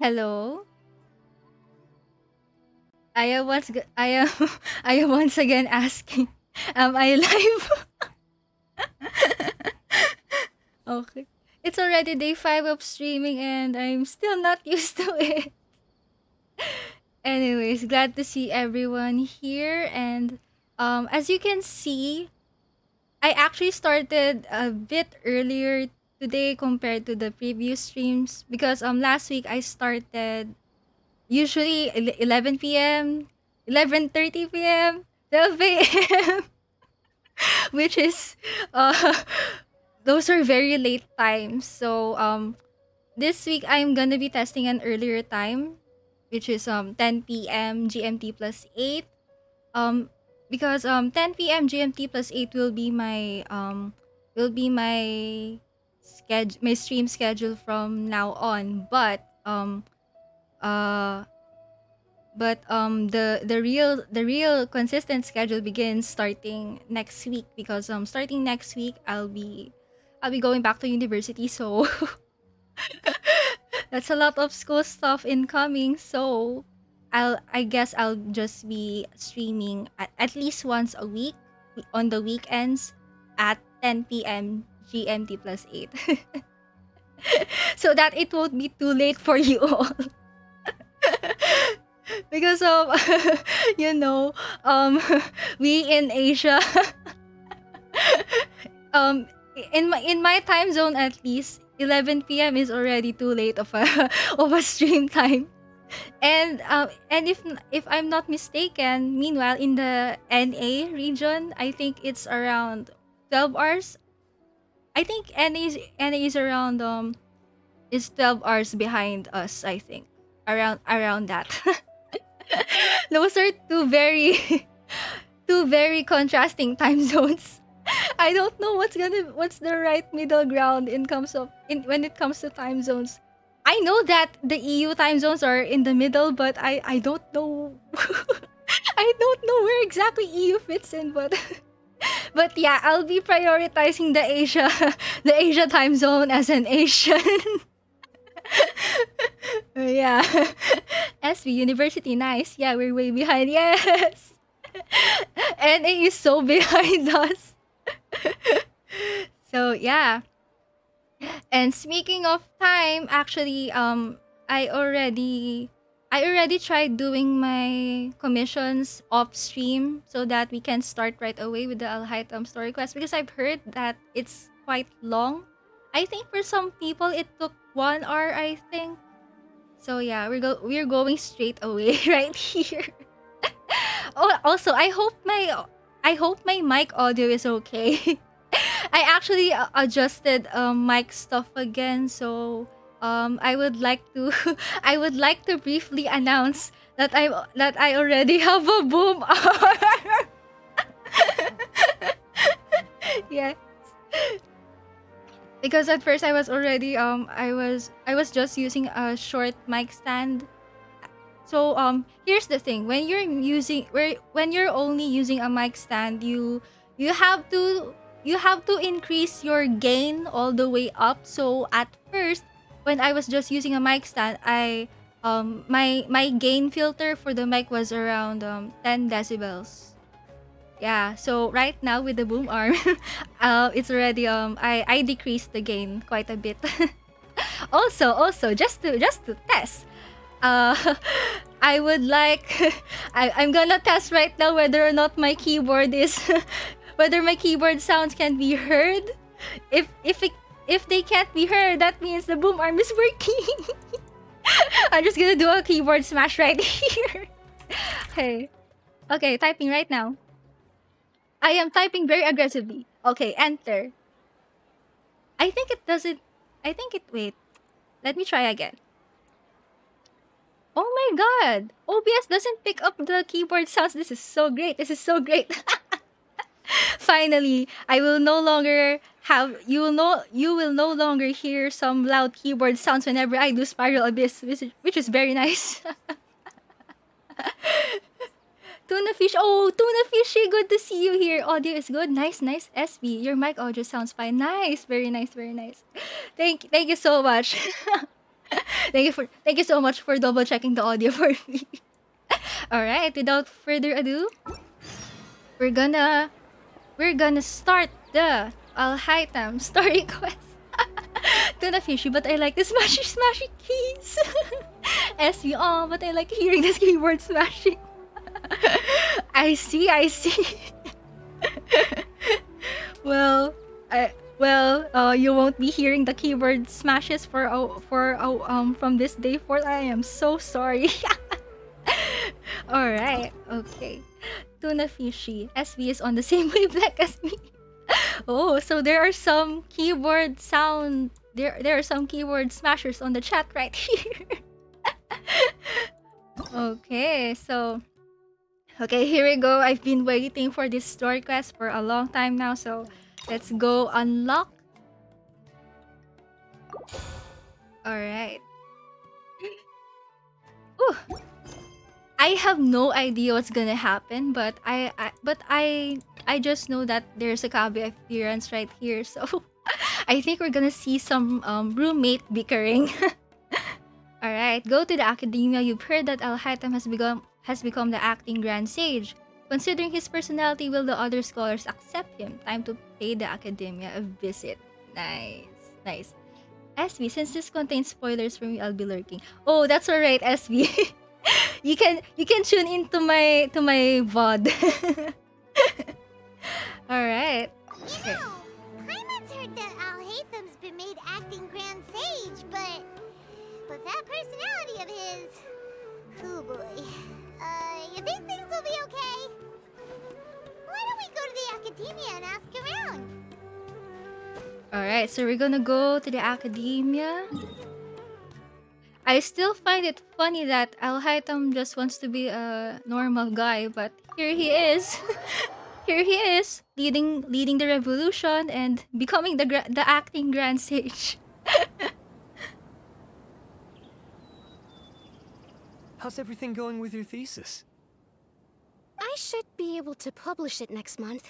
Hello. I am I am once again asking, am I live? Okay. It's already day 5 of streaming and I'm still not used to it. Anyways, glad to see everyone here and as you can see, I actually started a bit earlier today compared to the previous streams because last week I started usually 11 p.m., 11:30 p.m., 12 a.m. which is uh those are very late times. So this week I'm gonna be testing an earlier time, which is 10 p.m. GMT plus 8. Um because 10 p.m. GMT plus 8 will be my my stream schedule from now on. Uh the real consistent schedule begins starting next week because starting next week I'll be going back to university, so That's a lot of school stuff incoming, so I guess I'll just be streaming at least once a week on the weekends at 10 p.m. GMT plus 8. So that it won't be too late for you all. Because of you know, um we in Asia, um in my time zone, at least 11 p.m. is already too late of a of a stream time. And if I'm not mistaken, meanwhile in the NA region, I think it's around 12 hours. I think NA is around is 12 hours behind us, I think. Around that. Those are two very two very contrasting time zones. I don't know what's the right middle ground in comes of in when it comes to time zones. I know that the EU time zones are in the middle, but I don't know. I don't know where exactly EU fits in, but but yeah, I'll be prioritizing the Asia the Asia time zone as an Asian. Yeah. SB University, nice. Yeah, we're way behind. Yes. NA is so behind us. So yeah. And speaking of time, actually, I already tried doing my commissions off stream so that we can start right away with the Alhaitham Story Quest, because I've heard that it's quite long. I think for some people it took 1 hour, I think. So yeah, we're going straight away right here. Oh, also, I hope my mic audio is okay. I actually adjusted mic stuff again, so I would like to I would like to briefly announce that I already have a boom arm. Yeah, because at first I was just using a short mic stand. So here's the thing: when you're only using a mic stand, you have to increase your gain all the way up. So at first, when I was just using a mic stand, my gain filter for the mic was around 10 decibels. Yeah, so right now with the boom arm, it's already I decreased the gain quite a bit. Also, just to test, uh I would like I'm gonna test right now whether or not my keyboard is whether my keyboard sounds can be heard. If they can't be heard, that means the boom arm is working. I'm just gonna do a keyboard smash right here. Okay. Okay, typing right now. I am typing very aggressively. Okay, enter. I think it doesn't. I think it. Wait. Let me try again. Oh my god! OBS doesn't pick up the keyboard sounds. This is so great. This is so great. Finally, I will no longer have you will no longer hear some loud keyboard sounds whenever I do Spiral Abyss, which is very nice. Tuna Fish. Oh, Tuna Fishy, good to see you here. Audio is good. Nice, nice. SB, your mic audio sounds fine. Nice, very nice, very nice. Thank you so much. Thank you so much for double checking the audio for me. All right, without further ado, we're gonna start the Alhaitham Story Quest. Tuna Fishy, but I like the smashy keys. SB, oh, but I like hearing this keyboard smashing. I see. Well, you won't be hearing the keyboard smashes from this day forth. I am so sorry. All right, okay. Tuna Fishy, SB is on the same wavelength as me. Oh, so there are some keyboard sound. There are some keyboard smashers on the chat right here. Okay, so. Okay, here we go. I've been waiting for this story quest for a long time now, so let's go unlock. Alright. Ooh. I have no idea what's gonna happen, but I just know that there's a Kabe appearance right here, so I think we're gonna see some roommate bickering. All right, go to the academia. You've heard that Alhaitham has become the acting grand sage. Considering his personality, will the other scholars accept him? Time to pay the academia a visit. Nice, nice. SB, since this contains spoilers for me, I'll be lurking. Oh, that's alright, SB. you can tune into my VOD. Alright. You Okay. know, Paimon's heard that Alhaitham's been made acting Grand Sage, but with that personality of his, oh boy. You think things will be okay? Why don't we go to the academia and ask around? Alright, so we're gonna go to the academia. I still find it funny that Alhaitham just wants to be a normal guy, but here he is. Here he is, leading the revolution and becoming the acting grand sage. How's everything going with your thesis? I should be able to publish it next month.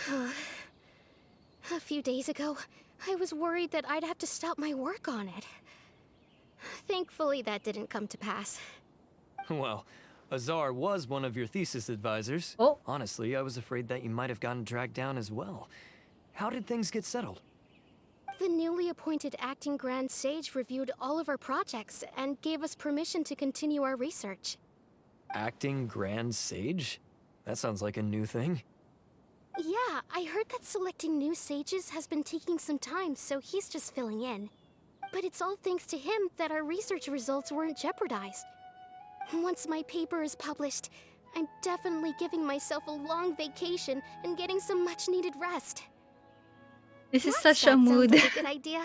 A few days ago, I was worried that I'd have to stop my work on it. Thankfully, that didn't come to pass. Well, Azar was one of your thesis advisors. Oh. Honestly, I was afraid that you might have gotten dragged down as well. How did things get settled? The newly appointed acting grand sage reviewed all of our projects and gave us permission to continue our research. Acting Grand Sage? That sounds like a new thing. Yeah, I heard that selecting new sages has been taking some time, so he's just filling in. But it's all thanks to him that our research results weren't jeopardized. Once my paper is published, I'm definitely giving myself a long vacation and getting some much-needed rest. This is That such a mood. Sounds like a good idea.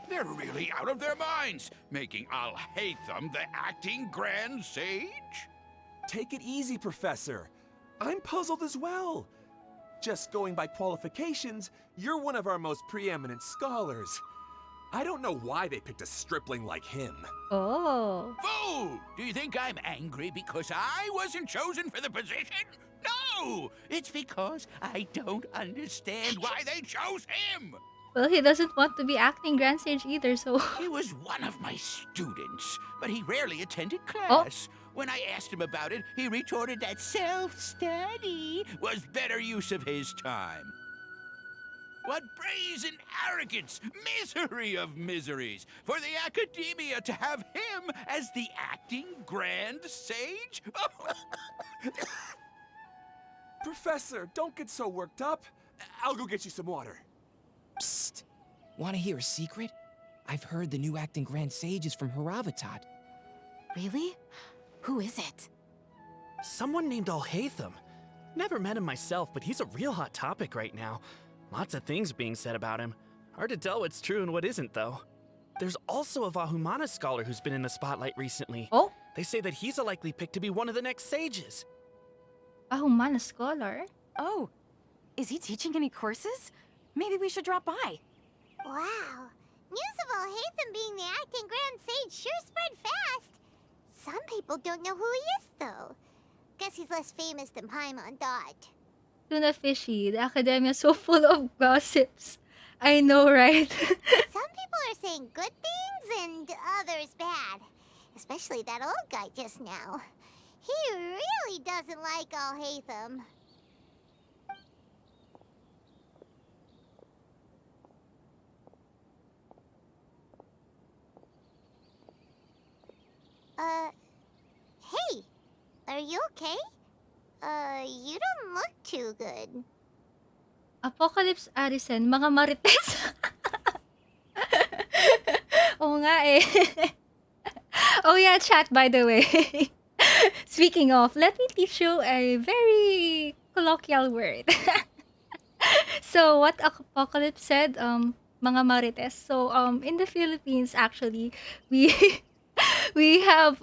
They're really out of their minds, making Alhaitham the acting Grand Sage? Take it easy, Professor. I'm puzzled as well. Just going by qualifications, you're one of our most preeminent scholars. I don't know why they picked a stripling like him. Oh. Fool! Do you think I'm angry because I wasn't chosen for the position? No! It's because I don't understand why they chose him! Well, he doesn't want to be acting grand sage either, so. He was one of my students, but he rarely attended class. When I asked him about it, he retorted that self-study was better use of his time. What brazen arrogance! Misery of miseries! For the academia to have him as the acting grand sage? Professor, don't get so worked up. I'll go get you some water. Psst! Want to hear a secret? I've heard the new acting Grand Sage is from Haravatat. Really? Who is it? Someone named Alhaitham. Never met him myself, but he's a real hot topic right now. Lots of things being said about him. Hard to tell what's true and what isn't, though. There's also a Vahumana scholar who's been in the spotlight recently. Oh, They say that he's a likely pick to be one of the next sages. a Humana scholar. Oh, is he teaching any courses? Maybe we should drop by. Wow. News of Alhaitham being the acting Grand Sage sure spread fast. Some people don't know who he is, though. Guess he's less famous than Paimon thought. Tuna Fishy, the academia is so full of gossips. I know, right? Some people are saying good things and others bad. Especially that old guy just now. He really doesn't like Alhaitham. Hey, are you okay? You don't look too good. Apocalypse Arisen, mga marites. Oo nga eh. Oh yeah, chat by the way. Speaking of, let me teach you a very colloquial word. So what Apocalypse said, mga marites. So in the Philippines actually, we we have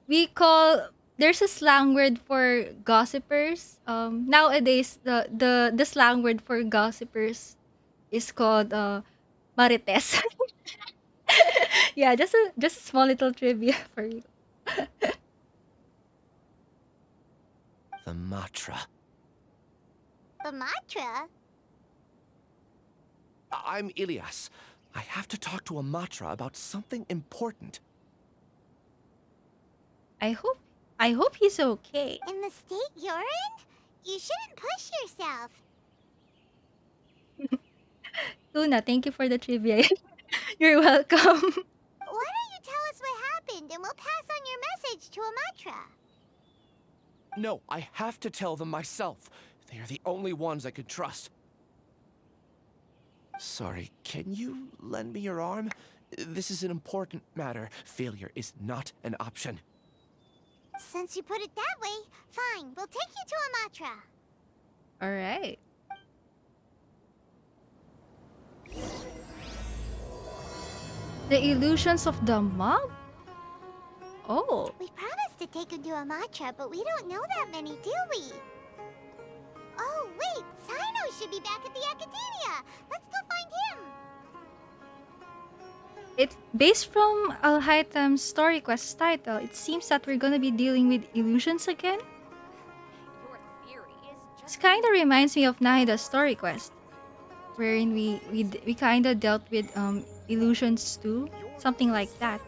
we call, there's a slang word for gossipers. Nowadays the slang word for gossipers is called marites. Yeah, just a small little trivia for you. The Matra. The mantra? I'm Ilias. I have to talk to Amatra about something important. I hope he's okay. In the state you're in? You shouldn't push yourself. Luna, thank you for the trivia. You're welcome. Why don't you tell us what happened and we'll pass on your message to Amatra? No, I have to tell them myself. They are the only ones I could trust. Sorry, can you lend me your arm? This is an important matter. Failure is not an option. Since you put it that way, fine. We'll take you to Amatra. Alright. The illusions of the mob? Oh. We promised to take him to Amatra, but we don't know that many, do we? Oh, wait! Sino should be back at the Academia! Let's go find him! It's based from Alhaitham Story Quest title. It seems that we're gonna be dealing with illusions again. This kinda reminds me of Nahida's Story Quest, wherein we kinda dealt with illusions too, something like that.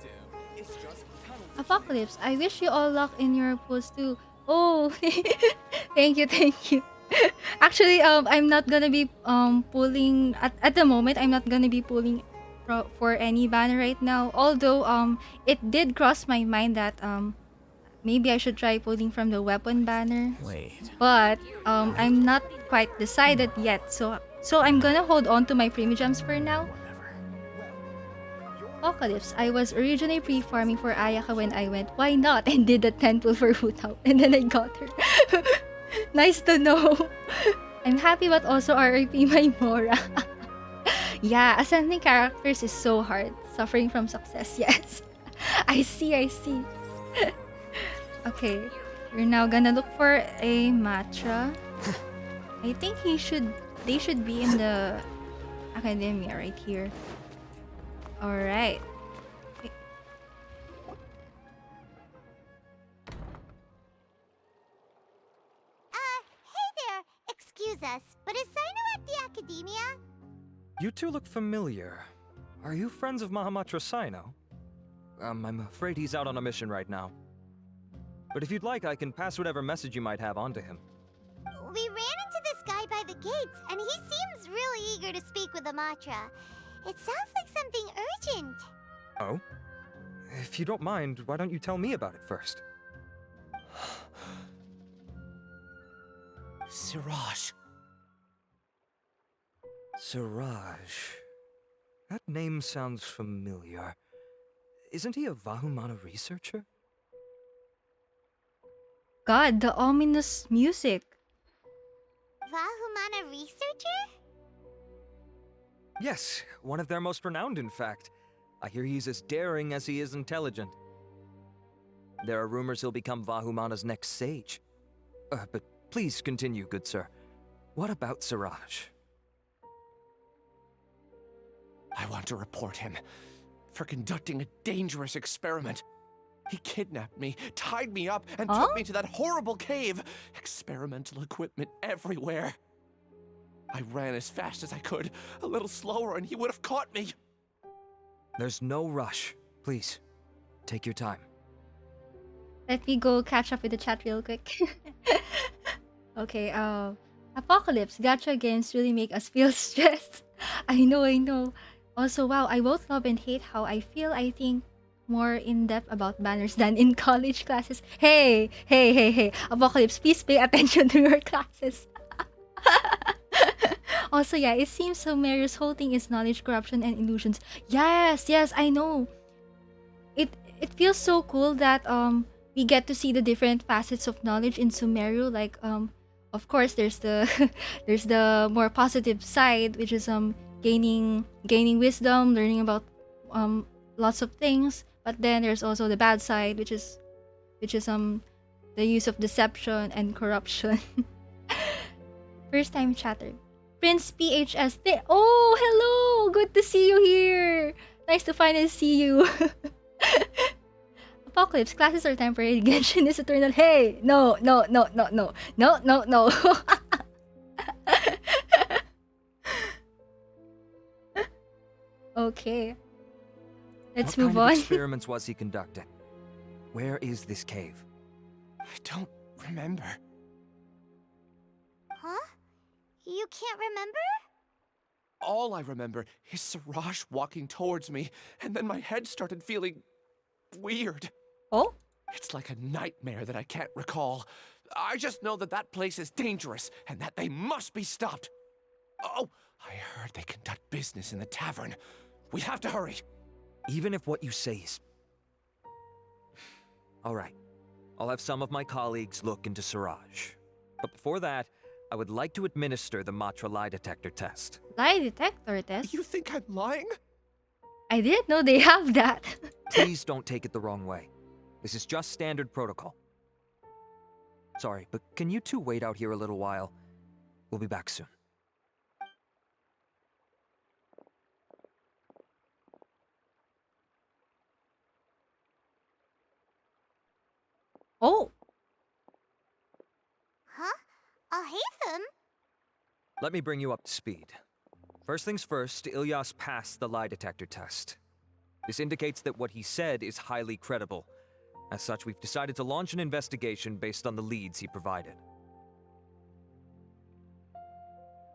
Apocalypse, I wish you all luck in your pulls too. Oh, thank you. Actually, I'm not gonna be pulling at the moment. I'm not gonna be pulling for any banner right now. Although it did cross my mind that maybe I should try pulling from the weapon banner. Wait. But I'm not quite decided yet. So I'm gonna hold on to my premium gems for now. Apocalypse, I was originally pre-farming for Ayaka when I went, why not? And did the 10 pull for Hutao. And then I got her. Nice to know. I'm happy but also RIP my Mora. Yeah, ascending characters is so hard. Suffering from success, yes. I see. Okay, we're now gonna look for a Matra. I think they should be in the Academia right here. Alright. Okay. Hey there! Excuse us, but is Sino at the Academia? You two look familiar. Are you friends of Mahamatra Sino? I'm afraid he's out on a mission right now. But if you'd like, I can pass whatever message you might have on to him. We ran into this guy by the gates, and he seems really eager to speak with Amatra. It sounds like something urgent. Oh? If you don't mind, why don't you tell me about it first? Siraj. Siraj. That name sounds familiar. Isn't he a Vahumana researcher? God, the ominous music. Vahumana researcher? Yes, one of their most renowned, in fact. I hear he's as daring as he is intelligent. There are rumors he'll become Vahumana's next sage. But please continue, good sir. What about Siraj? I want to report him for conducting a dangerous experiment. He kidnapped me, tied me up, and took me to that horrible cave. Experimental equipment everywhere. I ran as fast as I could, a little slower, and he would have caught me. There's no rush. Please, take your time. Let me go catch up with the chat real quick. Okay, Apocalypse, gacha games really make us feel stressed. I know. Also, wow, I both love and hate how I think more in-depth about banners than in college classes. Hey. Apocalypse, please pay attention to your classes. Also, yeah, it seems Sumeria's whole thing is knowledge, corruption, and illusions. Yes, I know. It feels so cool that we get to see the different facets of knowledge in Sumeru. Like of course there's the there's the more positive side, which is gaining wisdom, learning about lots of things. But then there's also the bad side, which is the use of deception and corruption. First time chatter. Prince PHS. Oh, hello! Good to see you here. Nice to finally see you. Apocalypse, classes are temporary. Genshin is eternal. Hey, no. Okay. Let's What move kind of on. experiments was he conducting? Where is this cave? I don't remember. Huh? You can't remember? All I remember is Siraj walking towards me, and then my head started feeling weird. Oh? It's like a nightmare that I can't recall. I just know that that place is dangerous and that they must be stopped. Oh, I heard they conduct business in the tavern. We have to hurry. Even if what you say is... All right. I'll have some of my colleagues look into Siraj. But before that, I would like to administer the Matra lie detector test. Lie detector test? You think I'm lying? I didn't know they have that. Please don't take it the wrong way. This is just standard protocol. Sorry, but can you two wait out here a little while? We'll be back soon. Oh. Huh? Alhaitham? Let me bring you up to speed. First things first, Ilyas passed the lie detector test. This indicates that what he said is highly credible. As such, we've decided to launch an investigation based on the leads he provided.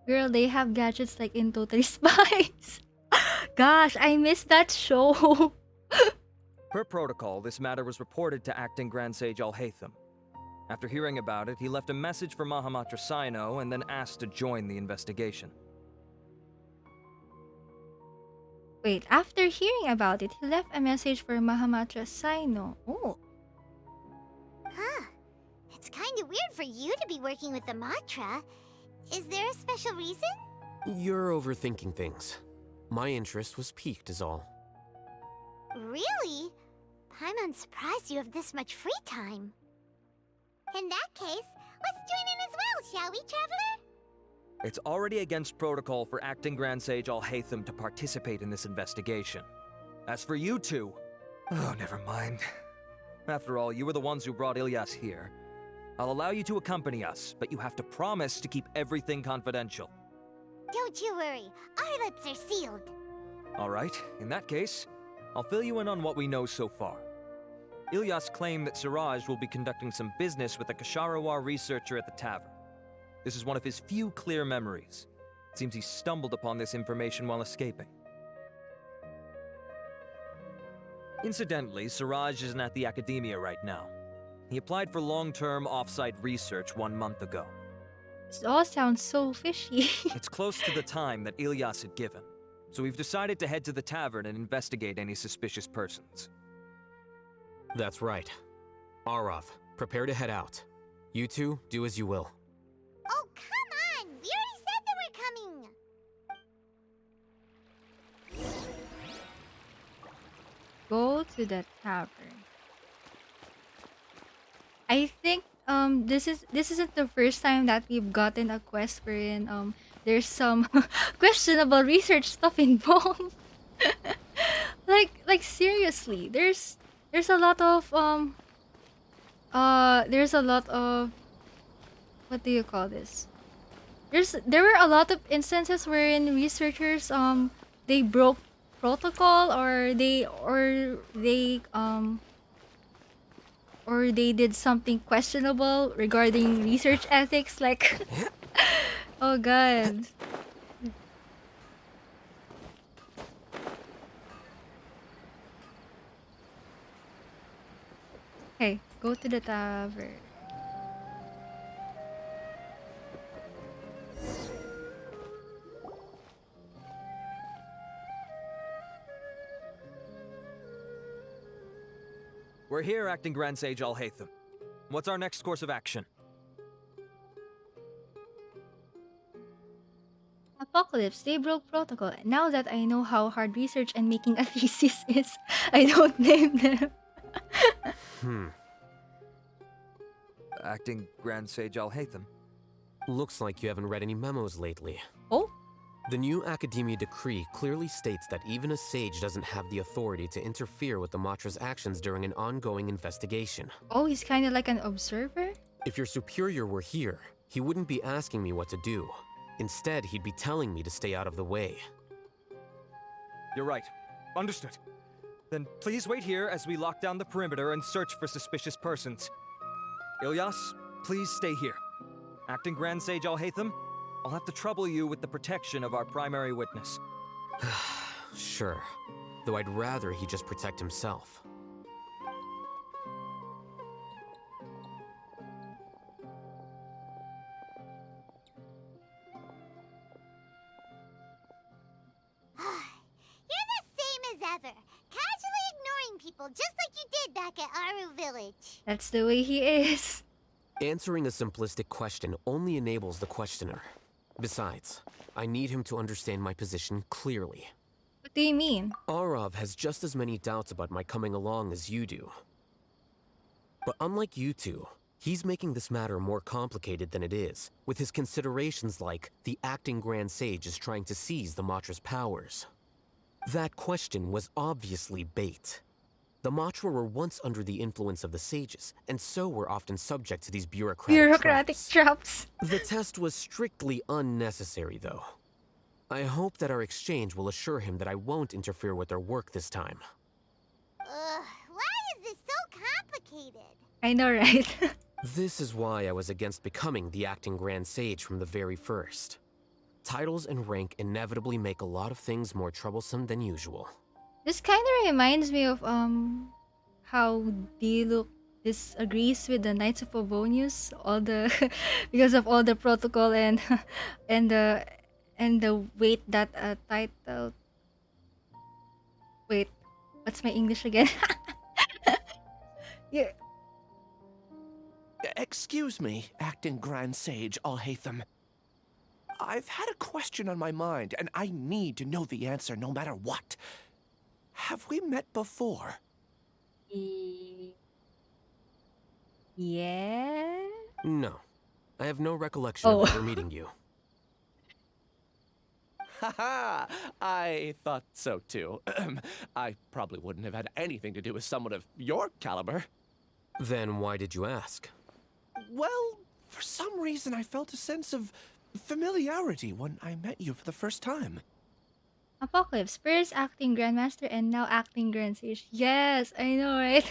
Girl, they have gadgets like in Totally Spies. Gosh, I missed that show. Per protocol, this matter was reported to Acting Grand Sage Alhaitham. After hearing about it, he left a message for Mahamatra Sino and then asked to join the investigation. Wait, after hearing about it, he left a message for Mahamatra Sino. Oh. Huh. It's kind of weird for you to be working with the Matra. Is there a special reason? You're overthinking things. My interest was piqued is all. Really? I'm unsurprised you have this much free time. In that case, let's join in as well, shall we, Traveler? It's already against protocol for Acting Grand Sage Alhaitham to participate in this investigation. As for you two... Oh, never mind. After all, you were the ones who brought Ilyas here. I'll allow you to accompany us, but you have to promise to keep everything confidential. Don't you worry, our lips are sealed. Alright, in that case, I'll fill you in on what we know so far. Ilyas claimed that Siraj will be conducting some business with a Kasharawar researcher at the tavern. This is one of his few clear memories. It seems he stumbled upon this information while escaping. Incidentally, Siraj isn't at the academia right now. He applied for long-term off-site research 1 month ago. This all sounds so fishy. It's close to the time that Ilyas had given, so we've decided to head to the tavern and investigate any suspicious persons. That's right. Arav, prepare to head out. You two, do as you will. Oh, come on! We already said that we're coming! Go to the tavern. I think this isn't the first time that we've gotten a quest wherein there's some questionable research stuff involved. like seriously, there's a lot of what do you call this? There were a lot of instances wherein researchers they broke protocol or they did something questionable regarding research ethics, like oh god. Okay, go to the tavern. We're here, Acting Grand Sage Alhaitham. What's our next course of action? Apocalypse, they broke protocol. Now that I know how hard research and making a thesis is, I don't name them. Acting Grand Sage Alhaitham. Looks like you haven't read any memos lately. Oh? The new Academia decree clearly states that even a sage doesn't have the authority to interfere with the Matra's actions during an ongoing investigation. Oh, he's kind of like an observer? If your superior were here, he wouldn't be asking me what to do. Instead, he'd be telling me to stay out of the way. You're right. Understood. Then please wait here as we lock down the perimeter and search for suspicious persons. Ilyas, please stay here. Acting Grand Sage Alhaitham, I'll have to trouble you with the protection of our primary witness. Sure. Though I'd rather he just protect himself. You're the same as ever. Casually ignoring people just like you did back at Aru Village. That's the way he is. Answering a simplistic question only enables the questioner. Besides, I need him to understand my position clearly. What do you mean? Arav has just as many doubts about my coming along as you do. But unlike you two, he's making this matter more complicated than it is, with his considerations like the acting Grand Sage is trying to seize the Matra's powers. That question was obviously bait. The Matra were once under the influence of the sages, and so were often subject to these bureaucratic traps. The test was strictly unnecessary, though. I hope that our exchange will assure him that I won't interfere with their work this time. Why is this so complicated? I know, right? This is why I was against becoming the acting Grand Sage from the very first. Titles and rank inevitably make a lot of things more troublesome than usual. This kind of reminds me of how Diluc disagrees with the Knights of Favonius, because of all the protocol and and the weight that a title. Wait, what's my English again? Yeah. Excuse me, acting Grand Sage Alhaitham. I've had a question on my mind, and I need to know the answer no matter what. Have we met before? Yeah? No. I have no recollection of ever meeting you. Haha! I thought so too. I probably wouldn't have had anything to do with someone of your caliber. Then why did you ask? Well, for some reason I felt a sense of familiarity when I met you for the first time. Apocalypse, first acting Grandmaster and now acting Grand Sage. Yes, I know, right?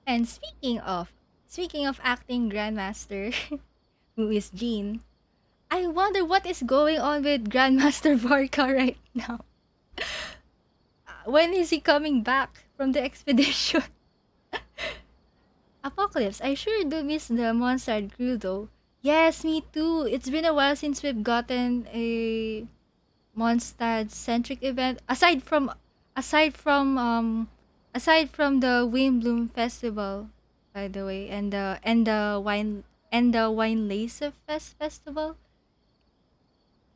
And speaking of acting Grandmaster, who is Jean, I wonder what is going on with Grandmaster Varka right now. When is he coming back from the expedition? Apocalypse, I sure do miss the Monstad crew though. Yes, me too. It's been a while since we've gotten a Mondstadt-centric event aside from the Windbloom Festival, by the way, and the Wine Lace Festival.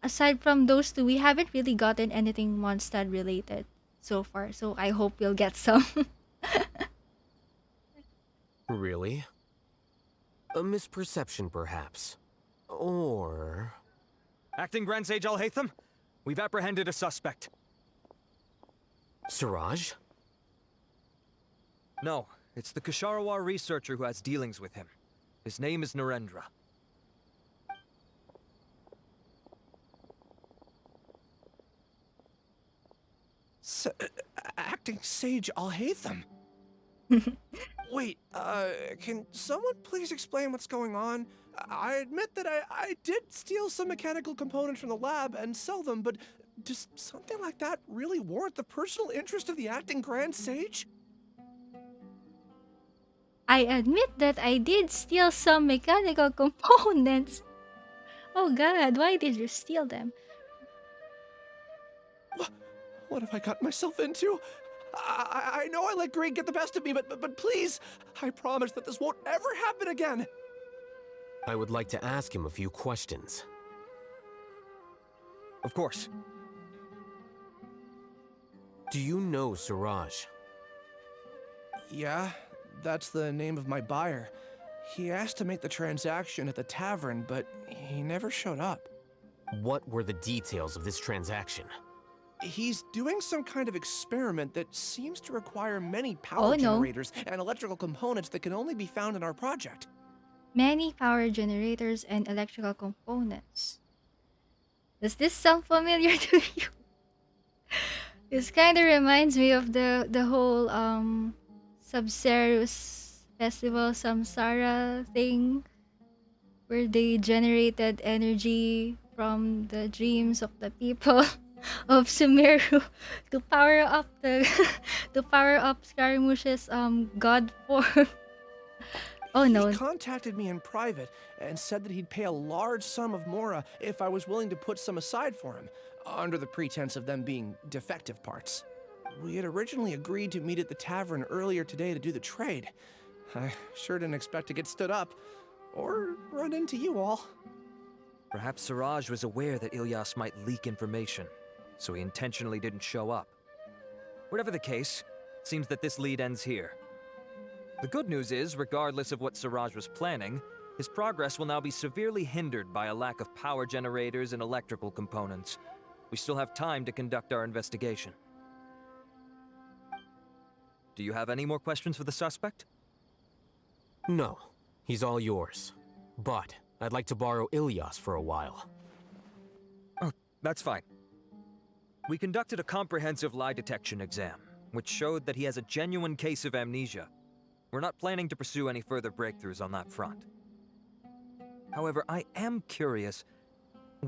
Aside from those two, we haven't really gotten anything Mondstadt related so far. So I hope we'll get some. Really? A misperception, perhaps. Or... Acting Grand Sage Alhaitham, we've apprehended a suspect. Siraj? No, it's the Ksharawar researcher who has dealings with him. His name is Narendra. Acting Sage Alhaitham? Wait, can someone please explain what's going on? I admit that I did steal some mechanical components from the lab and sell them, but does something like that really warrant the personal interest of the acting Grand Sage? I admit that I did steal some mechanical components. Oh god, why did you steal them? What have I got myself into? I know I let greed get the best of me, but please, I promise that this won't ever happen again. I would like to ask him a few questions. Of course. Do you know Siraj? Yeah, that's the name of my buyer. He asked to make the transaction at the tavern, but he never showed up. What were the details of this transaction? He's doing some kind of experiment that seems to require many power generators and electrical components that can only be found in our project. Many power generators and electrical components. Does this sound familiar to you? This kind of reminds me of the whole Sub-Zero's festival Samsara thing, where they generated energy from the dreams of the people of Sumeru to power up the to power up Scaramouche's god form. Oh He no. contacted me in private and said that he'd pay a large sum of Mora if I was willing to put some aside for him, under the pretense of them being defective parts. We had originally agreed to meet at the tavern earlier today to do the trade. I sure didn't expect to get stood up, or run into you all. Perhaps Siraj was aware that Ilyas might leak information, so he intentionally didn't show up. Whatever the case, it seems that this lead ends here. The good news is, regardless of what Siraj was planning, his progress will now be severely hindered by a lack of power generators and electrical components. We still have time to conduct our investigation. Do you have any more questions for the suspect? No, he's all yours. But I'd like to borrow Ilyas for a while. Oh, that's fine. We conducted a comprehensive lie detection exam, which showed that he has a genuine case of amnesia. We're not planning to pursue any further breakthroughs on that front. However, I am curious,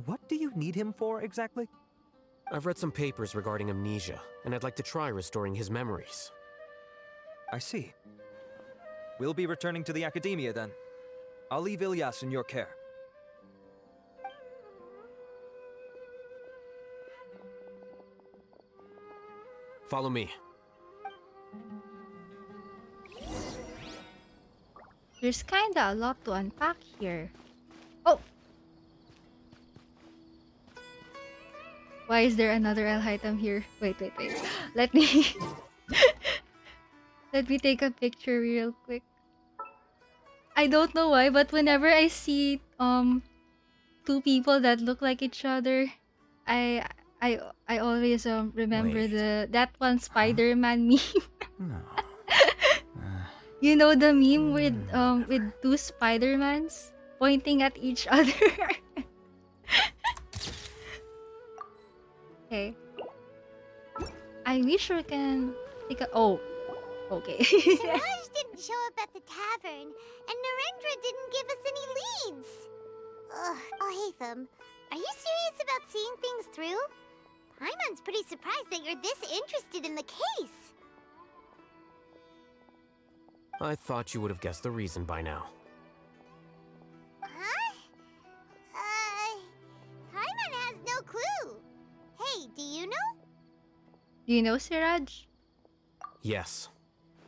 what do you need him for exactly? I've read some papers regarding amnesia, and I'd like to try restoring his memories. I see. We'll be returning to the Academia then. I'll leave Ilyas in your care. Follow me. There's kinda a lot to unpack here. Oh! Why is there another Alhaitham here? Wait. Let me... Let me take a picture real quick. I don't know why, but whenever I see two people that look like each other, I always remember that one Spider-Man meme. No. You know the meme with two Spider-Mans pointing at each other. Okay. I wish we can take a okay. Siraj didn't show up at the tavern, and Narendra didn't give us any leads. Ugh, Alhaitham, are you serious about seeing things through? Paimon's pretty surprised that you're this interested in the case. I thought you would have guessed the reason by now. Huh? Paimon has no clue. Hey, do you know? Do you know Siraj? Yes.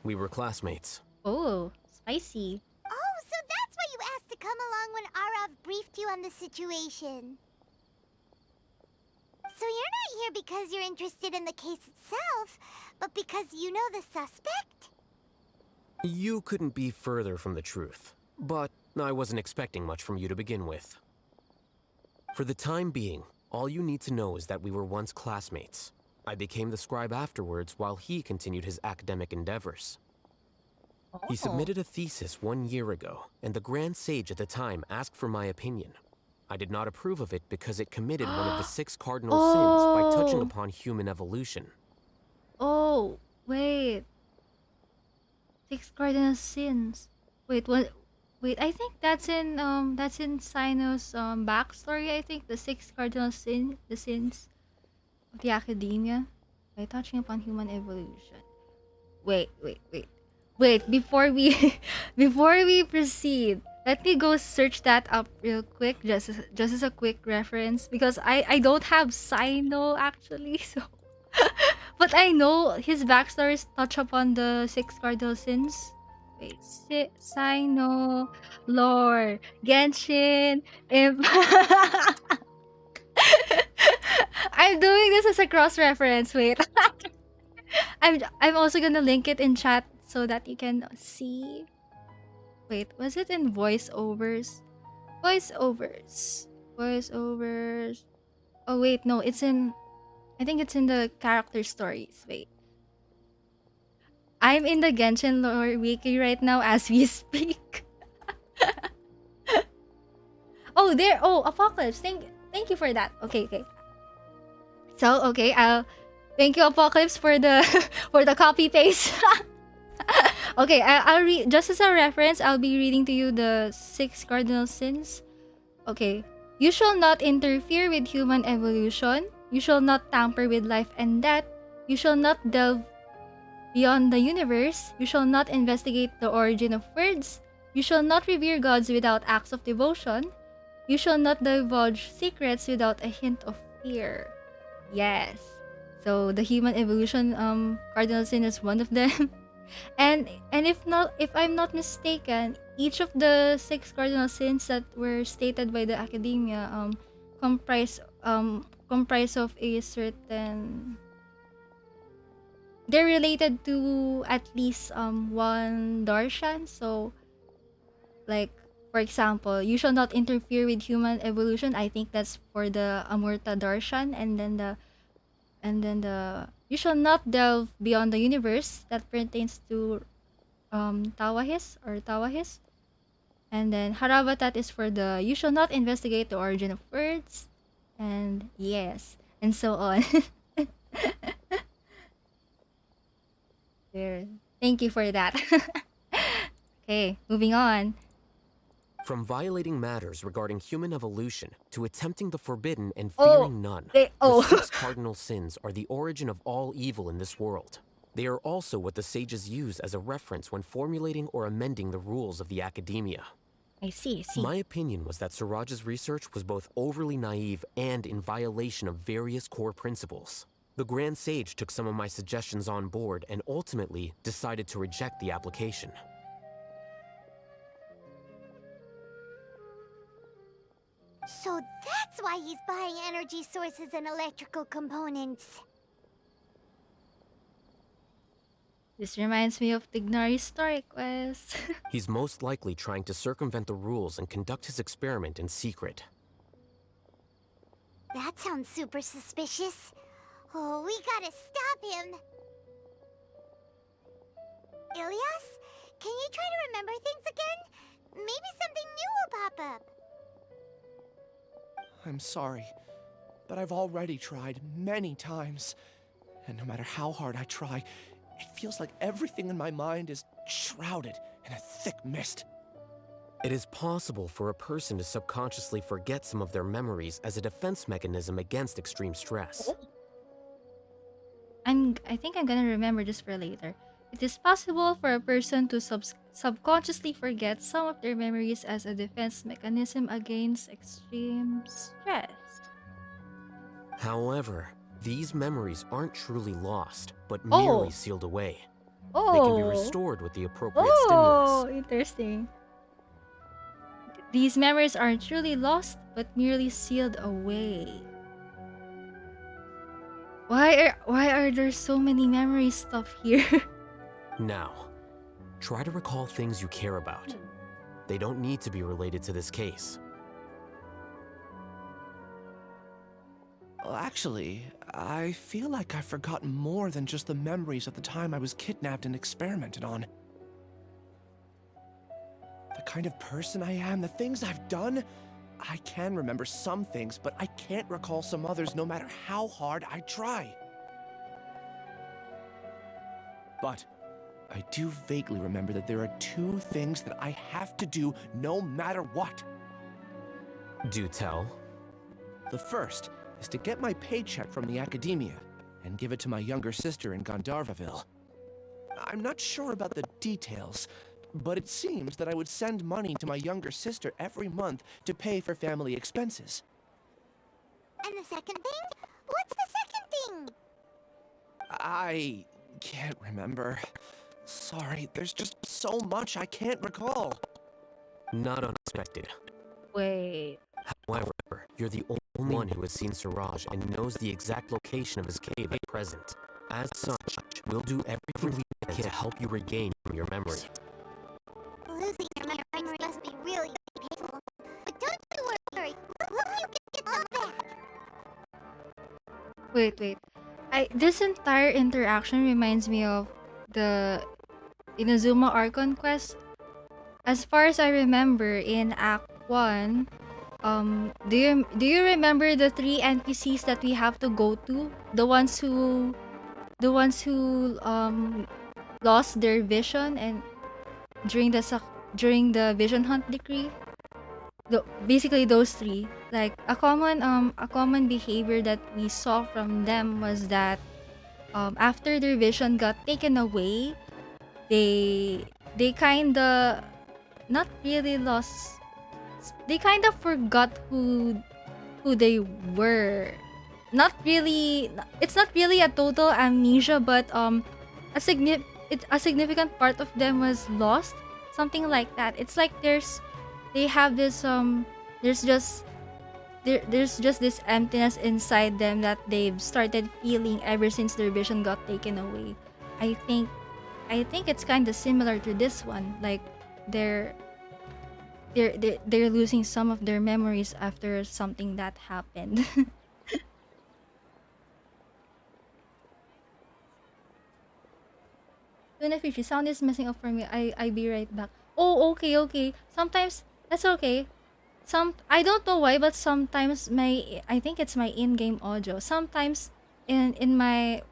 We were classmates. Oh, spicy. Oh, so that's why you asked to come along when Arav briefed you on the situation. So you're not here because you're interested in the case itself, but because you know the suspect? You couldn't be further from the truth, but I wasn't expecting much from you to begin with. For the time being, all you need to know is that we were once classmates. I became the scribe afterwards while he continued his academic endeavors. He submitted a thesis 1 year ago, and the Grand Sage at the time asked for my opinion. I did not approve of it because it committed one of the 6 cardinal sins by touching upon human evolution. Oh, wait. 6 cardinal sins. Wait, what? Wait, I think that's in Sino's backstory. I think the 6 cardinal sins of the academia by touching upon human evolution. Wait. Before we before we proceed, let me go search that up real quick, just as a quick reference, because I don't have Sino actually, so but I know his backstories touch upon the 6 cardinal sins. Wait, Sino, lore, Genshin, I'm doing this as a cross reference. Wait, I'm also gonna link it in chat so that you can see. Wait, was it in voiceovers? Voiceovers. Oh wait, no, it's in. I think it's in the character stories. Wait. I'm in the Genshin lore wiki right now as we speak. Oh, there. Oh, Apocalypse. Thank you for that. Okay. So, okay, Thank you, Apocalypse, for the for the copy paste. Okay, I'll read just as a reference. I'll be reading to you the 6 cardinal sins. Okay, you shall not interfere with human evolution. You shall not tamper with life and death. You shall not delve beyond the universe. You shall not investigate the origin of words. You shall not revere gods without acts of devotion. You shall not divulge secrets without a hint of fear. Yes. So the human evolution cardinal sin is one of them. And if I'm not mistaken, each of the 6 cardinal sins that were stated by the academia comprise of a certain, they're related to at least one darshan. So like, for example, you shall not interfere with human evolution. I think that's for the Amurta darshan, and then the you shall not delve beyond the universe, that pertains to Tawahis. And then Haravatat is for the you shall not investigate the origin of words, and yes, and so on. There. Thank you for that. Okay, moving on. From violating matters regarding human evolution to attempting the forbidden and fearing none, the 6 cardinal sins are the origin of all evil in this world. They are also what the sages use as a reference when formulating or amending the rules of the academia. I see. My opinion was that Suraj's research was both overly naive and in violation of various core principles. The Grand Sage took some of my suggestions on board and ultimately decided to reject the application. So that's why he's buying energy sources and electrical components. This reminds me of Tignari's Story Quest. He's most likely trying to circumvent the rules and conduct his experiment in secret. That sounds super suspicious. Oh, we gotta stop him. Ilias, can you try to remember things again? Maybe something new will pop up. I'm sorry, but I've already tried many times. And no matter how hard I try, it feels like everything in my mind is shrouded in a thick mist. It is possible for a person to subconsciously forget some of their memories as a defense mechanism against extreme stress. I think I'm gonna remember this for later. It is possible for a person to subconsciously forget some of their memories as a defense mechanism against extreme stress. However, these memories aren't truly lost, but merely sealed away. They can be restored with the appropriate stimulus. Interesting. These memories aren't truly lost, but merely sealed away. Why are there so many memory stuff here? Now, try to recall things you care about. They don't need to be related to this case. Well, actually, I feel like I've forgotten more than just the memories of the time I was kidnapped and experimented on. The kind of person I am, the things I've done, I can remember some things, but I can't recall some others no matter how hard I try. But I do vaguely remember that there are 2 things that I have to do no matter what. Do tell. The first is to get my paycheck from the academia and give it to my younger sister in Gandharvaville. I'm not sure about the details, but it seems that I would send money to my younger sister every month to pay for family expenses. And the second thing? What's the second thing? I can't remember. Sorry, there's just so much I can't recall. Not unexpected. Wait. However, you're the only one who has seen Suraj and knows the exact location of his cave at present. As such, we'll do everything we can to help you regain your memory. Losing your memories must be really painful. But don't you worry, we'll help you get them back. Wait. This entire interaction reminds me of the Inazuma Archon quest. As far as I remember, in Act 1, do you remember the 3 NPCs that we have to go to? The ones who the ones who lost their vision and during the vision hunt decree. Basically those three. Like a common behavior that we saw from them was that after their vision got taken away, they kinda not really lost. They kind of forgot who they were. Not really. It's not really a total amnesia, but a significant part of them was lost. Something like that. It's like they have this there's just there's just this emptiness inside them that they've started feeling ever since their vision got taken away. I think it's kind of similar to this one. Like they're they're losing some of their memories after something that happened. Tuna fishy sound is messing up for me. I be right back. Oh, okay. Sometimes that's okay. I don't know why, but sometimes I think it's my in-game audio. Sometimes in my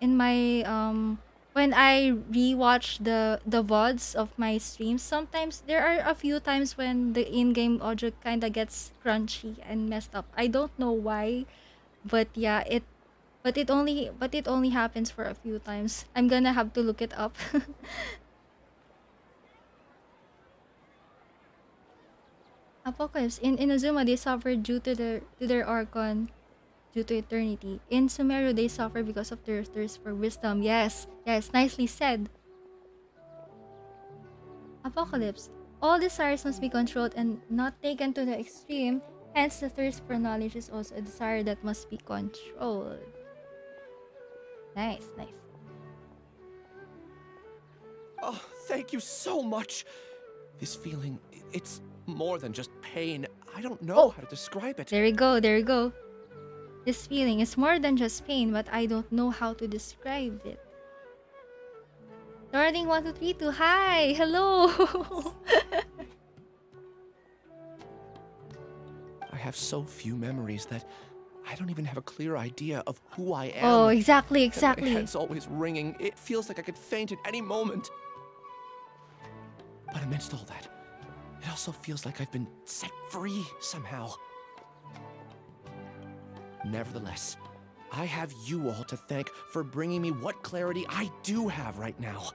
when I rewatch the VODs of my streams, sometimes there are a few times when the in-game audio kind of gets crunchy and messed up. I don't know why, but yeah, but it only happens for a few times. I'm gonna have to look it up. Apocalypse in Inazuma they suffered due to their Archon due to eternity. In Sumeru they suffer because of their thirst for wisdom. Yes, nicely said. Apocalypse. All desires must be controlled and not taken to the extreme. Hence, the thirst for knowledge is also a desire that must be controlled. Nice. Oh, thank you so much. This feeling, it's more than just pain. I don't know how to describe it. There we go. This feeling is more than just pain, but I don't know how to describe it. Darling1232, hi! Hello! I have so few memories that I don't even have a clear idea of who I am. Oh, exactly. And my head's always ringing. It feels like I could faint at any moment. But amidst all that, it also feels like I've been set free somehow. Nevertheless, I have you all to thank for bringing me what clarity I do have right now.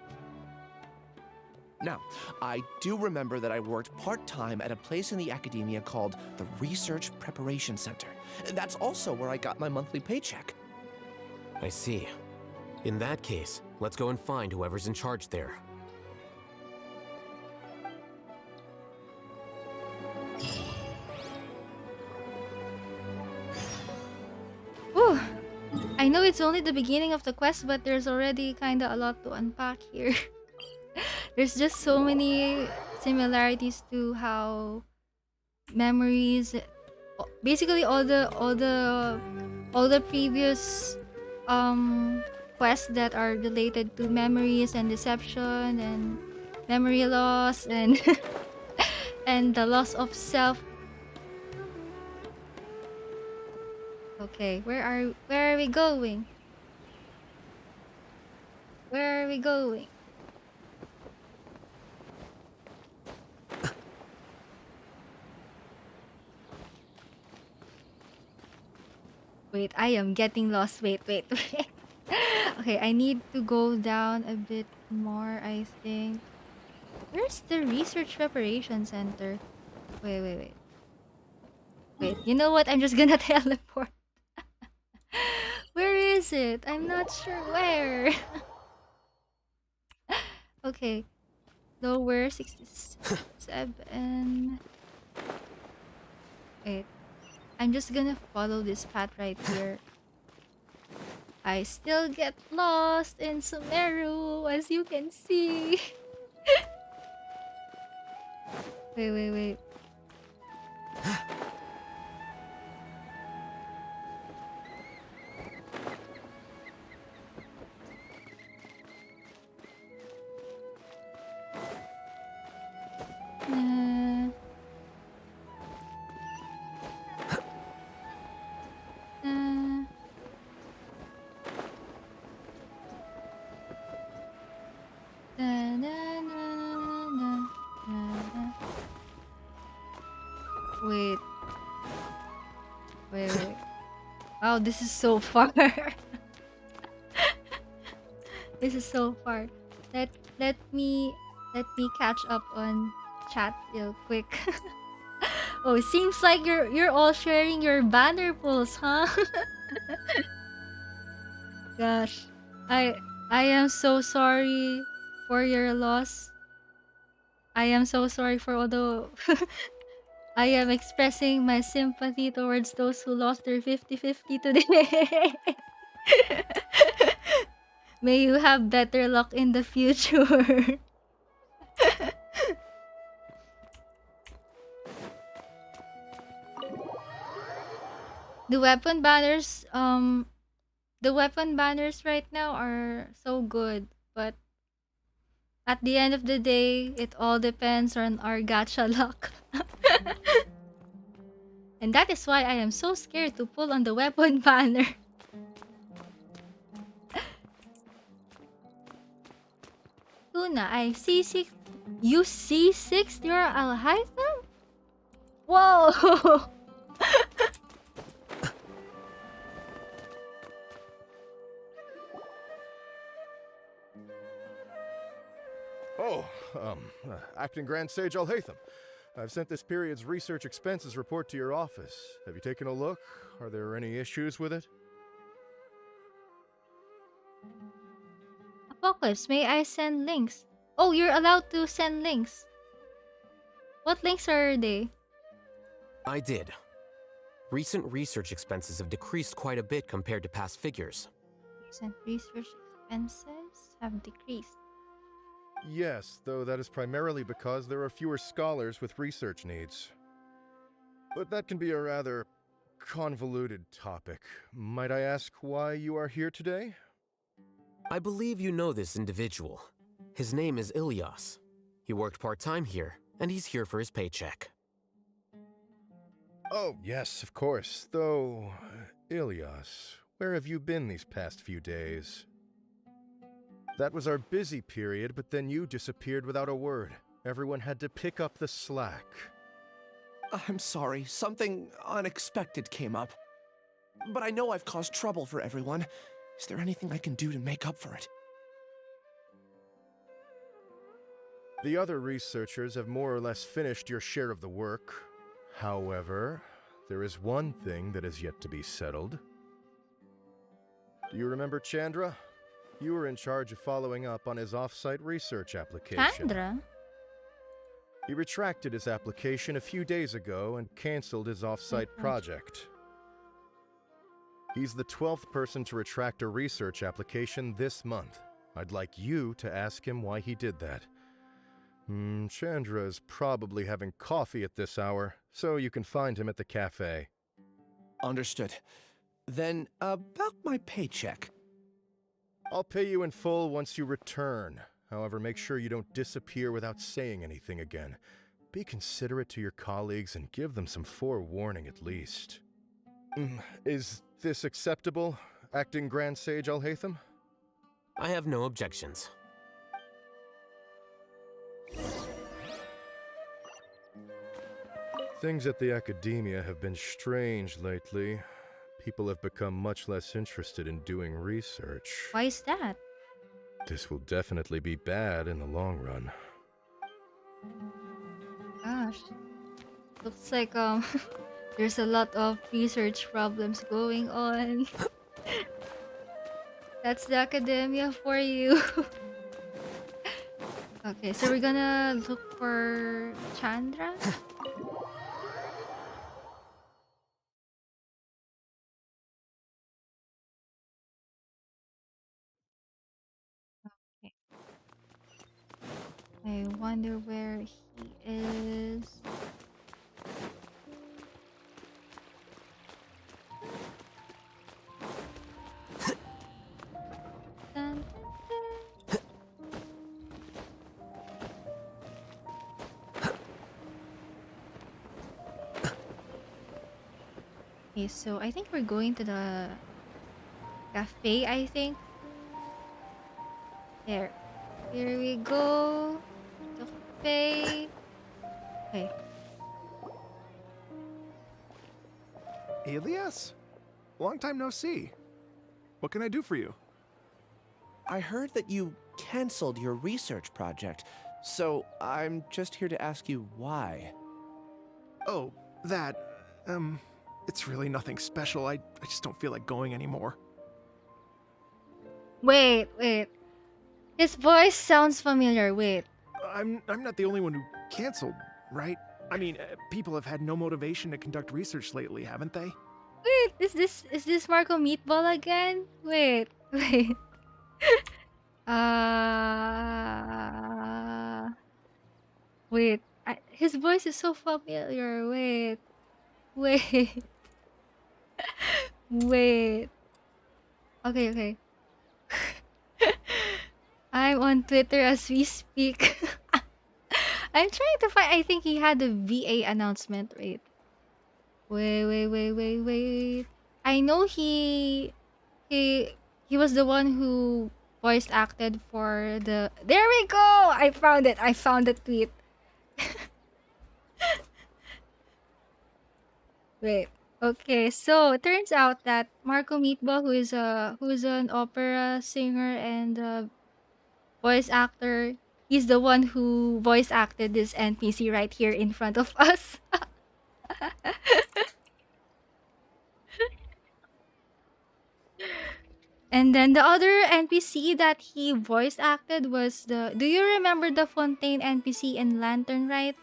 Now, I do remember that I worked part-time at a place in the academia called the Research Preparation Center. That's also where I got my monthly paycheck. I see. In that case, let's go and find whoever's in charge there. Whew. I know it's only the beginning of the quest, but there's already kinda a lot to unpack here. There's just so many similarities to how memories, basically all the previous quests that are related to memories and deception and memory loss and and the loss of self. Okay, where are we going? Where are we going? Wait, I am getting lost. Wait. Okay, I need to go down a bit more, I think. Where's the Research Preparation Center? Wait. Wait, you know what? I'm just gonna teleport. Where is it? I'm not sure where. Okay. Lower 67. Wait. I'm just gonna follow this path right here. I still get lost in Sumeru, as you can see. Wait. Wait. Wait. Oh, this is so far. This is so far. Let let me let me catch up on chat real quick. Oh, it seems like you're all sharing your banner pulls, huh? Gosh. I am so sorry for your loss. I am so sorry for although I am expressing my sympathy towards those who lost their 50-50 today. May you have better luck in the future. The weapon banners, the weapon banners right now are so good, but at the end of the day, it all depends on our gacha luck. And that is why I am so scared to pull on the weapon banner. Tuna, I C6. You C6 your Alhaitham? Whoa! Oh, Acting Grand Sage Alhaitham. I've sent this period's research expenses report to your office. Have you taken a look? Are there any issues with it? Apocalypse, may I send links? Oh, you're allowed to send links. What links are they? I did. Recent research expenses have decreased quite a bit compared to past figures. Recent research expenses have decreased. Yes, though that is primarily because there are fewer scholars with research needs. But that can be a rather convoluted topic. Might I ask why you are here today? I believe you know this individual. His name is Ilyas. He worked part-time here, and he's here for his paycheck. Oh, yes, of course. Though, Ilyas, where have you been these past few days? That was our busy period, but then you disappeared without a word. Everyone had to pick up the slack. I'm sorry, something unexpected came up. But I know I've caused trouble for everyone. Is there anything I can do to make up for it? The other researchers have more or less finished your share of the work. However, there is one thing that is yet to be settled. Do you remember Chandra? You were in charge of following up on his off-site research application. Chandra? He retracted his application a few days ago and canceled his off-site project. He's the 12th person to retract a research application this month. I'd like you to ask him why he did that. Chandra is probably having coffee at this hour, so you can find him at the cafe. Understood. Then, about my paycheck. I'll pay you in full once you return. However, make sure you don't disappear without saying anything again. Be considerate to your colleagues and give them some forewarning at least. Is this acceptable, Acting Grand Sage Alhaitham? I have no objections. Things at the academia have been strange lately. People have become much less interested in doing research. Why is that? This will definitely be bad in the long run. Gosh. Looks like there's a lot of research problems going on. That's the academia for you. Okay, so we're gonna look for Chandra. Okay. I wonder where he is. Dun, dun. Okay, so I think we're going to the cafe, I think. There. Here we go. The cafe. Okay. Elias? Long time no see. What can I do for you? I heard that you canceled your research project, so I'm just here to ask you why. Oh, that, it's really nothing special. I just don't feel like going anymore. Wait. His voice sounds familiar. Wait. I'm not the only one who canceled, right? I mean, people have had no motivation to conduct research lately, haven't they? Wait, is this Marco Meatball again? Wait. Wait. His voice is so familiar. Wait. Wait. Okay. I'm on Twitter as we speak. I'm trying to find. I think he had a VA announcement. Wait. I know he was the one who voice acted for the. There we go. I found it. I found the tweet. Wait. Okay, so it turns out that Marco Meatball, who is an opera singer and voice actor, he's the one who voice acted this NPC right here in front of us. And then the other NPC that he voice acted was the. Do you remember the Fontaine NPC in Lantern, right?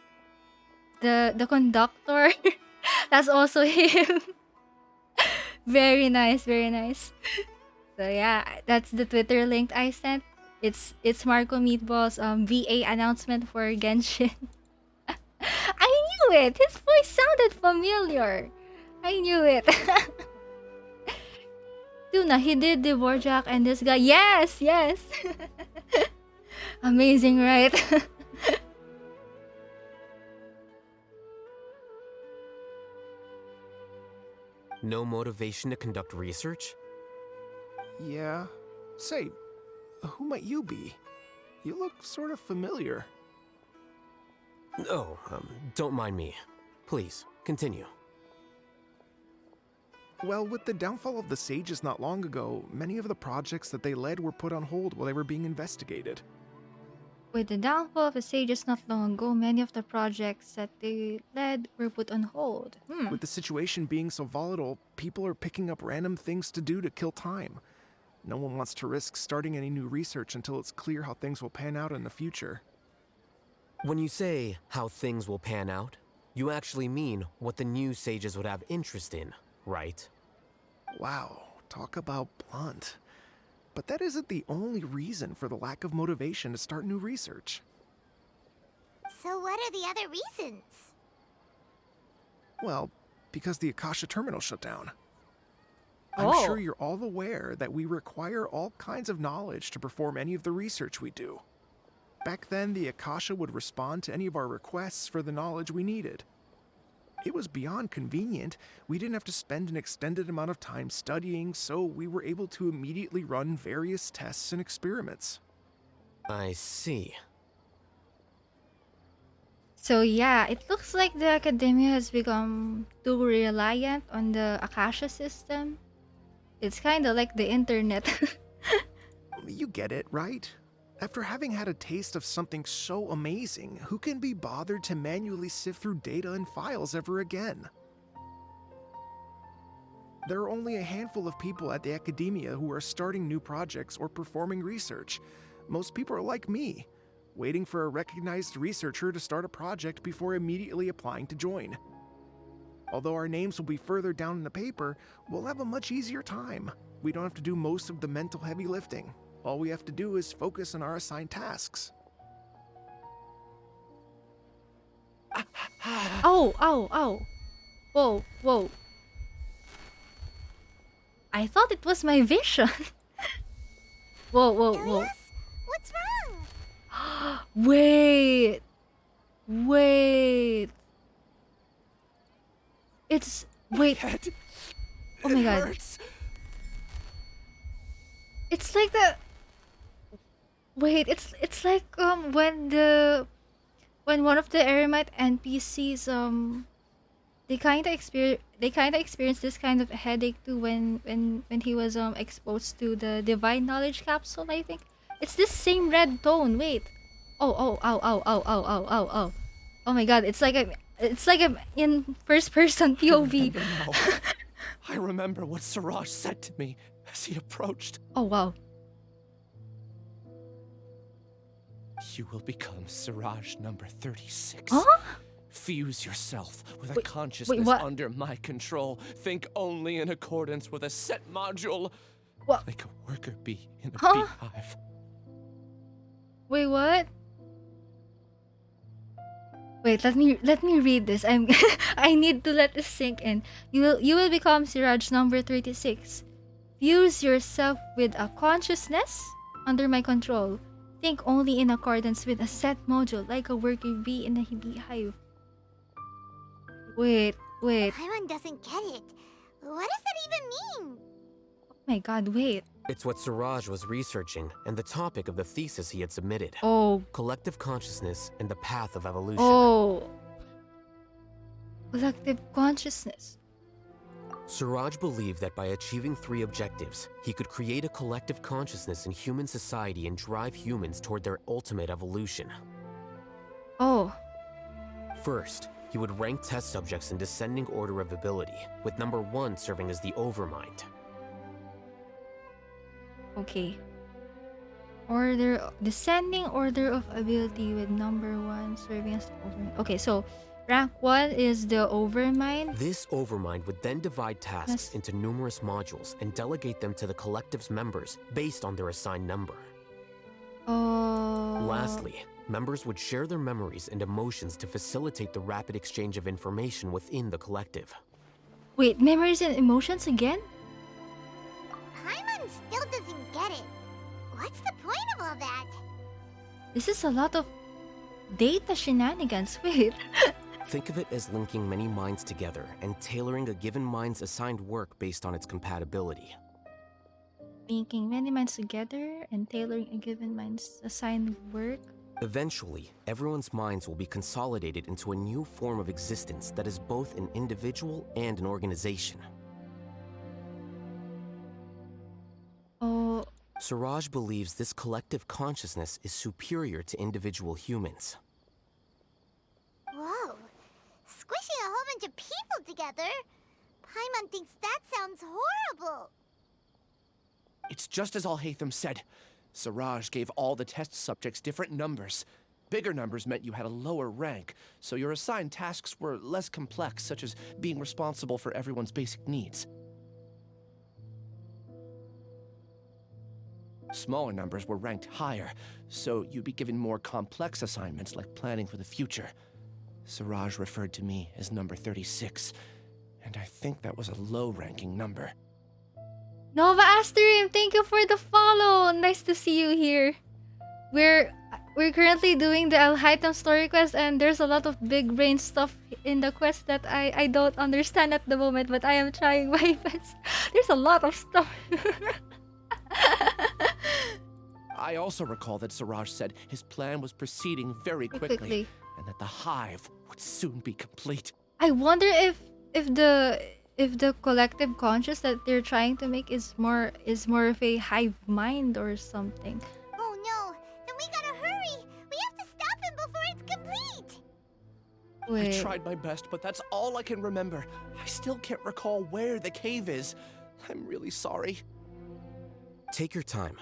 The conductor. That's also him. Very nice. So yeah, that's the Twitter link I sent. It's Marco Meatball's VA announcement for Genshin. I knew it. His voice sounded familiar. I knew it. Tuna, he did the Warjack and this guy. Yes. Amazing, right? No motivation to conduct research? Yeah. Say, who might you be? You look sort of familiar. Oh, don't mind me. Please, continue. Well, with the downfall of the Sages not long ago, many of the projects that they led were put on hold while they were being investigated. With the downfall of the Sages not long ago, many of the projects that they led were put on hold. With the situation being so volatile, people are picking up random things to do to kill time. No one wants to risk starting any new research until it's clear how things will pan out in the future. When you say how things will pan out, you actually mean what the new Sages would have interest in, right? Wow, talk about blunt. But that isn't the only reason for the lack of motivation to start new research. So what are the other reasons? Well, because the Akasha terminal shut down. Oh. I'm sure you're all aware that we require all kinds of knowledge to perform any of the research we do. Back then, the Akasha would respond to any of our requests for the knowledge we needed. It was beyond convenient. We didn't have to spend an extended amount of time studying, so we were able to immediately run various tests and experiments. I see. So yeah, it looks like the academia has become too reliant on the Akasha system. It's kind of like the internet. You get it, right? After having had a taste of something so amazing, who can be bothered to manually sift through data and files ever again? There are only a handful of people at the academia who are starting new projects or performing research. Most people are like me, waiting for a recognized researcher to start a project before immediately applying to join. Although our names will be further down in the paper, we'll have a much easier time. We don't have to do most of the mental heavy lifting. All we have to do is focus on our assigned tasks. Ow. Whoa. I thought it was my vision. Whoa. Elias, what's wrong? Wait. Wait. Oh my god. Hurts. It's like the. Wait, it's like when one of the Eremite NPCs they kind of experienced this kind of headache too when he was exposed to the divine knowledge capsule, I think. It's this same red tone. Wait. Oh, ow, ow, ow, ow, ow, ow, ow. Oh my god, it's like I'm in first person POV. I remember what Siraj said to me as he approached. Oh wow. You will become Siraj number 36. Huh? Fuse yourself with a Wait, consciousness what? under my control. Think only in accordance with a set module. What? Like a worker bee in a Huh? beehive. Wait, what? Wait, let me read this. I need to let this sink in. You will become Siraj number 36. Fuse yourself with a consciousness under my control. Think only in accordance with a set module, like a worker bee in a beehive. Wait. Paimon doesn't get it. What does that even mean? Oh my god, wait. It's what Siraj was researching and the topic of the thesis he had submitted. Oh. Collective consciousness and the path of evolution. Oh. Collective consciousness. Siraj believed that by achieving 3 objectives, he could create a collective consciousness in human society and drive humans toward their ultimate evolution. Oh. First, he would rank test subjects in descending order of ability, with number 1 serving as the overmind. Okay. Descending order of ability with number 1 serving as the overmind. Okay, so rank 1 is the overmind. This overmind would then divide tasks into numerous modules and delegate them to the collective's members based on their assigned number. Oh. Lastly, members would share their memories and emotions to facilitate the rapid exchange of information within the collective. Wait, memories and emotions again? Paimon still doesn't get it. What's the point of all that? This is a lot of data shenanigans. Wait. Think of it as linking many minds together and tailoring a given mind's assigned work based on its compatibility. Linking many minds together and tailoring a given mind's assigned work. Eventually, everyone's minds will be consolidated into a new form of existence that is both an individual and an organization. Oh. Siraj believes this collective consciousness is superior to individual humans. Whoa. Squishing a whole bunch of people together? Paimon thinks that sounds horrible. It's just as Alhaitham said. Siraj gave all the test subjects different numbers. Bigger numbers meant you had a lower rank, so your assigned tasks were less complex, such as being responsible for everyone's basic needs. Smaller numbers were ranked higher, so you'd be given more complex assignments like planning for the future. Siraj referred to me as number 36, and I think that was a low-ranking number. Nova Asterim, thank you for the follow. Nice to see you here. We're currently doing the Alhaitham Story Quest, and there's a lot of big brain stuff in the quest that I don't understand at the moment, but I am trying my best. There's a lot of stuff. I also recall that Siraj said his plan was proceeding very quickly, and that the hive would soon be complete. I wonder if the collective conscious that they're trying to make is more of a hive mind or something. Oh no, then we gotta hurry. We have to stop him before it's complete. Wait. I tried my best, but that's all I can remember. I still can't recall where the cave is. I'm really sorry. Take your time.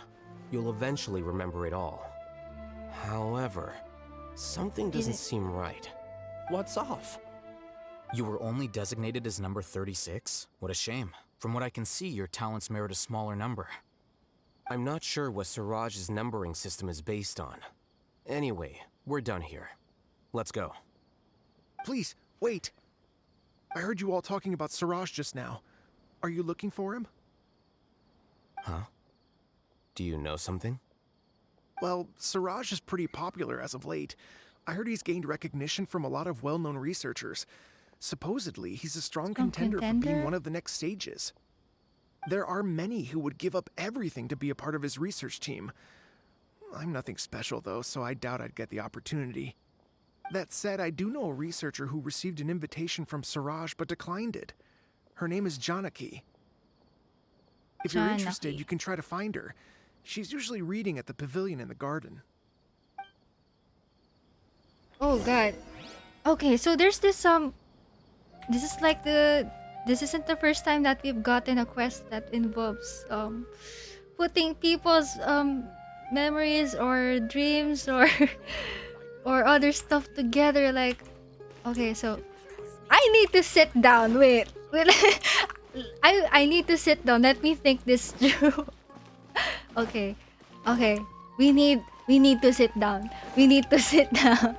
You'll eventually remember it all. However, something doesn't seem right. What's off? You were only designated as number 36? What a shame. From what I can see, your talents merit a smaller number. I'm not sure what Siraj's numbering system is based on. Anyway, we're done here. Let's go. Please, wait. I heard you all talking about Siraj just now. Are you looking for him? Huh? Do you know something? Well, Siraj is pretty popular as of late. I heard he's gained recognition from a lot of well-known researchers. Supposedly, he's a strong contender for being one of the next sages. There are many who would give up everything to be a part of his research team. I'm nothing special, though, so I doubt I'd get the opportunity. That said, I do know a researcher who received an invitation from Siraj but declined it. Her name is Janaki. If you're interested, you can try to find her. She's usually reading at the pavilion in the garden. Oh god. Okay, so there's this this is like this isn't the first time that we've gotten a quest that involves putting people's memories or dreams or or other stuff together. Like, okay, so I need to sit down. Wait. I need to sit down. Let me think this through. Okay. Okay. We need to sit down. We need to sit down.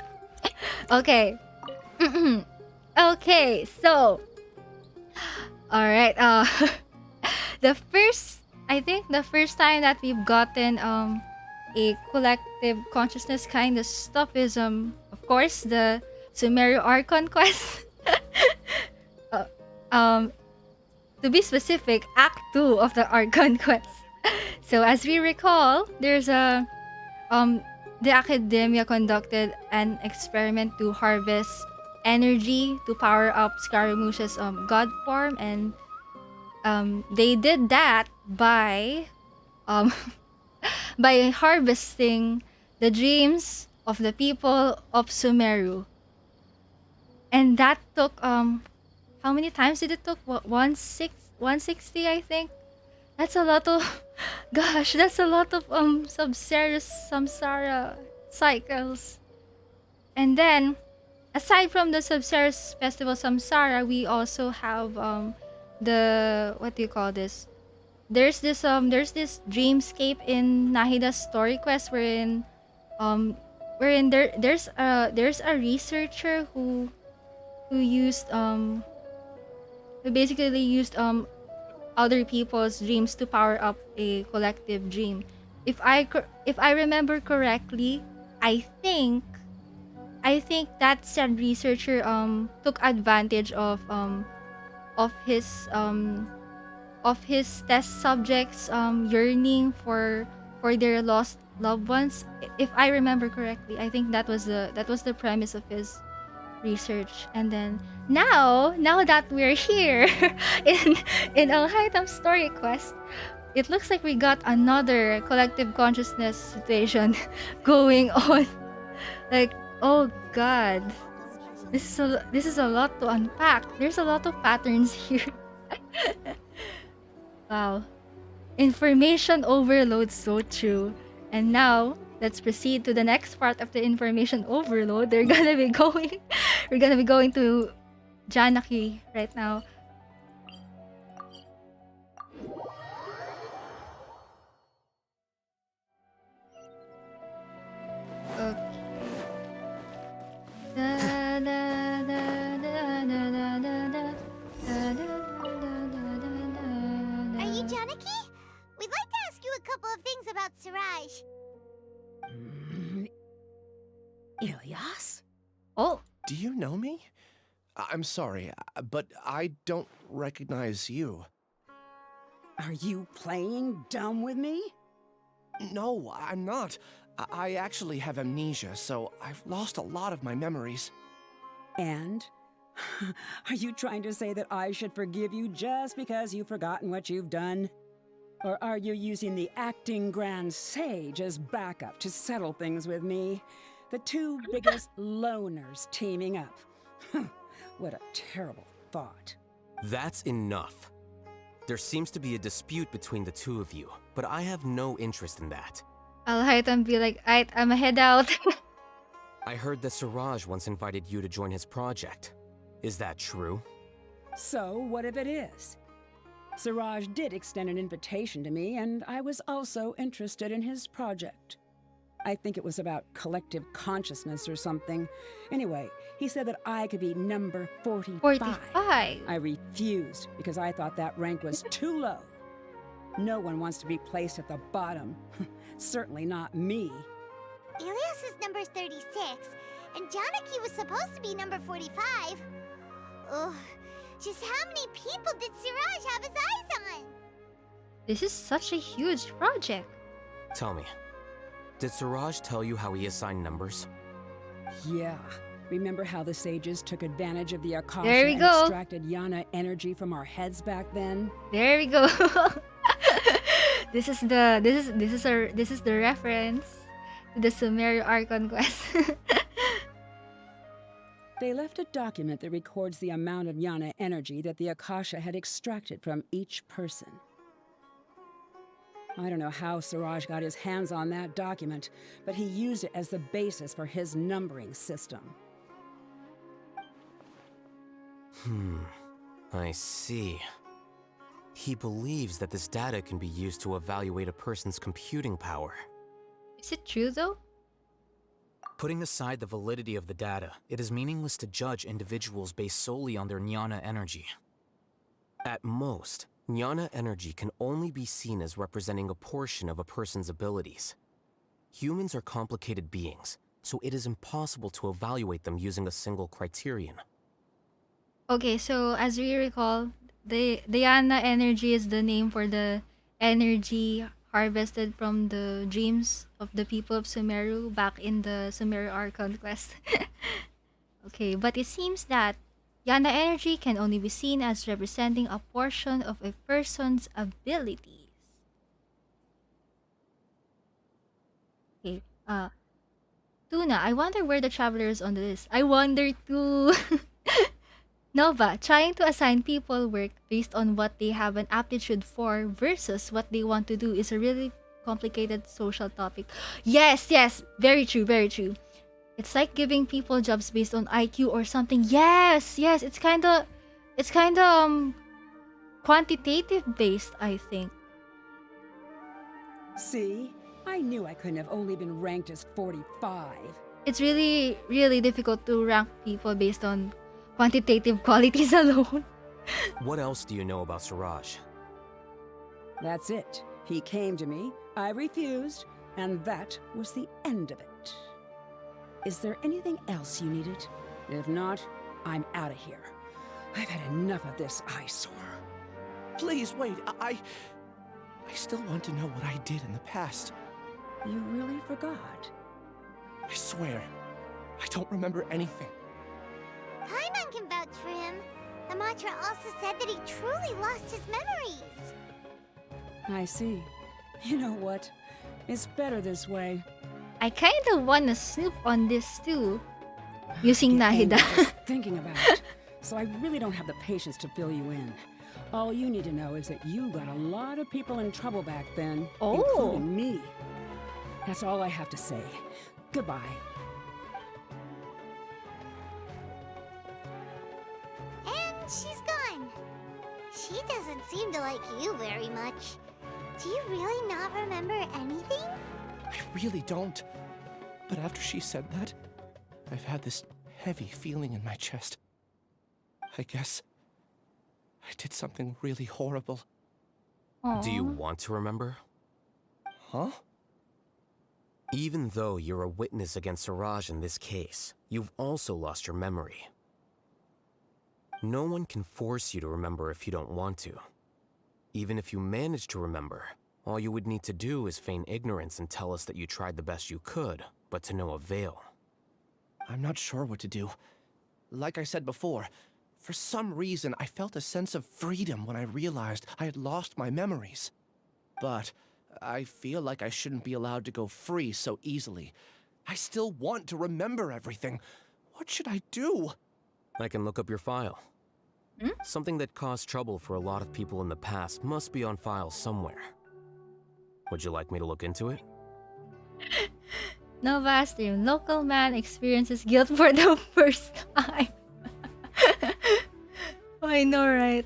Okay. Okay, so all right. I think the first time that we've gotten a collective consciousness kind of stuff is of course the Sumeru Archon quest. To be specific, Act 2 of the Archon quest. So as we recall, there's a the academia conducted an experiment to harvest energy to power up Scaramouche's god form, and they did that by by harvesting the dreams of the people of Sumeru. And that took how many times did it took? What, 160, I think. That's a lot of gosh, that's a lot of samsara cycles. And then aside from the Subsaris Festival Samsara, we also have the what do you call this? There's this dreamscape in Nahida's Story Quest wherein there's a researcher who used who basically used other people's dreams to power up a collective dream. If I remember correctly, I think that said researcher took advantage of his test subjects yearning for their lost loved ones. If I remember correctly, I think that was the premise of his research. And then now that we're here in Alhaitham Story Quest, it looks like we got another collective consciousness situation going on. Like, oh god, this is a lot to unpack. There's a lot of patterns here. Wow, information overload, so true. And now let's proceed to the next part of the information overload. We're gonna be going to Janaki right now. Okay. Are you Janaki? We'd like to ask you a couple of things about Siraj. Ilyas? Oh. Do you know me? I'm sorry, but I don't recognize you. Are you playing dumb with me? No, I'm not. I actually have amnesia, so I've lost a lot of my memories. And? Are you trying to say that I should forgive you just because you've forgotten what you've done? Or are you using the acting Grand Sage as backup to settle things with me? The two biggest loners teaming up. What a terrible thought. That's enough. There seems to be a dispute between the two of you, but I have no interest in that. Alhaitham be like, I'm a head out. I heard that Siraj once invited you to join his project. Is that true? So, what if it is? Siraj did extend an invitation to me, and I was also interested in his project. I think it was about collective consciousness or something. Anyway, he said that I could be number 45. 45? I refused because I thought that rank was too low. No one wants to be placed at the bottom. Certainly not me. Ilyas is number 36, and Janaki was supposed to be number 45. Ugh, just how many people did Siraj have his eyes on? This is such a huge project. Tell me, did Siraj tell you how he assigned numbers? Yeah, Remember how the sages took advantage of the Akasha There we and go. extracted Yana energy from our heads back then? There we go. This is the reference to the Sumeru Archon quest. They left a document that records the amount of Yana energy that the Akasha had extracted from each person. I don't know how Suraj got his hands on that document, but he used it as the basis for his numbering system. I see. He believes that this data can be used to evaluate a person's computing power. Is it true though? Putting aside the validity of the data, it is meaningless to judge individuals based solely on their jnana energy. At most, jnana energy can only be seen as representing a portion of a person's abilities. Humans are complicated beings, so it is impossible to evaluate them using a single criterion. Okay, so as we recall, the Yana energy is the name for the energy harvested from the dreams of the people of Sumeru back in the Sumeru Archon quest. Okay, but it seems that Yana energy can only be seen as representing a portion of a person's abilities. Okay, Tuna, I wonder where the traveler is on the list. I wonder too. Nova, trying to assign people work based on what they have an aptitude for versus what they want to do is a really complicated social topic. Yes, very true, very true. It's like giving people jobs based on IQ or something. Yes, it's kind of quantitative based, I think. See? I knew I couldn't have only been ranked as 45. It's really, really difficult to rank people based on quantitative qualities alone. What else do you know about Suraj? That's it. He came to me, I refused, and that was the end of it. Is there anything else you needed? If not, I'm out of here. I've had enough of this eyesore. Please, wait, I still want to know what I did in the past. You really forgot? I swear, I don't remember anything. Paimon can vouch for him. The mantra also said that he truly lost his memories. I see. You know what? It's better this way. I kind of want to snoop on this too, using Get angry Nahida. just thinking about it. So I really don't have the patience to fill you in. All you need to know is that you got a lot of people in trouble back then, including me. That's all I have to say. Goodbye. And she's gone. She doesn't seem to like you very much. Do you really not remember anything? I really don't. But after she said that, I've had this heavy feeling in my chest. I guess I did something really horrible. Do you want to remember? Huh? Even though you're a witness against Suraj in this case, you've also lost your memory. No one can force you to remember if you don't want to. Even if you manage to remember, all you would need to do is feign ignorance and tell us that you tried the best you could, but to no avail. I'm not sure what to do. Like I said before, for some reason I felt a sense of freedom when I realized I had lost my memories. But I feel like I shouldn't be allowed to go free so easily. I still want to remember everything. What should I do? I can look up your file. Something that caused trouble for a lot of people in the past must be on file somewhere. Would you like me to look into it? Nova stream. Local man experiences guilt for the first time. I know, right?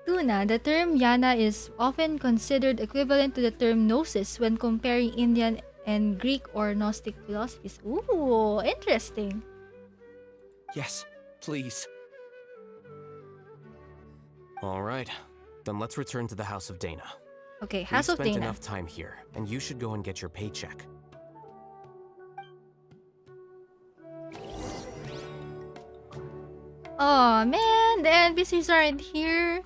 Tuna, the term Yana is often considered equivalent to the term Gnosis when comparing Indian and Greek or Gnostic philosophies. Ooh, interesting. Yes, please. All right, then let's return to the House of Dana. Okay, House of We've spent Dana. enough time here, and you should go and get your paycheck. Oh man, the NPCs aren't here.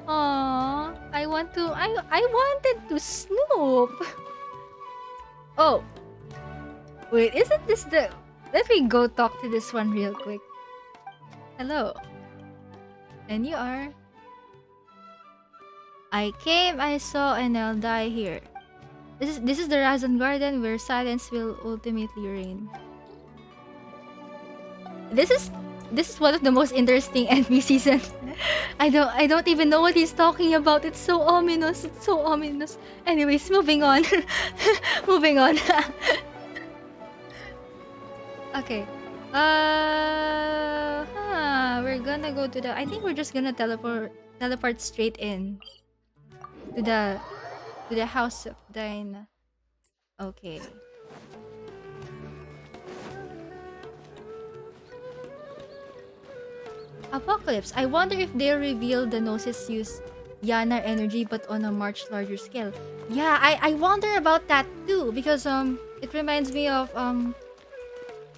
Aw, I wanted to snoop. Oh, wait, isn't this the Let me go talk to this one real quick. Hello. And you are? I came, I saw, and I'll die here. This is the Razan Garden where silence will ultimately reign. This is one of the most interesting NPCs and I don't even know what he's talking about. It's so ominous. It's so ominous. Anyways, moving on. Moving on. Okay. We're gonna go to the I think we're just gonna teleport straight in to the house of Dinah. Okay. Apocalypse. I wonder if they'll reveal the Gnosis use Yana energy but on a much larger scale. Yeah, I wonder about that too because it reminds me of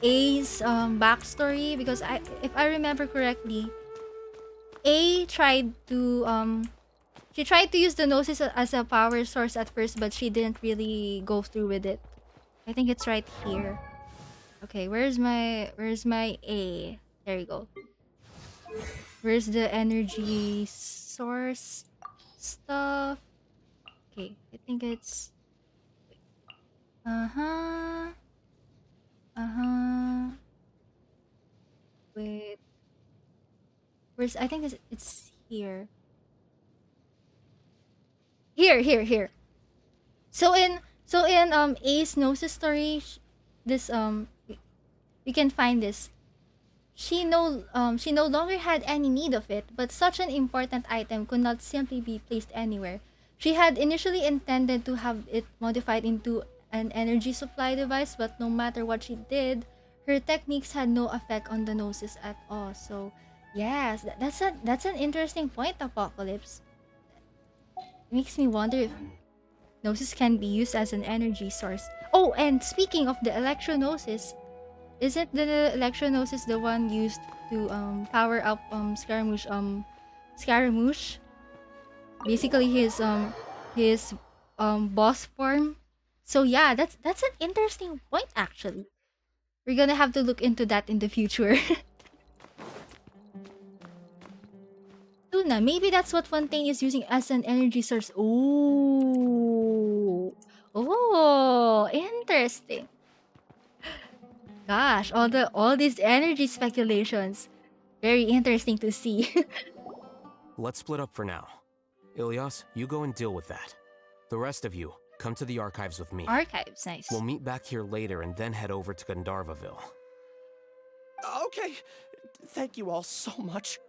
A's backstory because if I remember correctly, A tried to she tried to use the Gnosis as a power source at first but she didn't really go through with it. I think it's right here. Okay, where's my A? There you go. Where's the energy source stuff? Okay, I think it's uh-huh. Wait. I think it's here. Here. So in Ace Gnosis story, this you can find this. She no longer had any need of it, but such an important item could not simply be placed anywhere. She had initially intended to have it modified into an energy supply device, but no matter what she did, her techniques had no effect on the Gnosis at all. So, yes, that's an interesting point, Apocalypse. It makes me wonder if Gnosis can be used as an energy source. Oh, and speaking of the Electro-Gnosis, isn't the Electro-Gnosis the one used to power up Scaramouche? Basically his boss form. So yeah, that's an interesting point actually. We're gonna have to look into that in the future. Tuna, maybe that's what Fontaine is using as an energy source. Ooh. Oh, interesting. Gosh, all these energy speculations. Very interesting to see. Let's split up for now. Ilyas, you go and deal with that. The rest of you, come to the archives with me. Archives, nice. We'll meet back here later and then head over to Gandharvaville. Okay. Thank you all so much.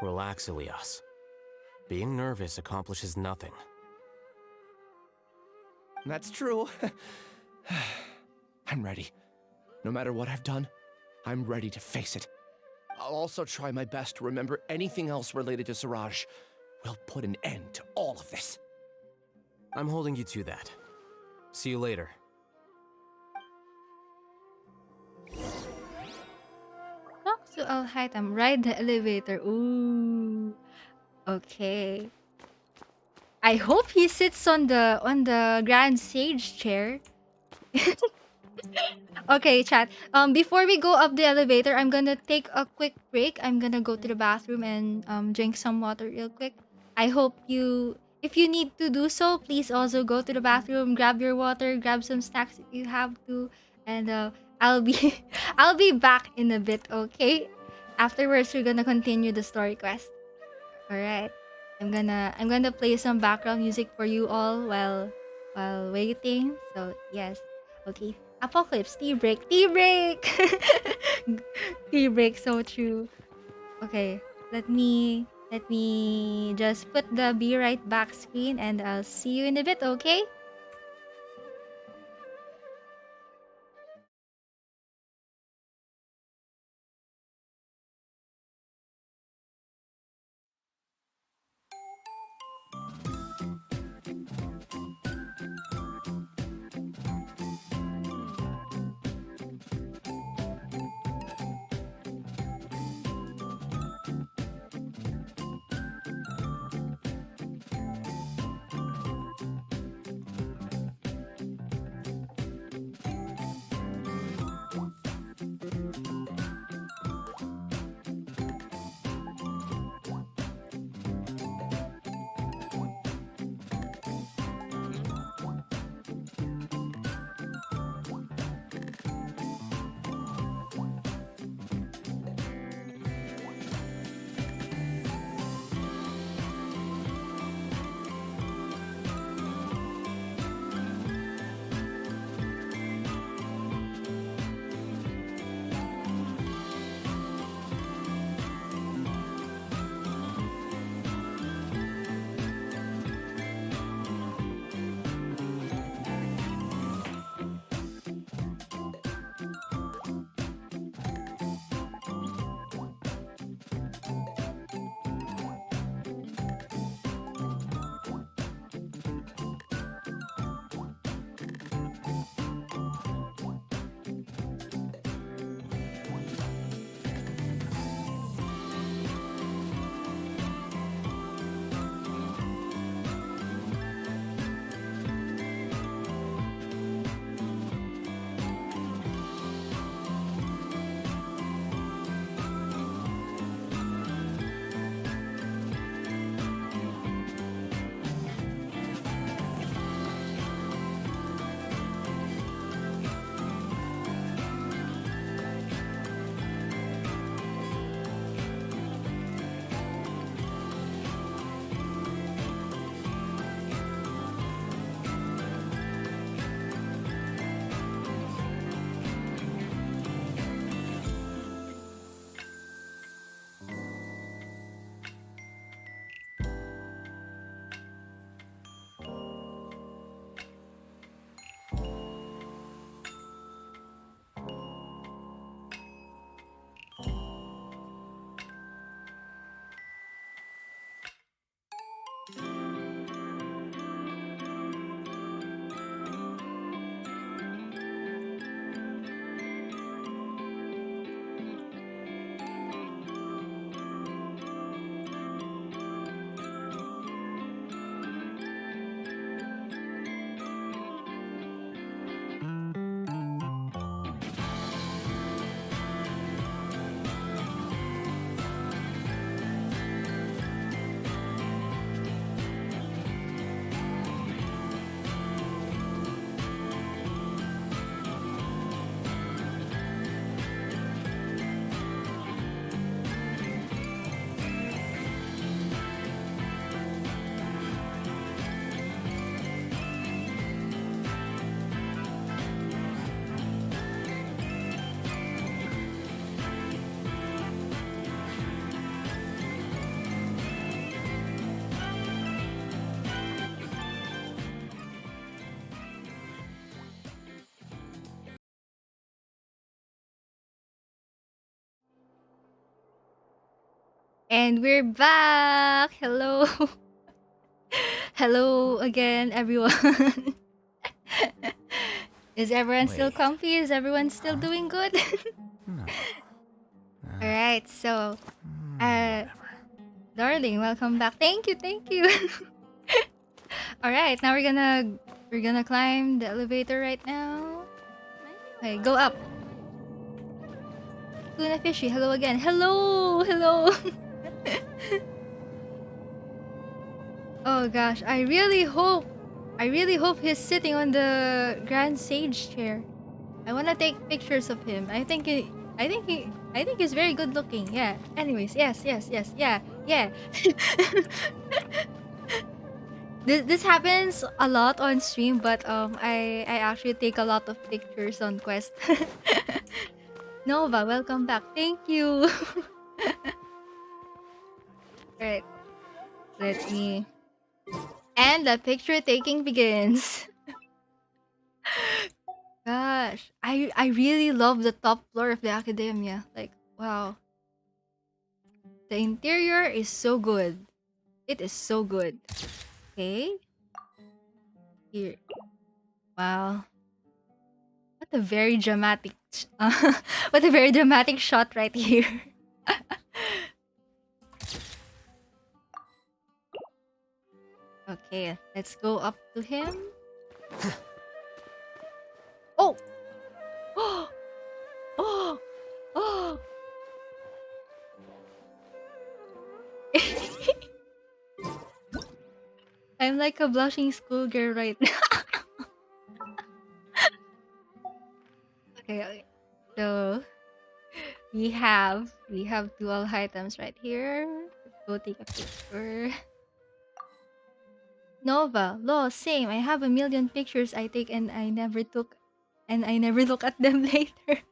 Relax, Ilyas. Being nervous accomplishes nothing. That's true. I'm ready. No matter what I've done, I'm ready to face it. I'll also try my best to remember anything else related to Siraj. We'll put an end to all of this. I'm holding you to that. See you later. Talk to Alhaitham. Ride the elevator. Ooh. Okay. I hope he sits on the Grand Sage chair. Okay, chat. Before we go up the elevator, I'm gonna take a quick break. I'm gonna go to the bathroom and drink some water real quick. I hope if you need to do so, please also go to the bathroom, grab your water, grab some snacks if you have to, and I'll be I'll be back in a bit. Okay. Afterwards, we're gonna continue the story quest. All right. I'm gonna play some background music for you all while waiting. So yes. Okay. Apocalypse, tea break, tea break! Tea break, so true. Okay, let me just put the be right back screen and I'll see you in a bit, okay? And we're back! Hello! Hello again, everyone. Is everyone still comfy? Is everyone still doing good? Alright, so, darling, welcome back. Thank you, thank you. Alright, now we're gonna climb the elevator right now. Okay, go up. Tuna Fishy, hello again. Hello! Hello! Oh gosh, I really hope he's sitting on the Grand Sage chair. I wanna take pictures of him. I think he's very good looking. Yeah. Anyways, yes, yeah, yeah. This happens a lot on stream, but I actually take a lot of pictures on Quest. Nova, welcome back. Thank you. Right. Let me. And the picture taking begins. Gosh, I really love the top floor of the academia. Like, wow. The interior is so good. It is so good. Okay. Here. Wow. What a very dramatic what a very dramatic shot right here. Okay, let's go up to him. Oh! Oh! Oh! Oh! I'm like a blushing schoolgirl right now. Okay, so we have dual items right here. Let's go take a picture. Nova, Law, same. I have a million pictures I take and I never look at them later.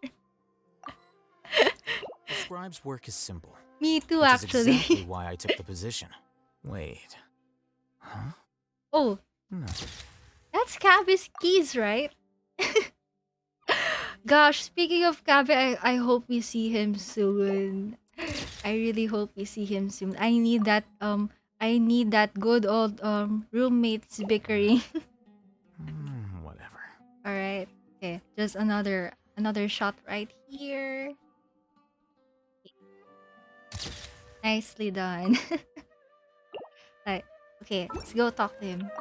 The scribe's work is simple. Me too, which actually. is exactly why I took the position. Wait. Huh? Oh. No. That's Kabe's keys, right? Gosh, speaking of Kabe, I hope we see him soon. I really hope we see him soon. I need that good old roommates bickering. Whatever. Alright. Okay, just another shot right here. Nicely done. Right. Okay, let's go talk to him.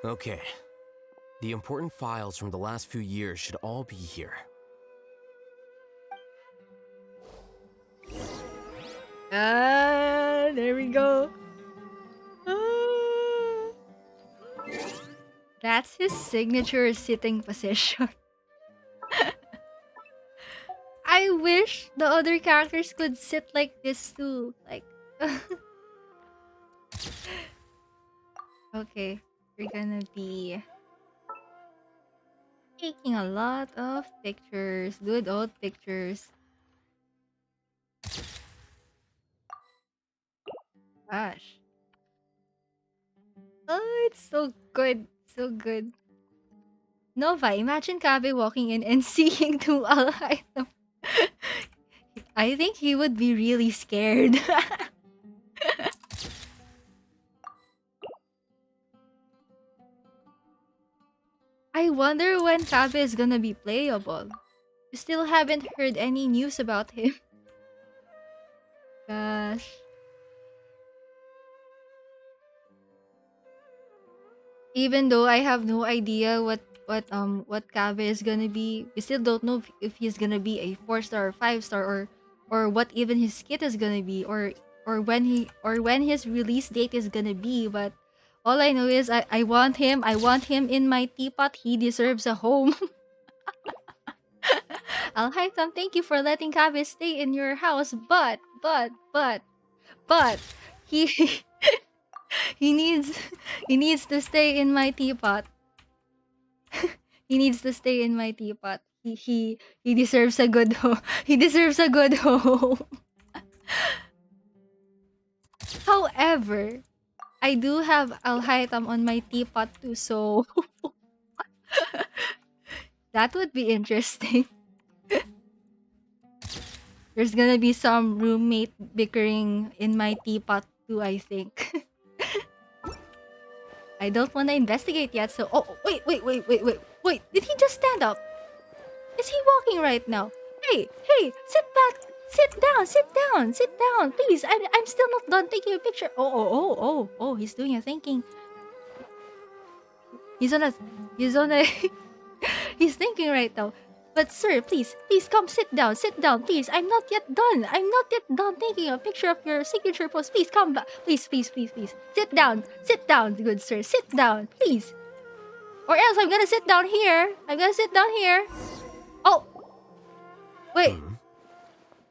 Okay. The important files from the last few years should all be here. Ah, there we go. That's his signature sitting position. I wish the other characters could sit like this too. Like, okay, we're gonna be taking a lot of pictures, good old pictures. Gosh. Oh, it's so good. So good. Nova, imagine Kabe walking in and seeing two Alhaitham. I think he would be really scared. I wonder when Kabe is gonna be playable. We still haven't heard any news about him. Gosh. Even though I have no idea what Kabe is gonna be, we still don't know if he's gonna be a 4-star or 5-star or what even his kit is gonna be or when his release date is gonna be. But all I know is I want him in my teapot. He deserves a home. Alhaitham, thank you for letting Kabe stay in your house, but he he needs to stay in my teapot. He needs to stay in my teapot. He deserves a good home. He deserves a good home. However, I do have Alhaitham on my teapot too, so that would be interesting. There's gonna be some roommate bickering in my teapot too, I think. I don't want to investigate yet, so... Oh, wait. Did he just stand up? Is he walking right now? Hey, sit back. Sit down, please. I'm still not done taking a picture. Oh, he's doing a thinking. He's on a... He's thinking right now. But sir, please come sit down, please. I'm not yet done taking a picture of your signature pose. Please come back. Please. Sit down, good sir. Sit down, please. Or else I'm gonna sit down here. Oh! Wait.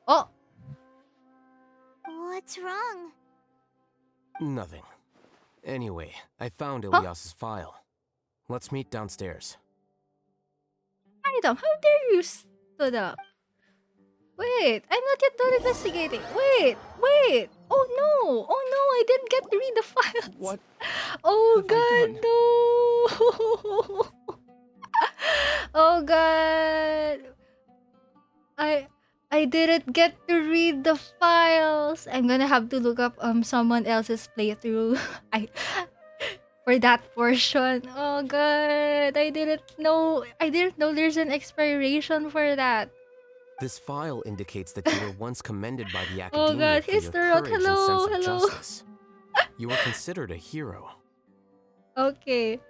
Oh! What's wrong? Nothing. Anyway, I found Ilyas's file. Let's meet downstairs. Alhaitham, how dare you stood up? Wait, I'm not yet done investigating. Wait. Oh no, I didn't get to read the files. What? Oh god, no. Oh god. I didn't get to read the files. I'm gonna have to look up someone else's playthrough. For that portion. Oh god, I didn't know there's an expiration for that. This file indicates that you were once commended by the academia Oh god, for your Histerot, courage and hello. sense of justice. You were considered a hero. Okay.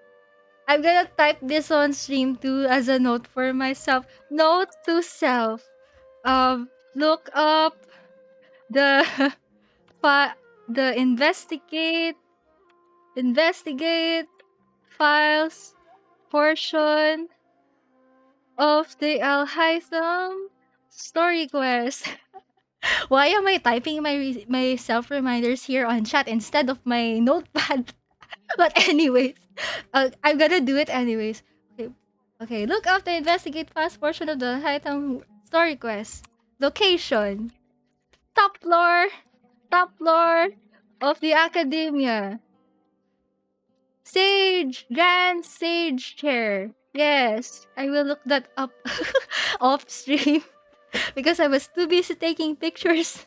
I'm gonna type this on stream too as a note for myself. Note to self. Look up the the investigate files portion of the Alhaitham Story Quest. Why am I typing my self reminders here on chat instead of my notepad? But anyways, I'm gonna do it anyways. Okay. Look up the investigate files portion of the Alhaitham Story Quest. Location: top floor of the academia. Grand Sage chair. Yes, I will look that up off stream because I was too busy taking pictures.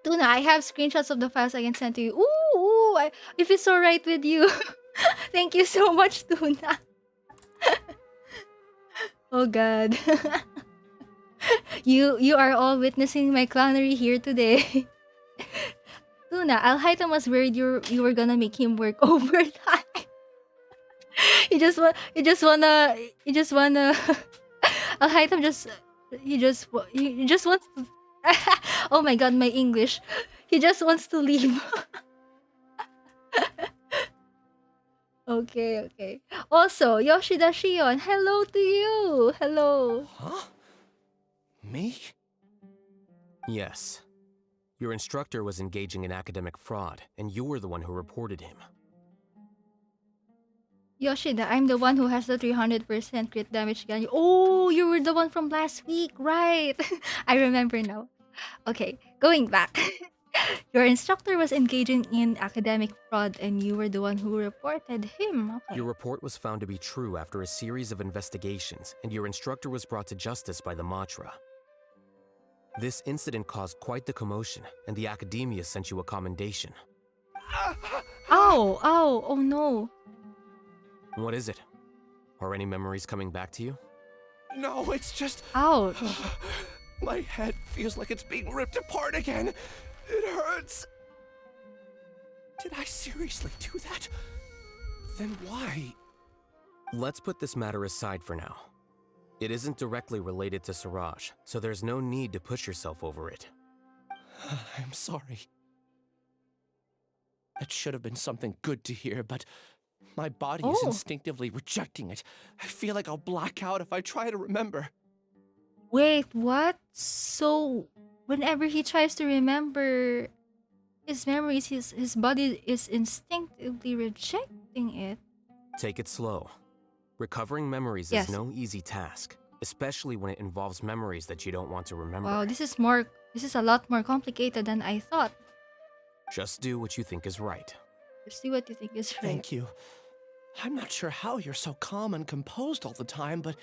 Tuna, I have screenshots of the files I can send to you. If it's alright with you. Thank you so much, Tuna. Oh god. You are all witnessing my clownery here today. Tuna, Alhaitham was worried you were gonna make him work overtime. You just wanna Alhaitham just wants to oh my god, my English. He just wants to leave. Okay. Also, Yoshida Shion, hello to you. Hello. Huh? Me? Yes. Your instructor was engaging in academic fraud, and you were the one who reported him. Yoshida, I'm the one who has the 300% crit damage gun. Oh, you were the one from last week, right? I remember now. Okay, going back. Your instructor was engaging in academic fraud and you were the one who reported him. Okay. Your report was found to be true after a series of investigations, and your instructor was brought to justice by the Matra. This incident caused quite the commotion, and the academia sent you a commendation. Oh no. What is it? Are any memories coming back to you? No, it's just... Ouch. My head feels like it's being ripped apart again. It hurts. Did I seriously do that? Then why? Let's put this matter aside for now. It isn't directly related to Siraj, so there's no need to push yourself over it. I'm sorry. That should have been something good to hear, but my body is instinctively rejecting it. I feel like I'll black out if I try to remember. Wait, what? So, whenever he tries to remember his memories, his body is instinctively rejecting it? Take it slow. Recovering memories is no easy task, especially when it involves memories that you don't want to remember. Wow, this is a lot more complicated than I thought. Just do what you think is right. Just do what you think is right. Thank you. I'm not sure how you're so calm and composed all the time, but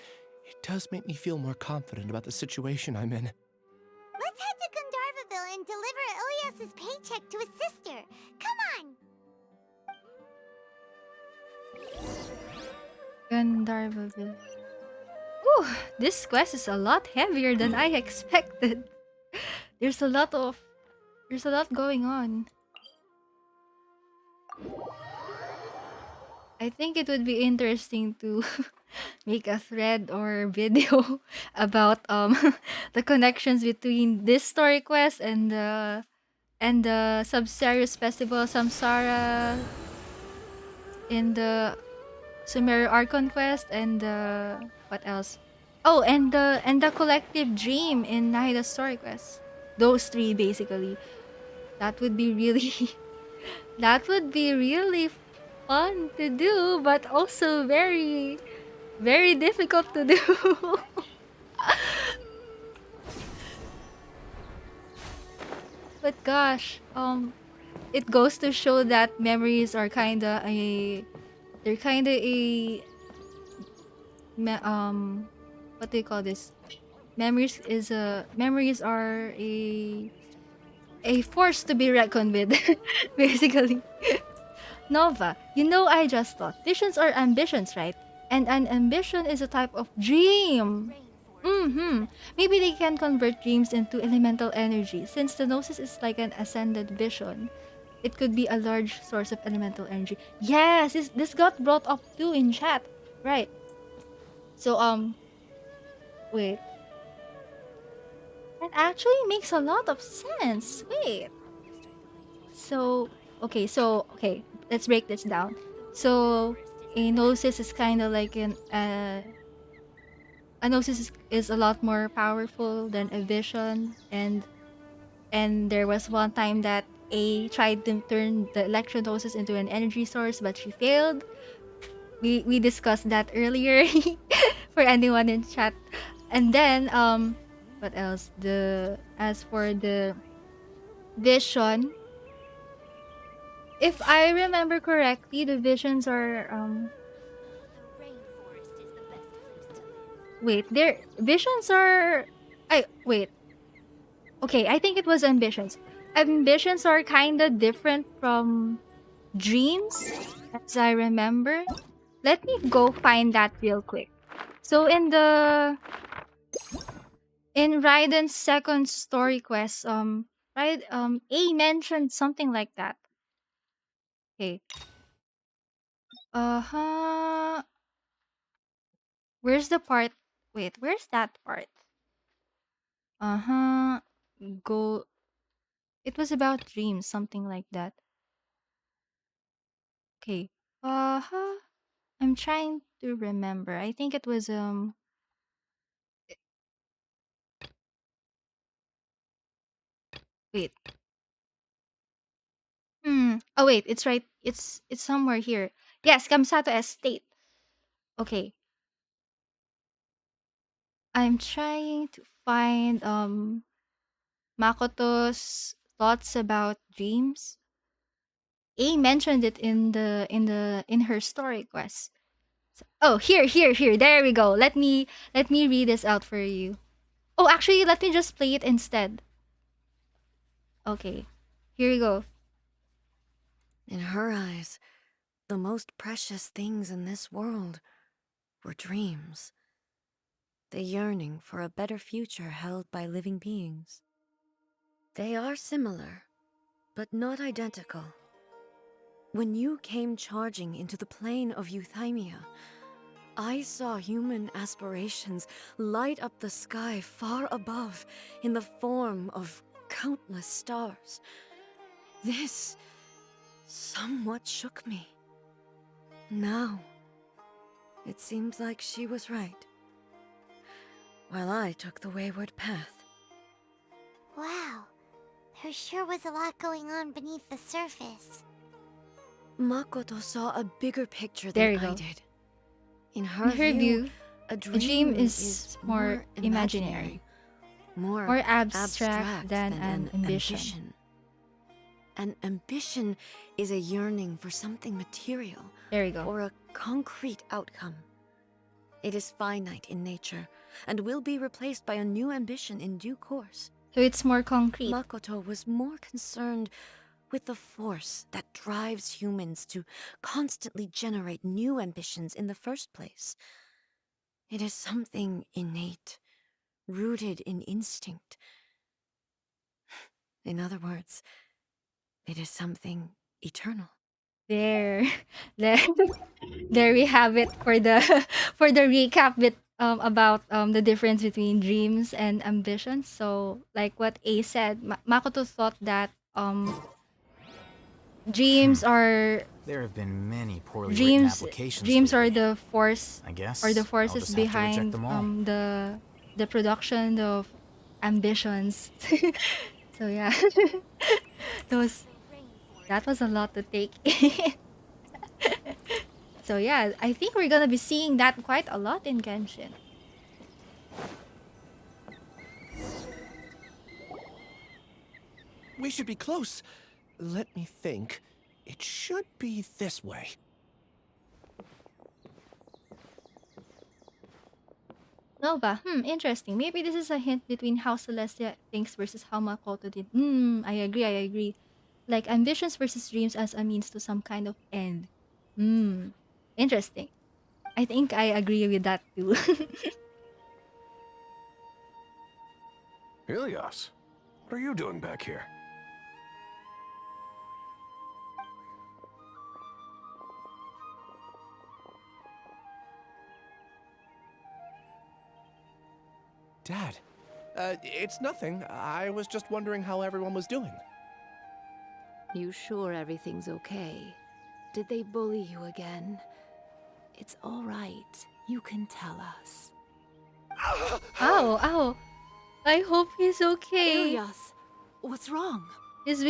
It does make me feel more confident about the situation I'm in. Let's head to Gandharvaville and deliver Ilyas's paycheck to his sister. Come on! Gandharvaville. Ooh, this quest is a lot heavier than I expected. There's a lot going on. I think it would be interesting to make a thread or video about the connections between this story quest and the Sub-Serious Festival Samsara in the Sumeru Archon quest and what else? Oh, and the collective dream in Nahida's story quest. Those three basically. That would be really that would be really fun to do, but also very very difficult to do. But gosh, it goes to show that memories are they're kinda what do you call this? Memories are a force to be reckoned with, basically. Nova, I just thought visions are ambitions, right? And an ambition is a type of dream. Maybe they can convert dreams into elemental energy. Since the Gnosis is like an ascended vision, it could be a large source of elemental energy. Yes, this got brought up too in chat. Right. So, wait. That actually makes a lot of sense. Wait. Okay, let's break this down. So, a Gnosis is kind of like a Gnosis is a lot more powerful than a vision, and there was one time that A tried to turn the Electro-Gnosis into an energy source, but she failed. We discussed that earlier for anyone in chat. And then what else? As for the vision, if I remember correctly, the visions are wait, their visions are wait. Okay, I think it was ambitions. Ambitions are kind of different from dreams, as I remember. Let me go find that real quick. So in Raiden's second story quest, A mentioned something like that. Okay. Uh-huh. Where's the part? Wait, where's that part? Uh-huh. Go. It was about dreams, something like that. Okay. Uh-huh. I'm trying to remember. I think it was wait. Oh wait, it's right. It's somewhere here. Yes, Kamsato Estate. Okay. I'm trying to find Makoto's thoughts about dreams. A mentioned it in her story quest. Oh, here. There we go. Let me read this out for you. Oh, actually, let me just play it instead. Okay. Here we go. In her eyes, the most precious things in this world were dreams. The yearning for a better future held by living beings. They are similar, but not identical. When you came charging into the plane of Euthymia, I saw human aspirations light up the sky far above in the form of countless stars. This somewhat shook me. Now, it seems like she was right, while I took the wayward path. Wow, there sure was a lot going on beneath the surface. Makoto saw a bigger picture There than you I go. did. In In her her view, a a dream dream is more imaginary, more abstract than an ambition. An ambition is a yearning for something material There you go. or a concrete outcome. It is finite in nature, and will be replaced by a new ambition in due course. So it's more concrete. Makoto was more concerned with the force that drives humans to constantly generate new ambitions in the first place. It is something innate, rooted in instinct. In other words, it is something eternal. There, there, there we have it for the for the recap bit about the difference between dreams and ambitions. So, like what A said, Makoto thought that dreams are There have been many poorly written dreams applications dreams are lately. the force I guess or the I'll forces just have to reject behind them all. the production of ambitions. So yeah, those that was a lot to take in. So yeah, I think we're gonna be seeing that quite a lot in Genshin. We should be close. Let me think. It should be this way. Nova, interesting. Maybe this is a hint between how Celestia thinks versus how Makoto did. I agree. Like ambitions versus dreams as a means to some kind of end. Interesting. I think I agree with that too. Ilias, what are you doing back here? Dad, it's nothing. I was just wondering how everyone was doing. You sure everything's okay? Did they bully you again? It's all right. You can tell us. Ow. I hope he's okay. Ilias, what's wrong? He's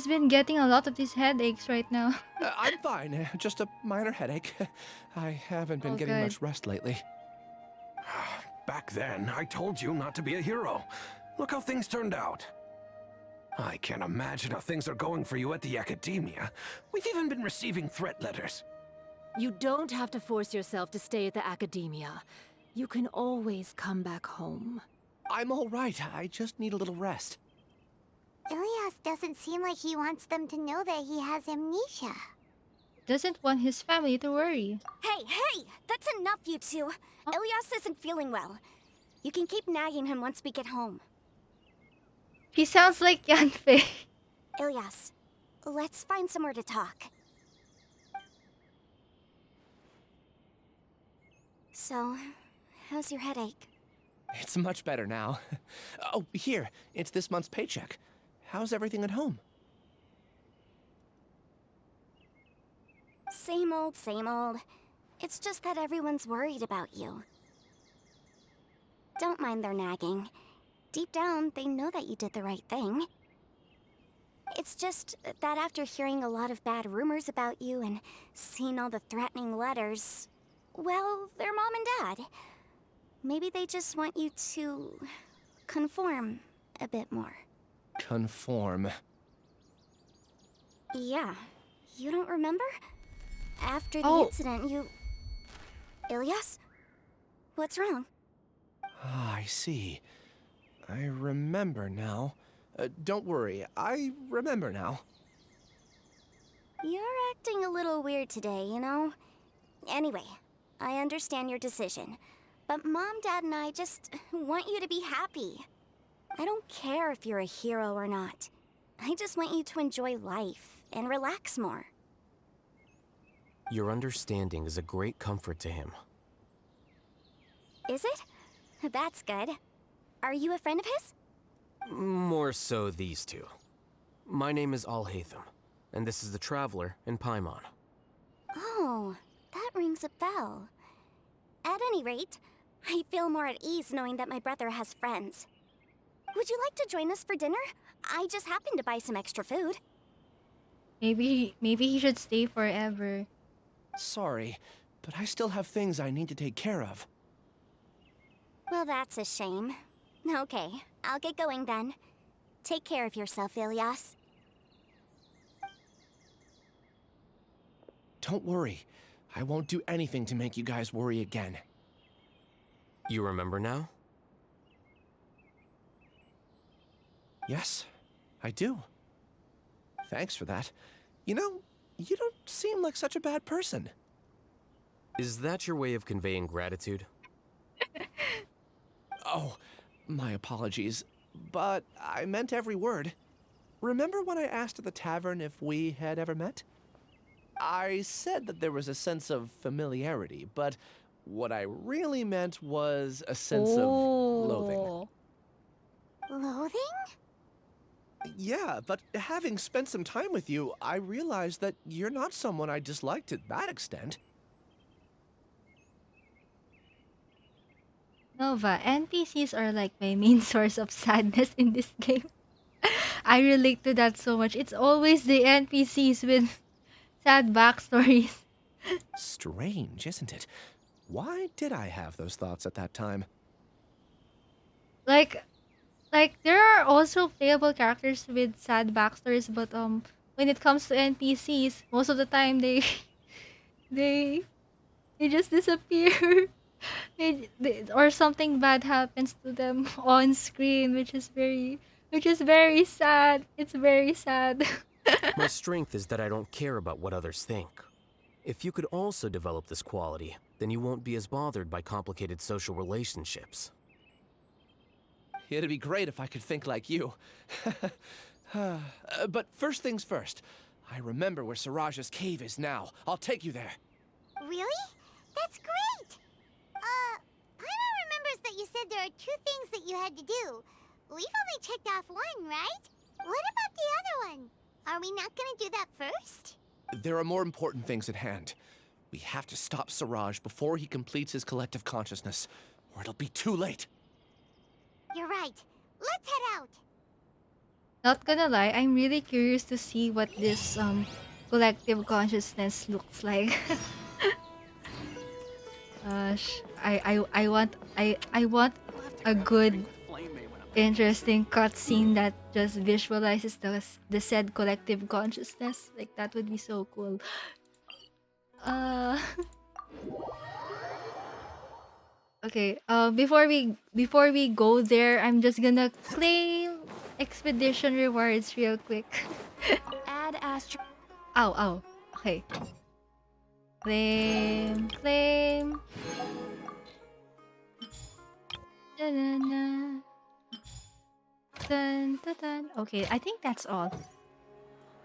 been getting a lot of these headaches right now. I'm fine. Just a minor headache. I haven't been getting good. much rest lately. Back then, I told you not to be a hero. Look how things turned out. I can't imagine how things are going for you at the Academia. We've even been receiving threat letters. You don't have to force yourself to stay at the Academia. You can always come back home. I'm all right. I just need a little rest. Ilias doesn't seem like he wants them to know that he has amnesia. Doesn't want his family to worry. Hey! That's enough, you two. Ilias isn't feeling well. You can keep nagging him once we get home. He sounds like Yanfei. Ilias, let's find somewhere to talk. So, how's your headache? It's much better now. Oh, here. It's this month's paycheck. How's everything at home? Same old, same old. It's just that everyone's worried about you. Don't mind their nagging. Deep down, they know that you did the right thing. It's just that after hearing a lot of bad rumors about you and seeing all the threatening letters, well, they're mom and dad. Maybe they just want you to conform a bit more. Conform. Yeah. You don't remember? After the incident, you... Ilias? What's wrong? Ah, I see. I remember now. Don't worry, I remember now. You're acting a little weird today, you know? Anyway, I understand your decision. But Mom, Dad, and I just want you to be happy. I don't care if you're a hero or not. I just want you to enjoy life and relax more. Your understanding is a great comfort to him. Is it? That's good. Are you a friend of his? More so these two. My name is Alhaitham, and this is the Traveler in Paimon. Oh, that rings a bell. At any rate, I feel more at ease knowing that my brother has friends. Would you like to join us for dinner? I just happened to buy some extra food. Maybe he should stay forever. Sorry, but I still have things I need to take care of. Well, that's a shame. Okay, I'll get going then. Take care of yourself, Ilias. Don't worry. I won't do anything to make you guys worry again. You remember now? Yes, I do. Thanks for that. You know, you don't seem like such a bad person. Is that your way of conveying gratitude? Oh, my apologies, but I meant every word. Remember when I asked at the tavern if we had ever met? I said that there was a sense of familiarity, but what I really meant was a sense of loathing. Loathing? Yeah, but having spent some time with you, I realized that you're not someone I dislike to that extent. Nova, NPCs are like my main source of sadness in this game. I relate to that so much. It's always the NPCs with sad backstories. Strange, isn't it? Why did I have those thoughts at that time? Like there are also playable characters with sad backstories, but when it comes to NPCs, most of the time they they just disappear. Or something bad happens to them on screen, which is very sad. It's very sad. My strength is that I don't care about what others think. If you could also develop this quality, then you won't be as bothered by complicated social relationships. It'd be great if I could think like you. But first things first. I remember where Siraj's cave is now. I'll take you there. Really? That's great! Paimon remembers that you said there are 2 things that you had to do. We've only checked off 1, right? What about the other one? Are we not gonna do that first? There are more important things at hand. We have to stop Siraj before he completes his collective consciousness, or it'll be too late. You're right. Let's head out. Not gonna lie, I'm really curious to see what this collective consciousness looks like. I want a good, interesting cutscene that just visualizes the said collective consciousness. Like that would be so cool. Okay. Before we go there, I'm just gonna claim expedition rewards real quick. Add astro. Ow, ow. Okay. Claim. Da-na-na. Dun, dun, dun. Okay, I think that's all.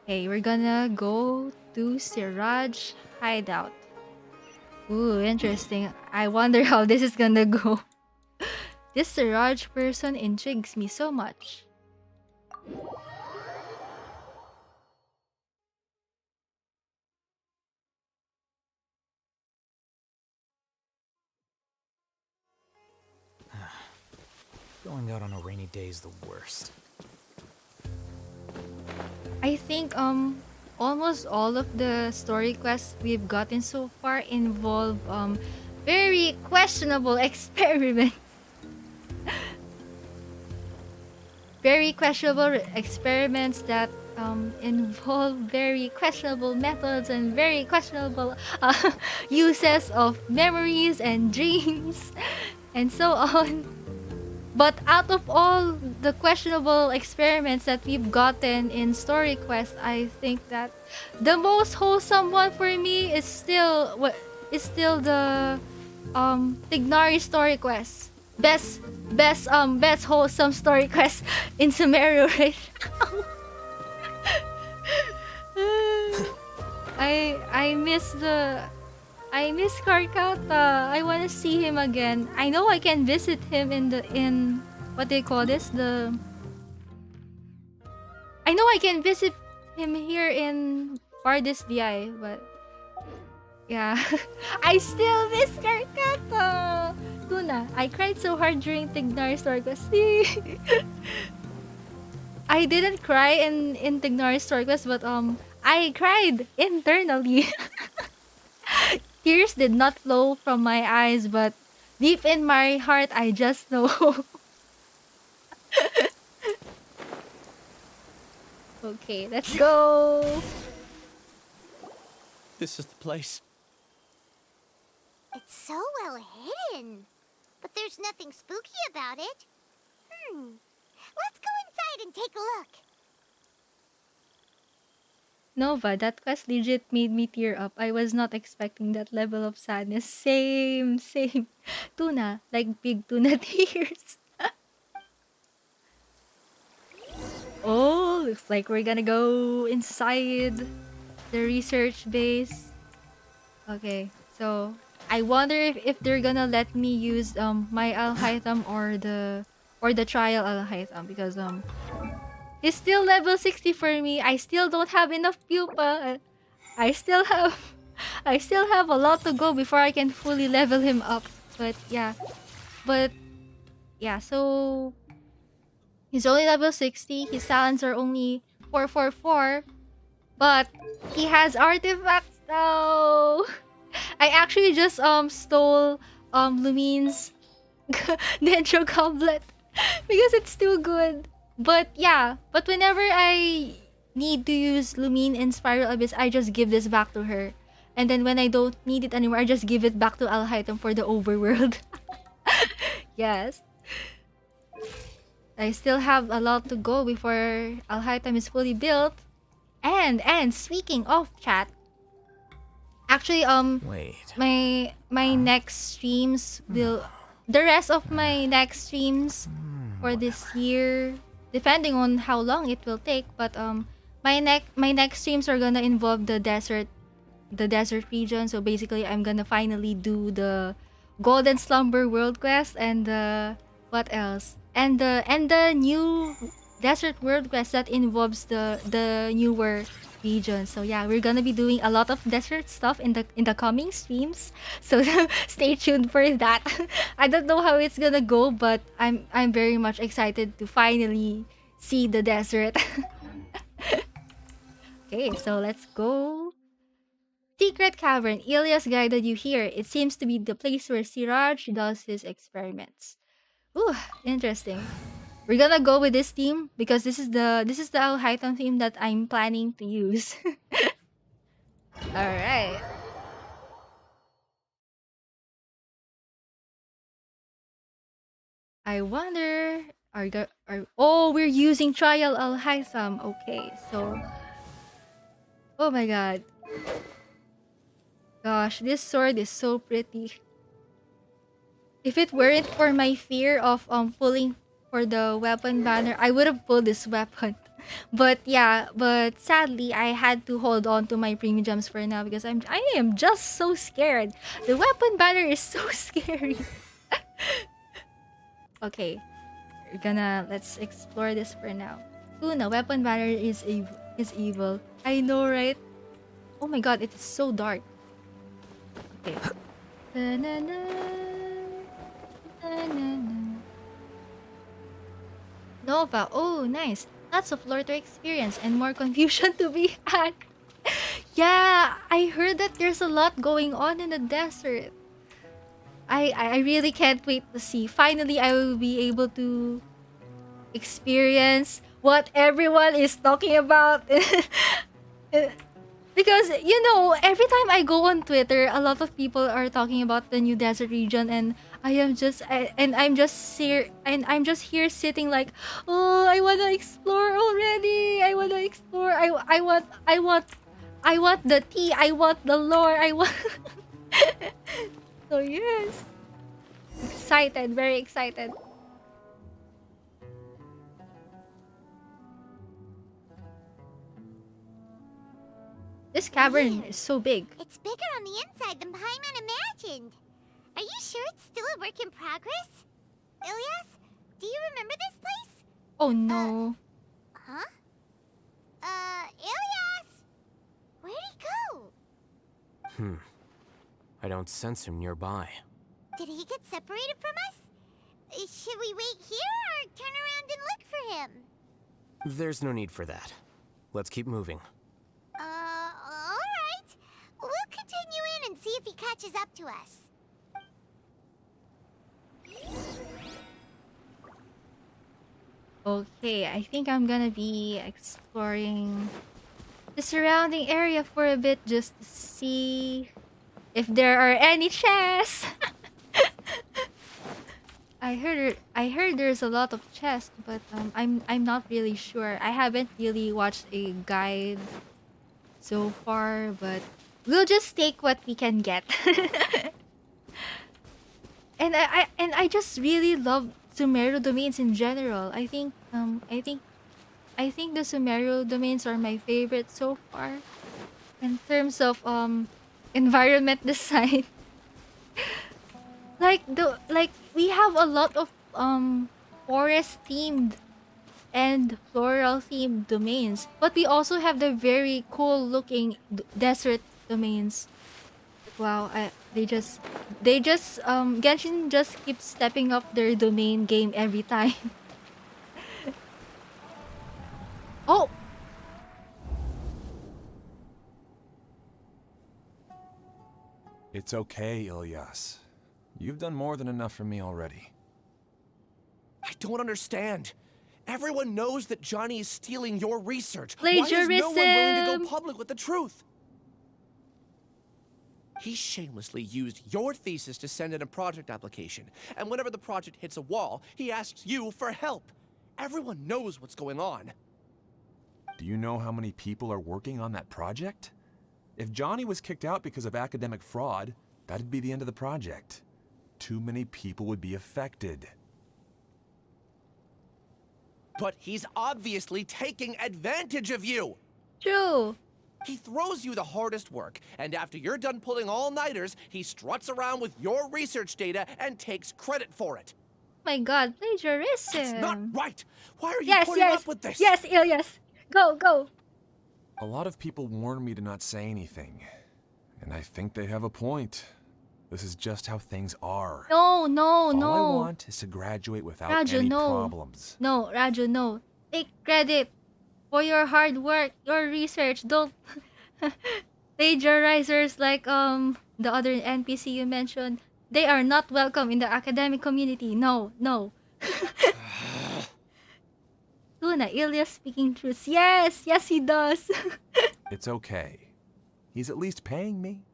Okay, we're gonna go to Siraj hideout. Ooh, interesting. I wonder how this is gonna go. This Siraj person intrigues me so much. Going out on a rainy day is the worst. I think almost all of the story quests we've gotten so far involve very questionable experiments. Very questionable experiments that involve very questionable methods and very questionable uses of memories and dreams and so on. But out of all the questionable experiments that we've gotten in Story Quest, I think that the most wholesome one for me is still the Tignari Story Quest. Best wholesome story quest in Sumeru right now. I miss Karkata. I want to see him again. I know I can visit him in what they call this, I know I can visit him here in Pardis DI, but yeah. I still miss Karkata. Tuna, I cried so hard during Tignari Story Quest. I didn't cry in Tignari Story Quest, but I cried internally. Tears did not flow from my eyes, but deep in my heart, I just know. Okay, let's go. This is the place. It's so well hidden. but there's nothing spooky about it. Let's go inside and take a look. Nova, that quest legit made me tear up. I was not expecting that level of sadness. Same, same. Tuna, like big tuna tears. Oh, looks like we're gonna go inside the research base. Okay, so I wonder if they're gonna let me use my Alhaitham or the trial Alhaitham, because it's still level 60 for me. I still don't have enough pupa. I still have a lot to go before I can fully level him up. But yeah. So he's only level 60. His talents are only 444. But he has artifacts now. I actually just stole Lumine's Dendro Goblet because it's too good. But yeah, but whenever I need to use Lumine and Spiral Abyss, I just give this back to her. And then when I don't need it anymore, I just give it back to Alhaitham for the overworld. Yes. I still have a lot to go before Alhaitham is fully built. And speaking of chat, actually Wait. my next streams will the rest of my next streams for this year, depending on how long it will take, but my next streams are gonna involve the desert region. So basically I'm gonna finally do the Golden Slumber World Quest and what else? And the new Desert World Quest that involves the newer region. So yeah, we're gonna be doing a lot of desert stuff in the coming streams. So stay tuned for that. I don't know how it's gonna go, but I'm very much excited to finally see the desert. Okay, so let's go. Secret Cavern. Ilias guided you here. It seems to be the place where Siraj does his experiments. Ooh, interesting. We're gonna go with this theme because this is the Alhaitham theme that I'm planning to use. Alright. I wonder oh, we're using Trial Alhaitham. Okay, so oh my god. Gosh, this sword is so pretty. If it weren't for my fear of pulling for the weapon banner, I would have pulled this weapon. But yeah, but sadly I had to hold on to my premium gems for now because I am just so scared. The weapon banner is so scary. Okay, let's explore this for now. Tuna, weapon banner is evil. I know, right? Oh my god, it is so dark. Okay. Nova, oh nice. Lots of lore to experience and more confusion to be had. Yeah, I heard that there's a lot going on in the desert. I really can't wait to see. Finally, I will be able to experience what everyone is talking about. Because, you know, every time I go on Twitter, a lot of people are talking about the new desert region, and I'm just here sitting like, oh, I want to explore already. I want to explore. I want the tea. I want the lore. I want. So yes, excited, very excited. This cavern is so big. It's bigger on the inside than Paimon imagined. Are you sure it's still a work in progress? Ilias, do you remember this place? Oh no. Huh? Ilias! Where'd he go? I don't sense him nearby. Did he get separated from us? Should we wait here or turn around and look for him? There's no need for that. Let's keep moving. Alright. We'll continue in and see if he catches up to us. Okay, I think I'm gonna be exploring the surrounding area for a bit just to see if there are any chests. I heard there's a lot of chests, but I'm not really sure. I haven't really watched a guide so far, but we'll just take what we can get. And I just really love Sumeru domains in general. I think the Sumeru domains are my favorite so far in terms of environment design. Like we have a lot of forest themed and floral themed domains, but we also have the very cool looking desert domains. Wow, they just Genshin just keeps stepping up their domain game every time. Oh, It's okay, Ilyas. You've done more than enough for me already. I don't understand. Everyone knows that Johnny is stealing your research. Plagiarism. Why is no one willing to go public with the truth? He shamelessly used your thesis to send in a project application, and whenever the project hits a wall, he asks you for help. Everyone knows what's going on. Do you know how many people are working on that project? If Johnny was kicked out because of academic fraud, that'd be the end of the project. Too many people would be affected. But he's obviously taking advantage of you! True. He throws you the hardest work, and after you're done pulling all-nighters, he struts around with your research data and takes credit for it. My God, plagiarism. That's not right! Why are you putting up with this? Yes, Ilyas. Go. A lot of people warn me to not say anything, and I think they have a point. This is just how things are. No. All I want is to graduate without any problems. No, Raju, no. Take credit for your hard work, your research. Don't plagiarizers like the other NPC you mentioned. They are not welcome in the academic community. No. Tuna, Ilyas speaking truth. Yes, he does. It's okay. He's at least paying me.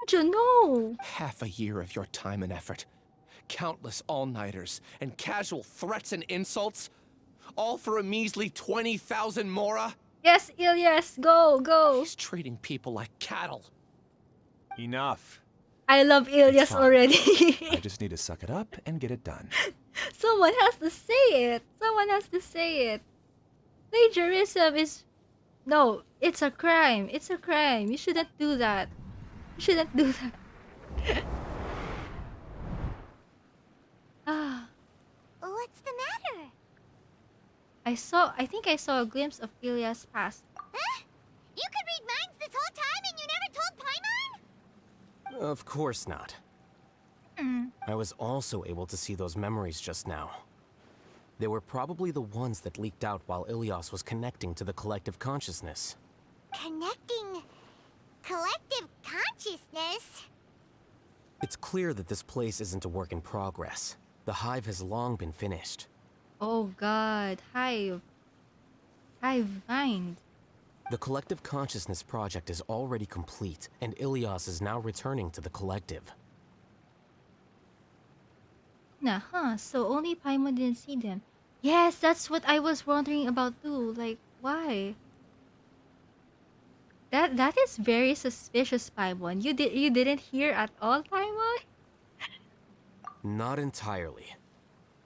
Raju, no. Half a year of your time and effort. Countless all-nighters and casual threats and insults. All for a measly 20,000 mora? Yes, Ilyas, go. He's treating people like cattle. Enough. I love Ilyas already. I just need to suck it up and get it done. Someone has to say it. Plagiarism is... No, it's a crime. You shouldn't do that. What's the matter? I think I saw a glimpse of Ilyas past. Huh? You could read minds this whole time and you never told Paimon? Of course not. I was also able to see those memories just now. They were probably the ones that leaked out while Ilyas was connecting to the collective consciousness. Connecting collective consciousness? It's clear that this place isn't a work in progress. The hive has long been finished. Oh God, hive mind. The collective consciousness project is already complete, and Ilyas is now returning to the collective. So only Paimon didn't see them. Yes, that's what I was wondering about too. Like, why? That is very suspicious, Paimon. You didn't hear at all, Paimon? Not entirely.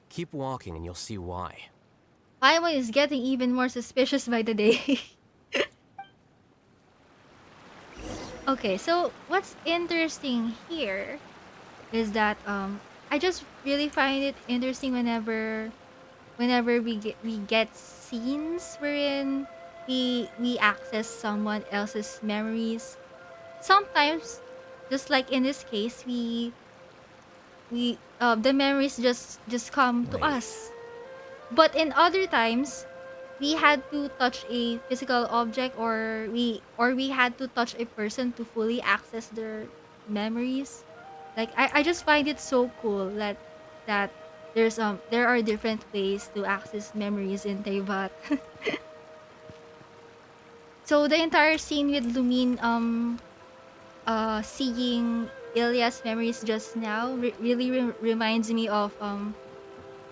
Keep walking and you'll see why. Paimon is getting even more suspicious by the day. Okay, so what's interesting here is that I just really find it interesting whenever we get scenes wherein we access someone else's memories. Sometimes, just like in this case, the memories just come to us. But in other times, we had to touch a physical object or we had to touch a person to fully access their memories. Like I just find it so cool that there are different ways to access memories in Teyvat. So the entire scene with Lumine seeing Ilyas' memories just now really reminds me of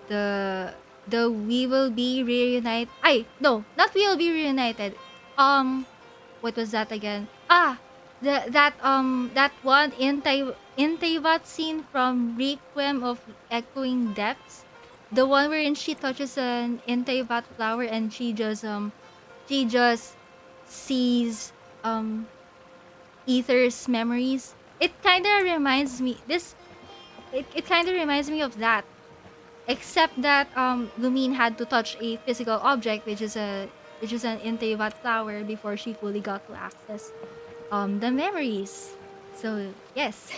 the we will be reunited. I no, not we will be reunited. What was that again? That one in Teyvat scene from Requiem of Echoing Depths, the one wherein she touches an in Teyvat flower and she just sees Ether's memories. It kind of reminds me it kind of reminds me of that, except that Lumine had to touch a physical object, which is an Intevat flower, before she fully got to access the memories. So yes,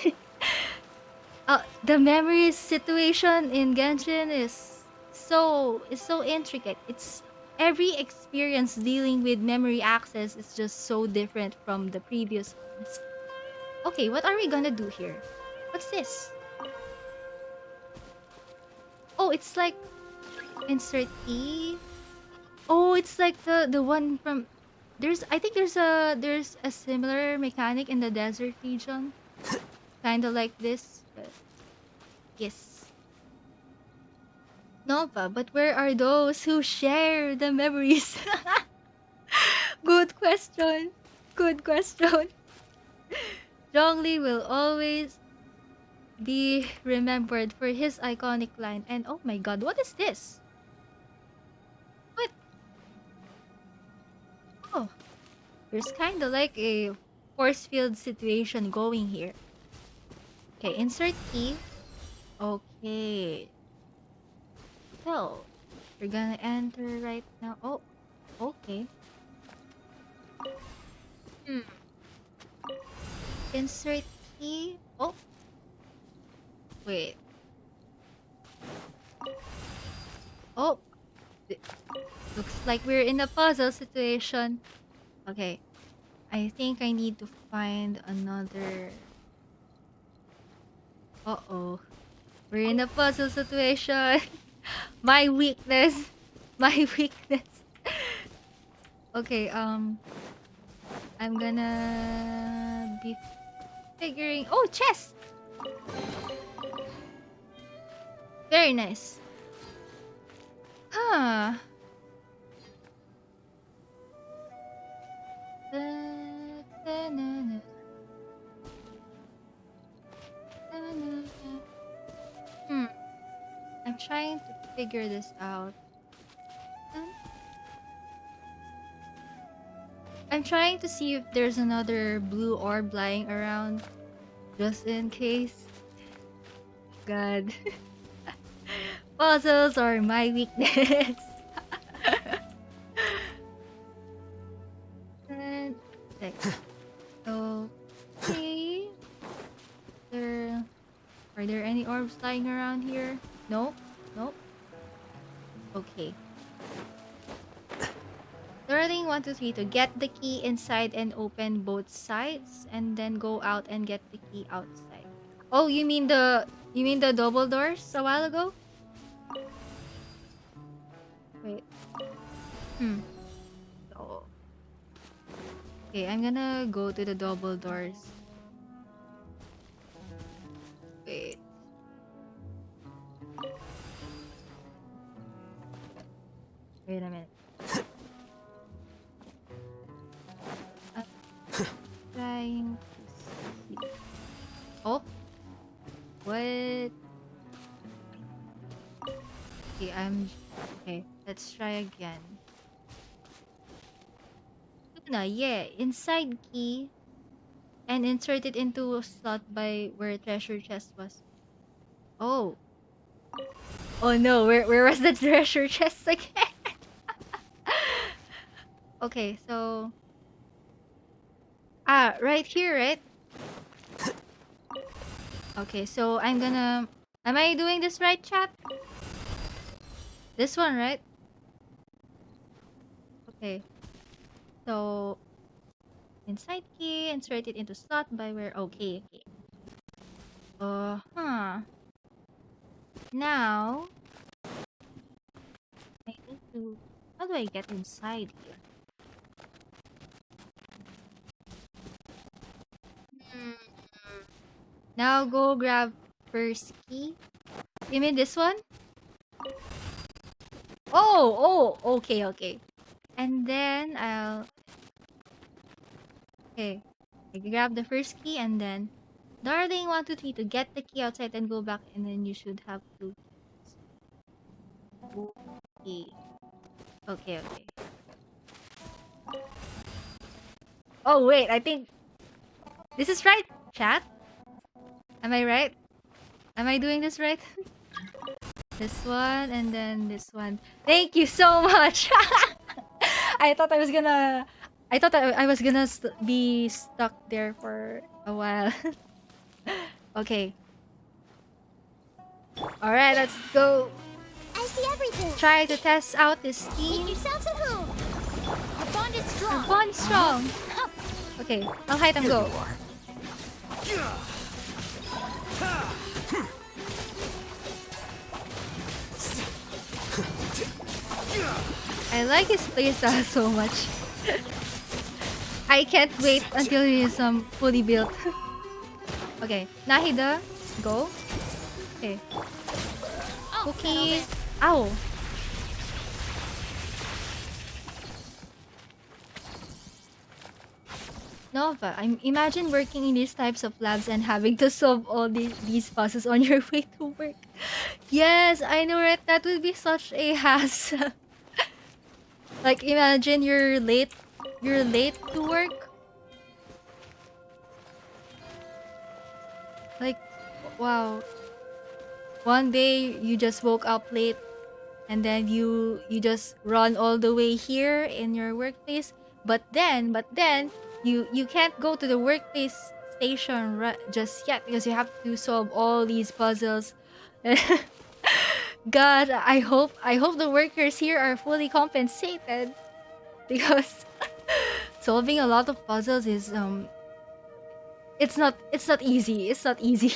the memories situation in Genshin is so intricate. It's every experience dealing with memory access is just so different from the previous ones. Okay, what are we gonna do here? What's this? Oh, it's like insert E. Oh, it's like the one from I think there's a similar mechanic in the desert region. Kind of like this. But yes. Nova, but where are those who share the memories? Good question. Good question. Zhongli will always be remembered for his iconic line. And oh my god, what is this? What? Oh, there's kind of like a force field situation going here. Okay, insert key. Okay. So, we're gonna enter right now. Oh, okay. Insert key. Oh. Wait. Oh. Looks like we're in a puzzle situation. Okay. I think I need to find another... Uh-oh. We're in a puzzle situation. My weakness. My weakness. Okay, I'm gonna be figuring... Oh, chest! Very nice. Huh. I'm trying to figure this out. I'm trying to see if there's another blue orb lying around, just in case. God. Puzzles are my weakness. And okay. Are there any orbs lying around here? Nope. Nope. Okay. Learning 1, 2, 3 to get the key inside and open both sides, and then go out and get the key outside. Oh, you mean the double doors a while ago? Wait. Oh. Okay, I'm gonna go to the double doors. Wait. Wait a minute. I'm trying to see. Oh. What? Okay, okay, let's try again. Yeah, inside key and insert it into a slot by where treasure chest was. Oh. Oh no, where was the treasure chest again? Okay, so right here, right? Okay, so am I doing this right, chat? This one, right? Okay. So inside key, insert it into slot by where... Okay. Now I need to... How do I get inside here? Now go grab first key. You mean this one? Okay, okay. And then I'll... Okay. I grab the first key and then... Darling, 1, 2, 3 to get the key outside and go back, and then you should have 2 keys. Okay. Okay. Oh, wait, I think... This is right, chat? Am I right? Am I doing this right? This one and then this one. Thank you so much! I thought I was gonna... I thought I was gonna be stuck there for a while. Okay. Alright, let's go. I see everything. Try to test out this team. Make yourselves at home. Our bond is strong. Our bond is strong. Okay, Alhaitham, go. I like his playstyle so much. I can't wait until he is fully built. Okay, Nahida, go. Okay. Cookie. Ow. Nova, imagine working in these types of labs and having to solve all these puzzles on your way to work. Yes, I know, right? That would be such a hassle. Like, imagine you're late to work. Like, wow. One day you just woke up late and then you just run all the way here in your workplace, but then you can't go to the workplace station just yet because you have to solve all these puzzles. God, I hope the workers here are fully compensated, because solving a lot of puzzles is it's not easy. It's not easy.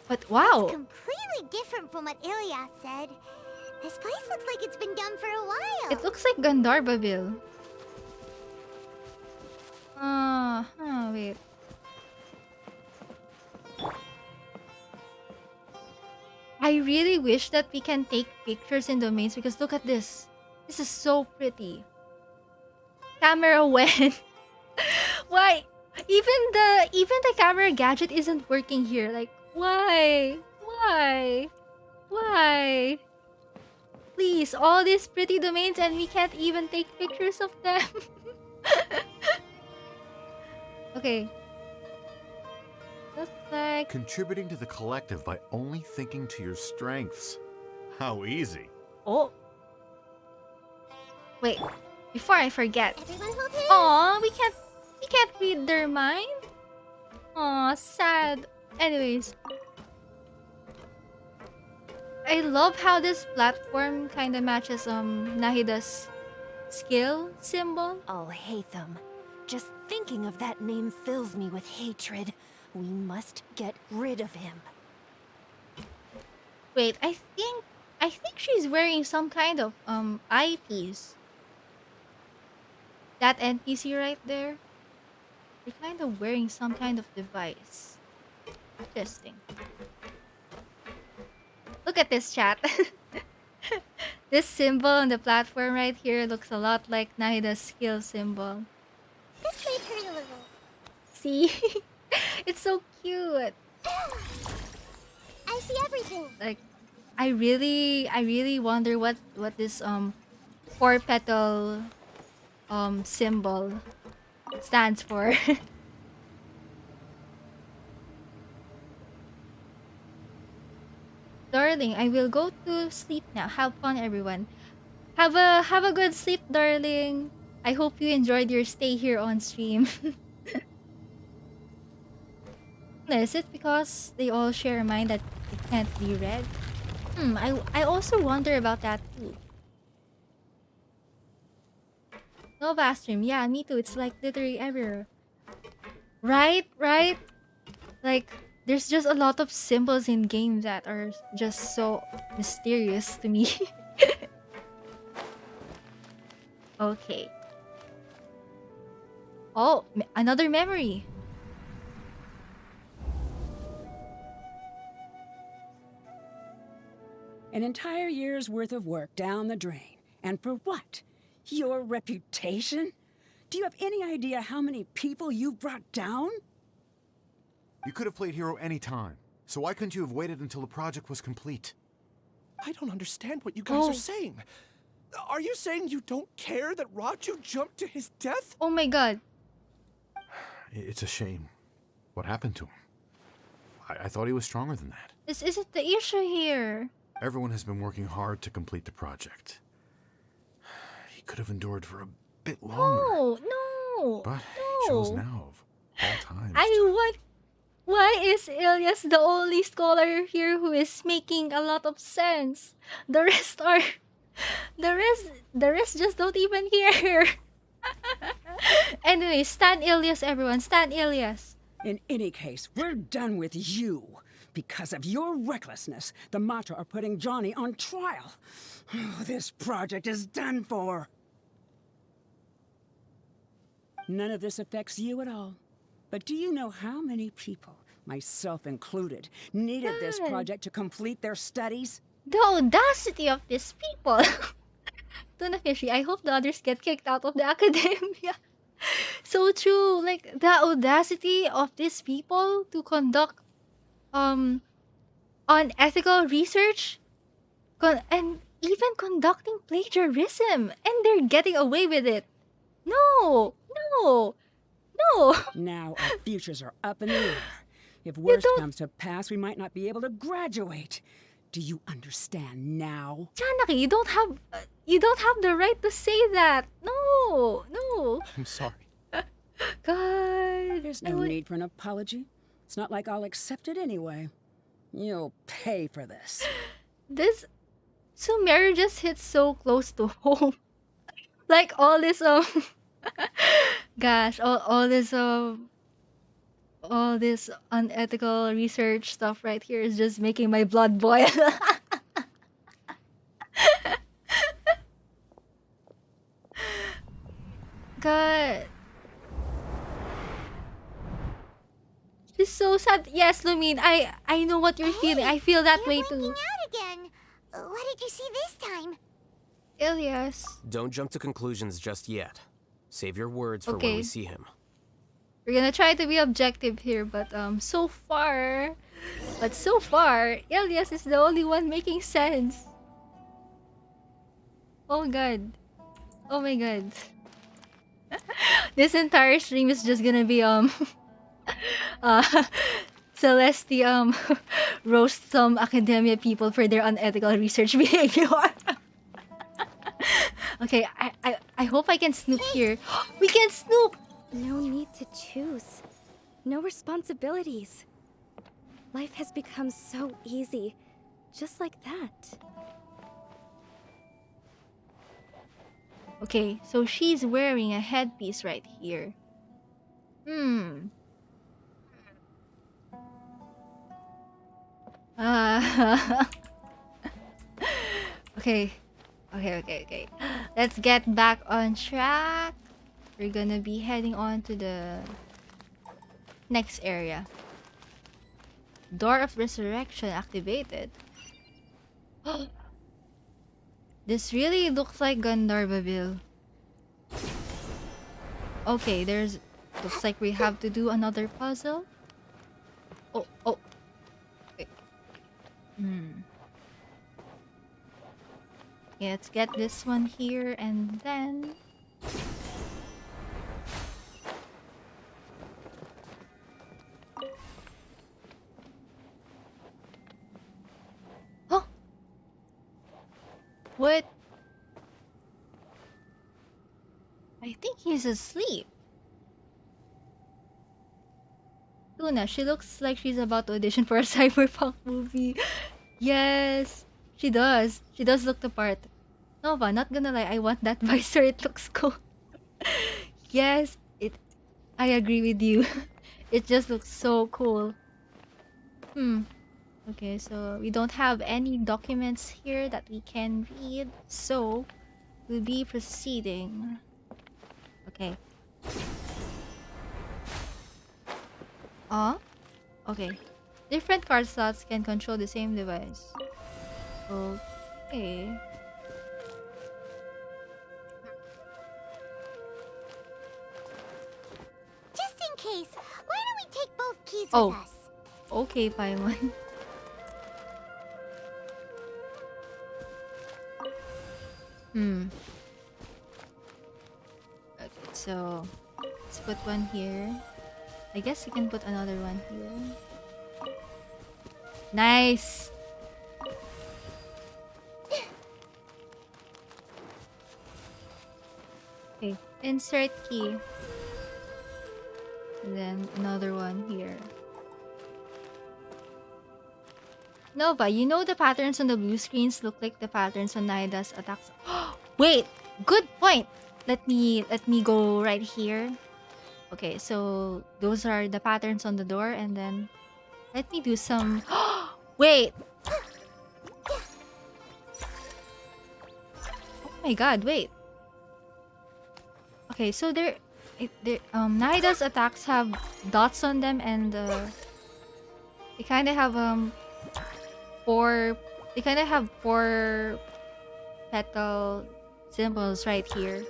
But wow. It's completely different from what Ilyas said. This place looks like it's been done for a while. It looks like Gandharvaville. Wait. I really wish that we can take pictures in domains, because look at this. This is so pretty. Camera when? Why? Even the camera gadget isn't working here. Like, why? Why? Please, all these pretty domains and we can't even take pictures of them. Okay. Looks like... Contributing to the collective by only thinking to your strengths. How easy. Oh. Wait, before I forget. Everyone hold hands. Aw, we can't read their mind. Aw, sad. Anyways. I love how this platform kinda matches Nahida's skill symbol. Alhaitham. Just thinking of that name fills me with hatred. We must get rid of him. Wait, I think she's wearing some kind of eyepiece. That NPC right there. They're kind of wearing some kind of device. Interesting. Look at this, chat. This symbol on the platform right here looks a lot like Nahida's skill symbol. This may hurt a little. See? It's so cute. I see everything. Like, I really wonder what this 4-petal symbol stands for. Darling, I will go to sleep now. Have fun, everyone. Have a good sleep, darling. I hope you enjoyed your stay here on stream. Is it because they all share a mind that it can't be read? I also wonder about that too. Nova stream, yeah, me too. It's like literally everywhere. Right? Like, there's just a lot of symbols in games that are just so mysterious to me. Okay. Oh, another memory. An entire year's worth of work down the drain. And for what? Your reputation? Do you have any idea how many people you've brought down? You could have played hero any time, so why couldn't you have waited until the project was complete? I don't understand what you guys are saying. Are you saying you don't care that Raju jumped to his death? Oh my god. It's a shame. What happened to him? I thought he was stronger than that. This isn't the issue here. Everyone has been working hard to complete the project. He could have endured for a bit longer. No. But he chose now of all times. Why is Ilyas the only scholar here who is making a lot of sense? The rest are the rest just don't even care. Anyway, stand Ilyas, everyone. Stand Ilyas. In any case, we're done with you. Because of your recklessness, the Matra are putting Johnny on trial. This project is done for. None of this affects you at all. But do you know how many people, myself included, needed this project to complete their studies? The audacity of these people. Tuna Fishy, I hope the others get kicked out of the academia. So true, like the audacity of these people to conduct unethical research and even conducting plagiarism, and they're getting away with it. No. Now our futures are up in the air. If worst comes to pass, we might not be able to graduate. Do you understand now? Chanaki, you don't have the right to say that. No. I'm sorry. God. There's no need for an apology. It's not like I'll accept it anyway. You'll pay for this. This Sumeru just hits so close to home. Like all this gosh, all this unethical research stuff right here is just making my blood boil. God. She's so sad. Yes, Lumine, I know what you're feeling. I feel that way too. Out again. What did you see this time? Ilyas. Don't jump to conclusions just yet. Save your words for when we see him. We're gonna try to be objective here, but so far, Ilyas is the only one making sense. Oh god. Oh my god. This entire stream is just gonna be Celestia roast some academia people for their unethical research behavior. Okay, I hope I can snoop here. We can snoop! No need to choose. No responsibilities. Life has become so easy. Just like that. Okay, so she's wearing a headpiece right here. Okay. Let's get back on track. We're gonna be heading on to the next area. Door of Resurrection activated. This really looks like Gandharvaville. Okay, looks like we have to do another puzzle. Oh. Okay. Yeah, let's get this one here and then... Huh? What? I think he's asleep. Luna, she looks like she's about to audition for a cyberpunk movie. Yes, she does. She does look the part. Nova, not gonna lie, I want that visor. It looks cool. Yes, I agree with you. It just looks so cool. Okay, so we don't have any documents here that we can read, so we'll be proceeding. Okay. Okay. Different card slots can control the same device. Okay. Just in case, why don't we take both keys with Oh. us? Okay, Paimon. Okay, so let's put one here. I guess you can put another one here. Nice! Okay, insert key. And then another one here. Nova, you know the patterns on the blue screens look like the patterns on Naida's attacks. Wait! Good point! Let me go right here. Okay, so those are the patterns on the door, and then let me do some. Wait! Oh my god, wait. Okay, so Naida's attacks have dots on them, and they kind of have four petal symbols right here.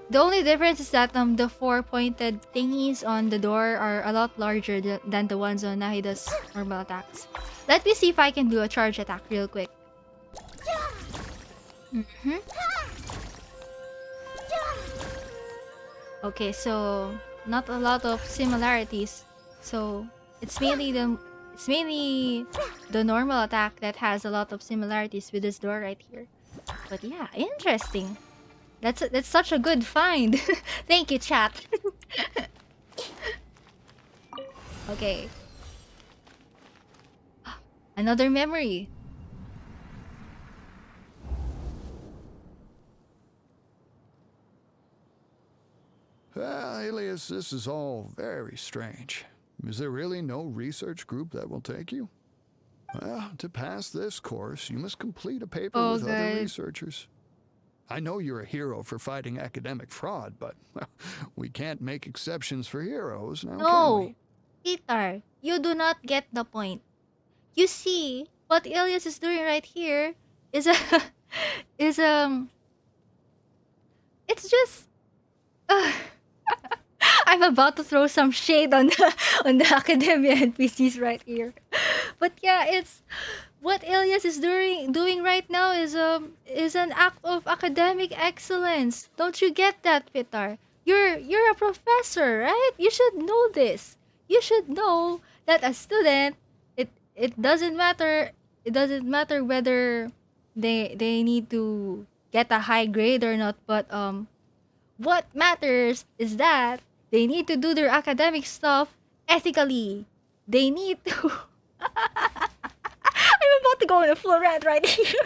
The only difference is that the four pointed thingies on the door are a lot larger than the ones on Nahida's normal attacks. Let me see if I can do a charge attack real quick. Okay, so not a lot of similarities. So it's mainly the normal attack that has a lot of similarities with this door right here. But yeah, interesting. That's such a good find. Thank you, chat. Okay. Another memory. Alias, this is all very strange. Is there really no research group that will take you? Well, to pass this course, you must complete a paper with other researchers. I know you're a hero for fighting academic fraud, but well, we can't make exceptions for heroes, now can we? Peter, you do not get the point. You see, what Elias is doing right here is it's just I'm about to throw some shade on the academia NPCs right here. But yeah, it's what Elias is doing right now is an act of academic excellence. Don't you get that, Pitar? You're a professor, right? You should know this. You should know that a student, it doesn't matter. It doesn't matter whether they need to get a high grade or not, but what matters is that they need to do their academic stuff ethically. They need to. I'm about to go on a full rant right here.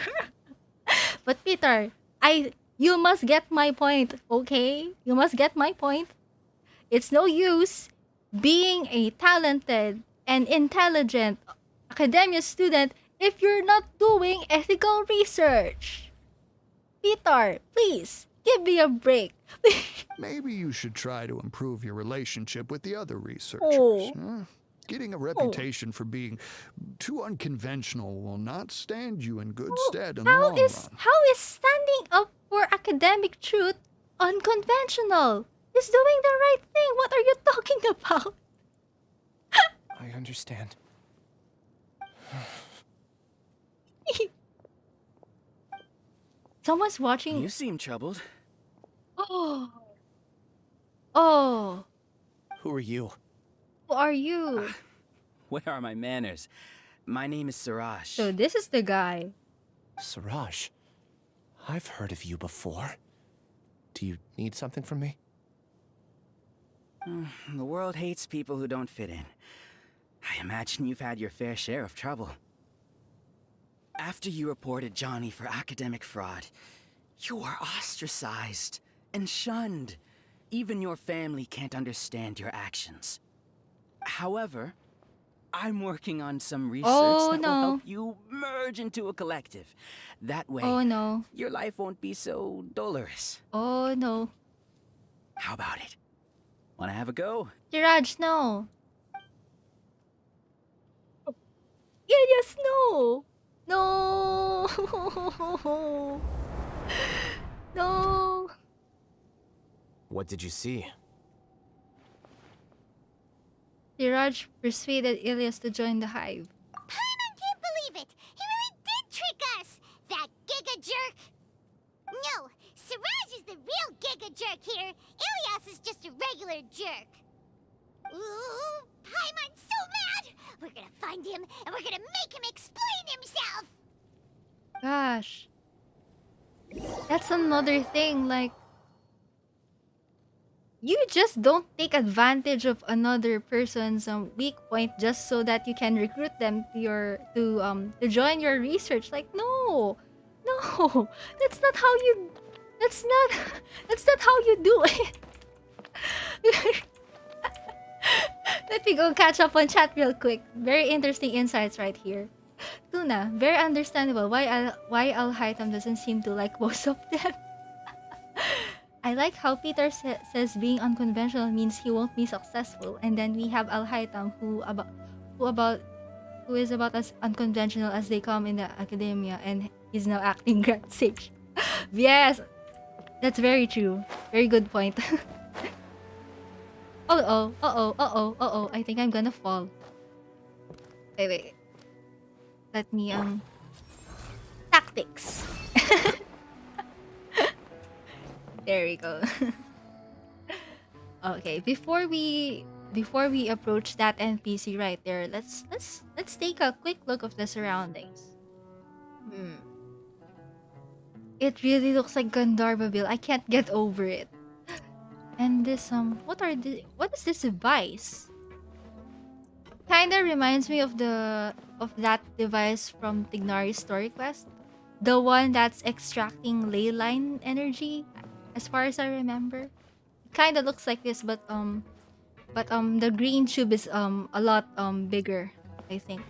But Peter, you must get my point, okay? You must get my point. It's no use being a talented and intelligent academia student if you're not doing ethical research. Peter, please, give me a break. Maybe you should try to improve your relationship with the other researchers. Huh? Getting a reputation for being too unconventional will not stand you in good stead in the long run. How is standing up for academic truth unconventional? He's doing the right thing. What are you talking about? I understand. Someone's watching. You seem troubled. Oh. Oh. Who are you? Who are you? Where are my manners? My name is Siraj. So this is the guy. Siraj, I've heard of you before. Do you need something from me? The world hates people who don't fit in. I imagine you've had your fair share of trouble. After you reported Johnny for academic fraud, you were ostracized and shunned. Even your family can't understand your actions. However, I'm working on some research that will help you merge into a collective. That way, your life won't be so dolorous. Oh no. How about it? Wanna have a go? Jiraj, no. Yes, no. No! No! What did you see? Siraj persuaded Ilias to join the hive. Paimon can't believe it! He really did trick us! That giga jerk! No, Siraj is the real giga jerk here. Ilias is just a regular jerk. Ooh, Paimon's so mad! We're gonna find him and we're gonna make him explain himself! Gosh. That's another thing, like, you just don't take advantage of another person's weak point just so that you can recruit them to your to join your research. Like, no, that's not how you. That's not. That's not how you do it. Let me go catch up on chat real quick. Very interesting insights right here. Tuna, very understandable why Alhaitham doesn't seem to like most of them. I like how Peter says being unconventional means he won't be successful, and then we have Alhaitham who is about as unconventional as they come in the academia, and he's now acting Grand Sage. Yes, that's very true. Very good point. Uh-oh. I think I'm gonna fall. Wait. Let me, tactics. There we go. Okay, before we approach that NPC right there, let's take a quick look of the surroundings. It really looks like Gandharvaville. I can't get over it. And this what is this device? Kinda reminds me of that device from Tignari's Story Quest. The one that's extracting ley line energy, as far as I remember. It kinda looks like this, but the green tube is a lot bigger, I think.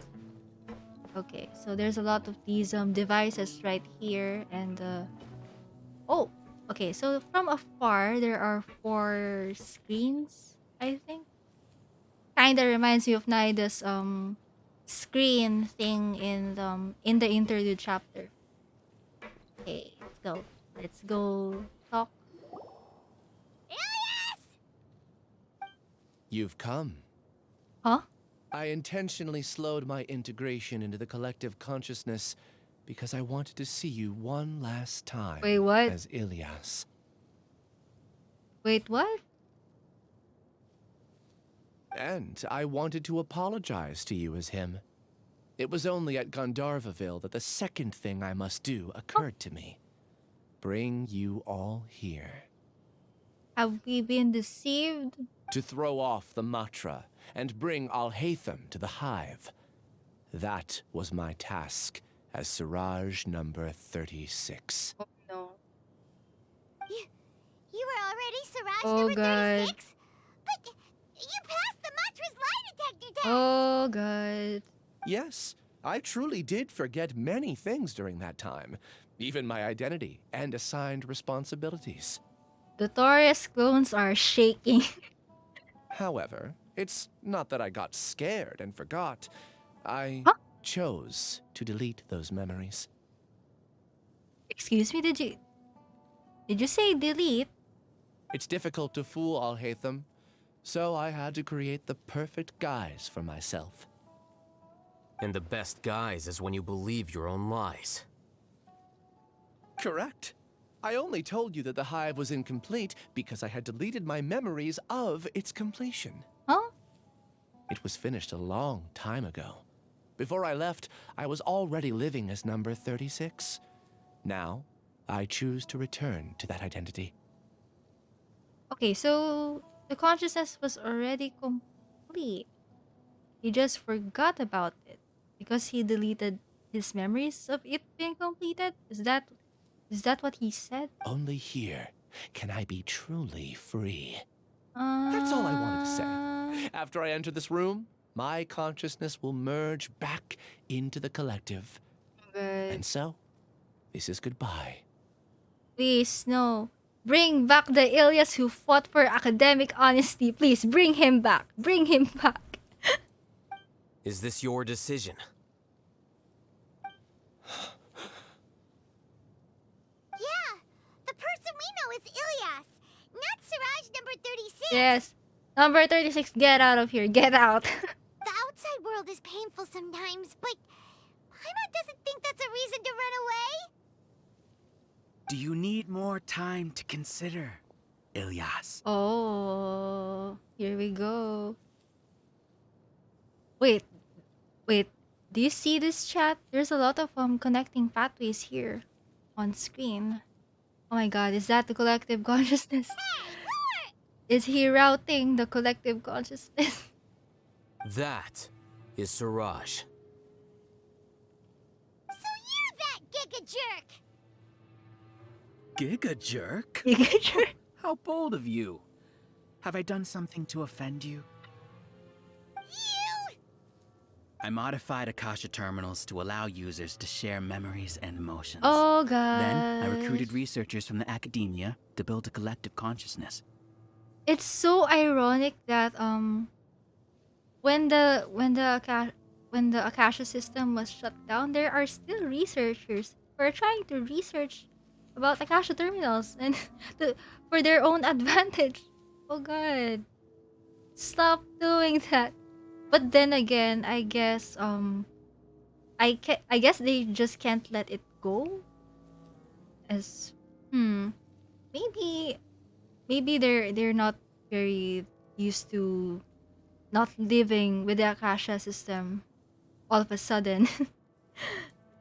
Okay, so there's a lot of these devices right here, and oh, okay, so from afar there are 4 screens, I think. Kinda reminds me of Naida's screen thing in the interlude chapter. Okay, let's go talk. You've come. Huh? I intentionally slowed my integration into the collective consciousness because I wanted to see you one last time. Wait, what? As Ilias. Wait, what? And I wanted to apologize to you as him. It was only at Gandharvaville that the second thing I must do occurred to me. Bring you all here. Have we been deceived? To throw off the Matra and bring Alhaitham to the hive. That was my task as Siraj number 36. Oh no. You were already Siraj Oh number god. 36? But you passed the Matra's lie detector test! Oh god. Yes, I truly did forget many things during that time. Even my identity and assigned responsibilities. The Taurus clones are shaking. However, it's not that I got scared and forgot. I chose to delete those memories. Excuse me, did you say delete? It's difficult to fool Alhaitham, so I had to create the perfect guise for myself. And the best guise is when you believe your own lies. Correct. I only told you that the hive was incomplete because I had deleted my memories of its completion. Huh? It was finished a long time ago. Before I left, I was already living as number 36. Now, I choose to return to that identity. Okay, so the consciousness was already complete. He just forgot about it because he deleted his memories of it being completed? Is that what he said? Only here can I be truly free. That's all I wanted to say. After I enter this room, my consciousness will merge back into the collective. And so, this is goodbye. Please, no. Bring back the Ilias who fought for academic honesty. Please, bring him back. Bring him back. Is this your decision? we know is Ilyas, not Siraj number 36. Yes. Number 36, get out of here. Get out. The outside world is painful sometimes, but Paimon doesn't think that's a reason to run away. Do you need more time to consider, Ilyas? Oh, here we go. Wait. Do you see this chat? There's a lot of connecting pathways here on screen. Oh my god, is that the collective consciousness? Is he routing the collective consciousness? That is Siraj. So you're that Giga Jerk! Giga jerk? Giga jerk? How bold of you. Have I done something to offend you? I modified Akasha terminals to allow users to share memories and emotions. Oh god. Then I recruited researchers from the academia to build a collective consciousness. It's so ironic that when the Akasha system was shut down, there are still researchers who are trying to research about Akasha terminals and for their own advantage. Oh god. Stop doing that. But then again, I guess I guess they just can't let it go. As maybe they're not very used to not living with the Akasha system all of a sudden.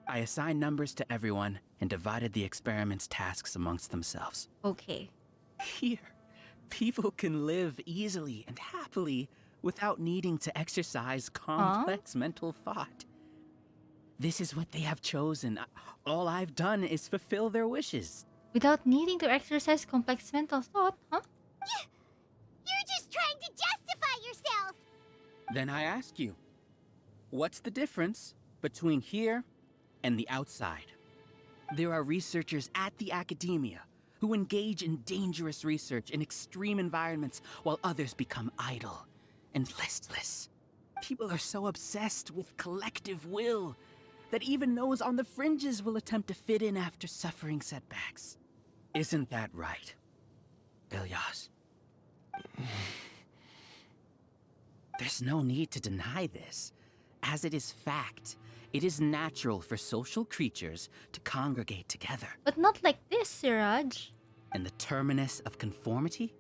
I assigned numbers to everyone and divided the experiment's tasks amongst themselves. Okay. Here, people can live easily and happily without needing to exercise complex mental thought. This is what they have chosen. All I've done is fulfill their wishes. Without needing to exercise complex mental thought, huh? You're just trying to justify yourself! Then I ask you, what's the difference between here and the outside? There are researchers at the academia who engage in dangerous research in extreme environments while others become idle and listless. People are so obsessed with collective will that even those on the fringes will attempt to fit in after suffering setbacks. Isn't that right, Ilyas? There's no need to deny this, as it is fact. It is natural for social creatures to congregate together. But not like this, Siraj. And the terminus of conformity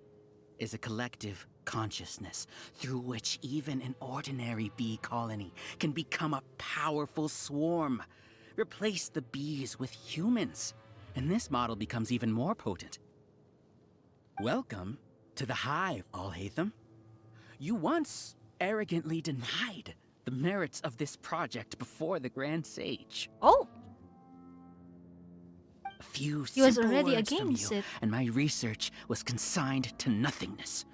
is a collective consciousness through which even an ordinary bee colony can become a powerful swarm. Replace the bees with humans, and this model becomes even more potent. Welcome to the hive, Alhaitham. You once arrogantly denied the merits of this project before the Grand Sage. Oh! A few He was simple already words from against you, it. and my research was consigned to nothingness.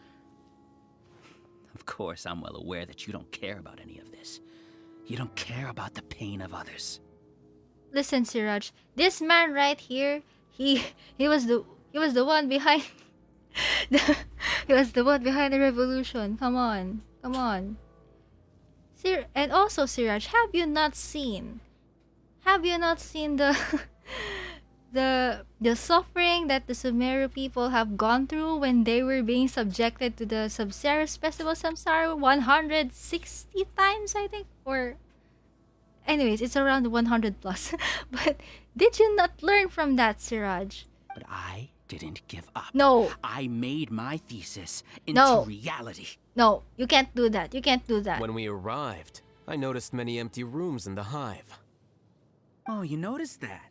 Of course, I'm well aware that you don't care about any of this. You don't care about the pain of others. Listen, Siraj, this man right here, he was the one behind he was the one behind the revolution. Come on. And also, Siraj, have you not seen the the suffering that the Sumeru people have gone through when they were being subjected to the Subceres Festival Samsara 160 times, I think? Or anyways, it's around 100 plus. But did you not learn from that, Siraj? But I didn't give up. No. I made my thesis into reality. No, you can't do that. When we arrived, I noticed many empty rooms in the hive. Oh, you noticed that?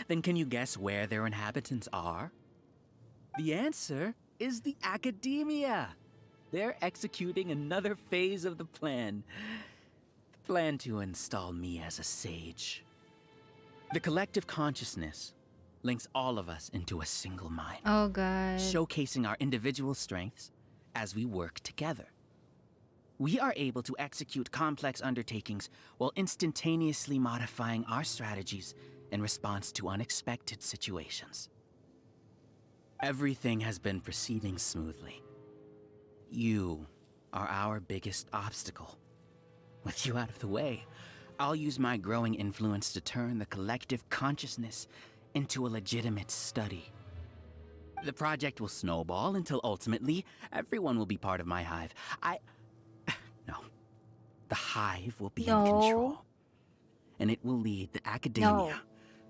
Then can you guess where their inhabitants are? The answer is the academia. They're executing another phase of the plan. The plan to install me as a sage. The collective consciousness links all of us into a single mind. Oh, God. Showcasing our individual strengths as we work together. We are able to execute complex undertakings while instantaneously modifying our strategies in response to unexpected situations. Everything has been proceeding smoothly. You are our biggest obstacle. With you out of the way, I'll use my growing influence to turn the collective consciousness into a legitimate study. The project will snowball until ultimately everyone will be part of my hive. No. The hive will be in control. And it will lead the academia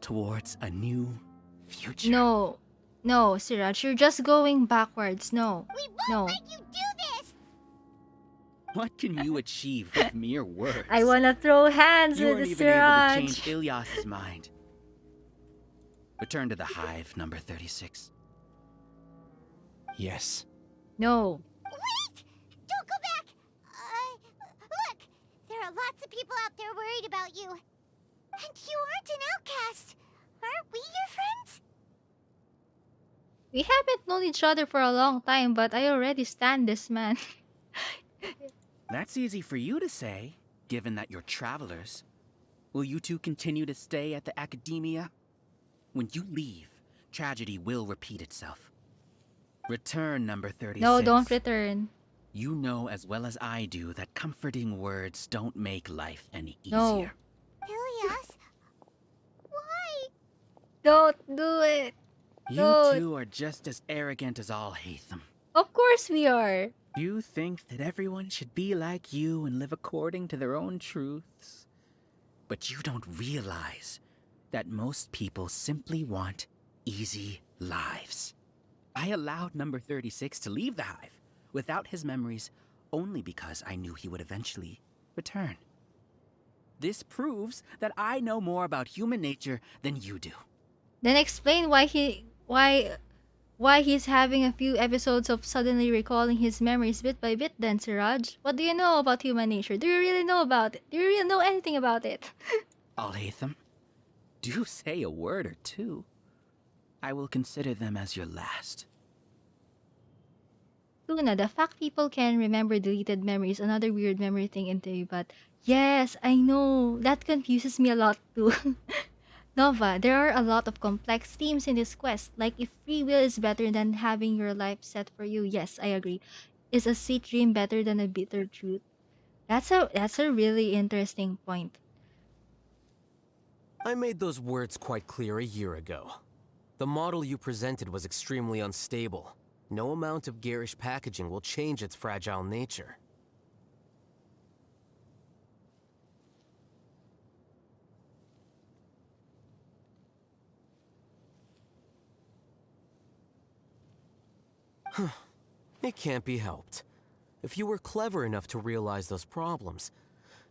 towards a new future. No. No, Siraj, you're just going backwards. No. We won't let you do this! What can you achieve with mere words? I wanna throw hands You with weren't the even able to Siraj. change Ilyas's mind. Return to the hive, number 36. Yes. No. Wait! Don't go back! Look! There are lots of people out there worried about you. And you aren't an outcast. Aren't we your friends? We haven't known each other for a long time, but I already stand this man. That's easy for you to say, given that you're travelers. Will you two continue to stay at the academia? When you leave, tragedy will repeat itself. Return, number 36. No, don't return. You know as well as I do that comforting words don't make life any easier. No. Ilyas? Why? Don't do it. You Don't. two are just as arrogant as Alhaitham. Of course we are. You think that everyone should be like you and live according to their own truths. But you don't realize that most people simply want easy lives. I allowed number 36 to leave the hive without his memories only because I knew he would eventually return. This proves that I know more about human nature than you do. Then explain why he's having a few episodes of suddenly recalling his memories bit by bit then, Siraj. What do you know about human nature? Do you really know about it? Do you really know anything about it? Alhaitham, do say a word or two. I will consider them as your last. Luna, the fact people can remember deleted memories, another weird memory thing in Teyvat. Yes, I know. That confuses me a lot too. Nova, there are a lot of complex themes in this quest. Like if free will is better than having your life set for you. Yes, I agree. Is a sweet dream better than a bitter truth? That's a really interesting point. I made those words quite clear a year ago. The model you presented was extremely unstable. No amount of garish packaging will change its fragile nature. It can't be helped. If you were clever enough to realize those problems,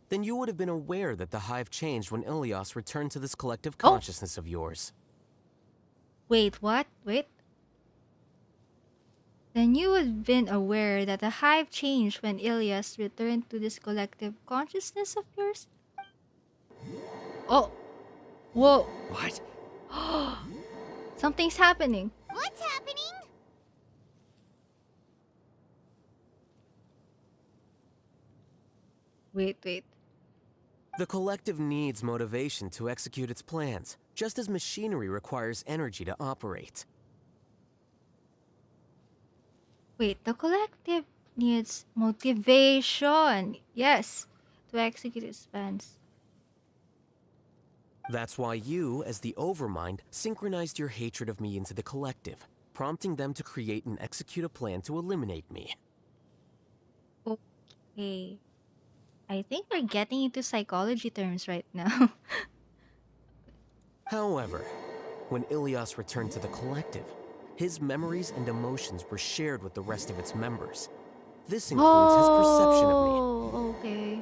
then you would have been aware that the hive changed when Ilyas returned to this collective consciousness of yours. Wait, what? Wait. Then you would have been aware that the hive changed when Ilyas returned to this collective consciousness of yours? Oh. Whoa. What? Something's happening. What's happening? Wait. The collective needs motivation to execute its plans, just as machinery requires energy to operate. Wait, the collective needs motivation. Yes, to execute its plans. That's why you, as the Overmind, synchronized your hatred of me into the collective, prompting them to create and execute a plan to eliminate me. Okay. I think we're getting into psychology terms right now. However, when Ilyas returned to the collective, his memories and emotions were shared with the rest of its members. This includes his perception of me. Oh, okay.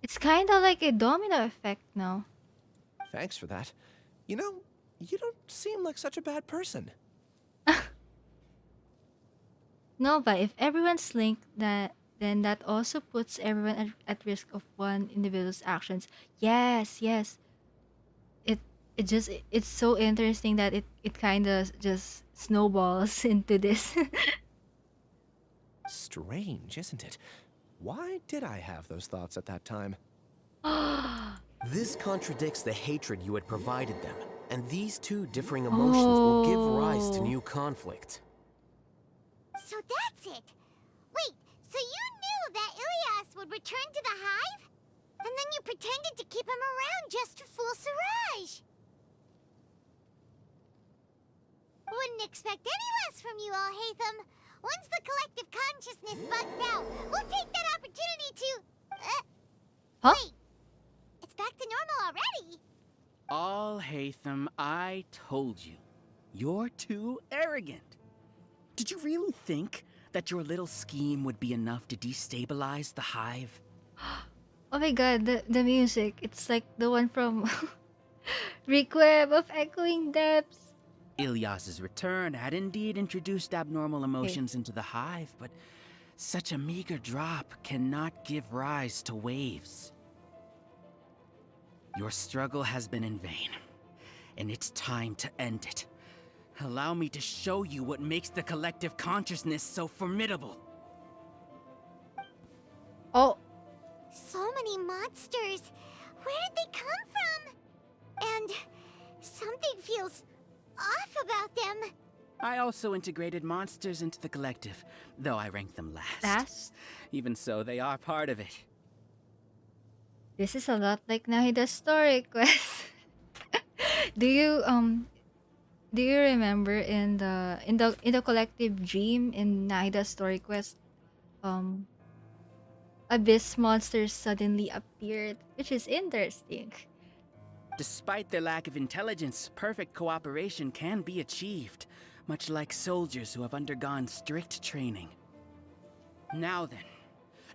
It's kind of like a domino effect now. Thanks for that. You know, you don't seem like such a bad person. No, but if everyone's linked, then that also puts everyone at risk of one individual's actions. Yes. It's so interesting that it kind of just snowballs into this. Strange, isn't it? Why did I have those thoughts at that time? This contradicts the hatred you had provided them, and these two differing emotions will give rise to new conflict. So that's it. Wait, so you knew that Ilyas would return to the hive? And then you pretended to keep him around just to fool Siraj. Wouldn't expect any less from you, Alhaitham. Once the collective consciousness bugs out, we'll take that opportunity to... Huh? Wait, it's back to normal already. Alhaitham, I told you. You're too arrogant. Did you really think that your little scheme would be enough to destabilize the hive? Oh my god, the music. It's like the one from Requiem of Echoing Depths. Ilyas's return had indeed introduced abnormal emotions into the hive, but such a meager drop cannot give rise to waves. Your struggle has been in vain, and it's time to end it. Allow me to show you what makes the collective consciousness so formidable. Oh. So many monsters. Where did they come from? And something feels off about them. I also integrated monsters into the collective, though I ranked them last. Last? Even so, they are part of it. This is a lot like Nahida's Story Quest. do you remember in the collective dream in Naida's Story Quest, abyss monsters suddenly appeared, which is interesting. Despite their lack of intelligence, perfect cooperation can be achieved, much like soldiers who have undergone strict training. Now then,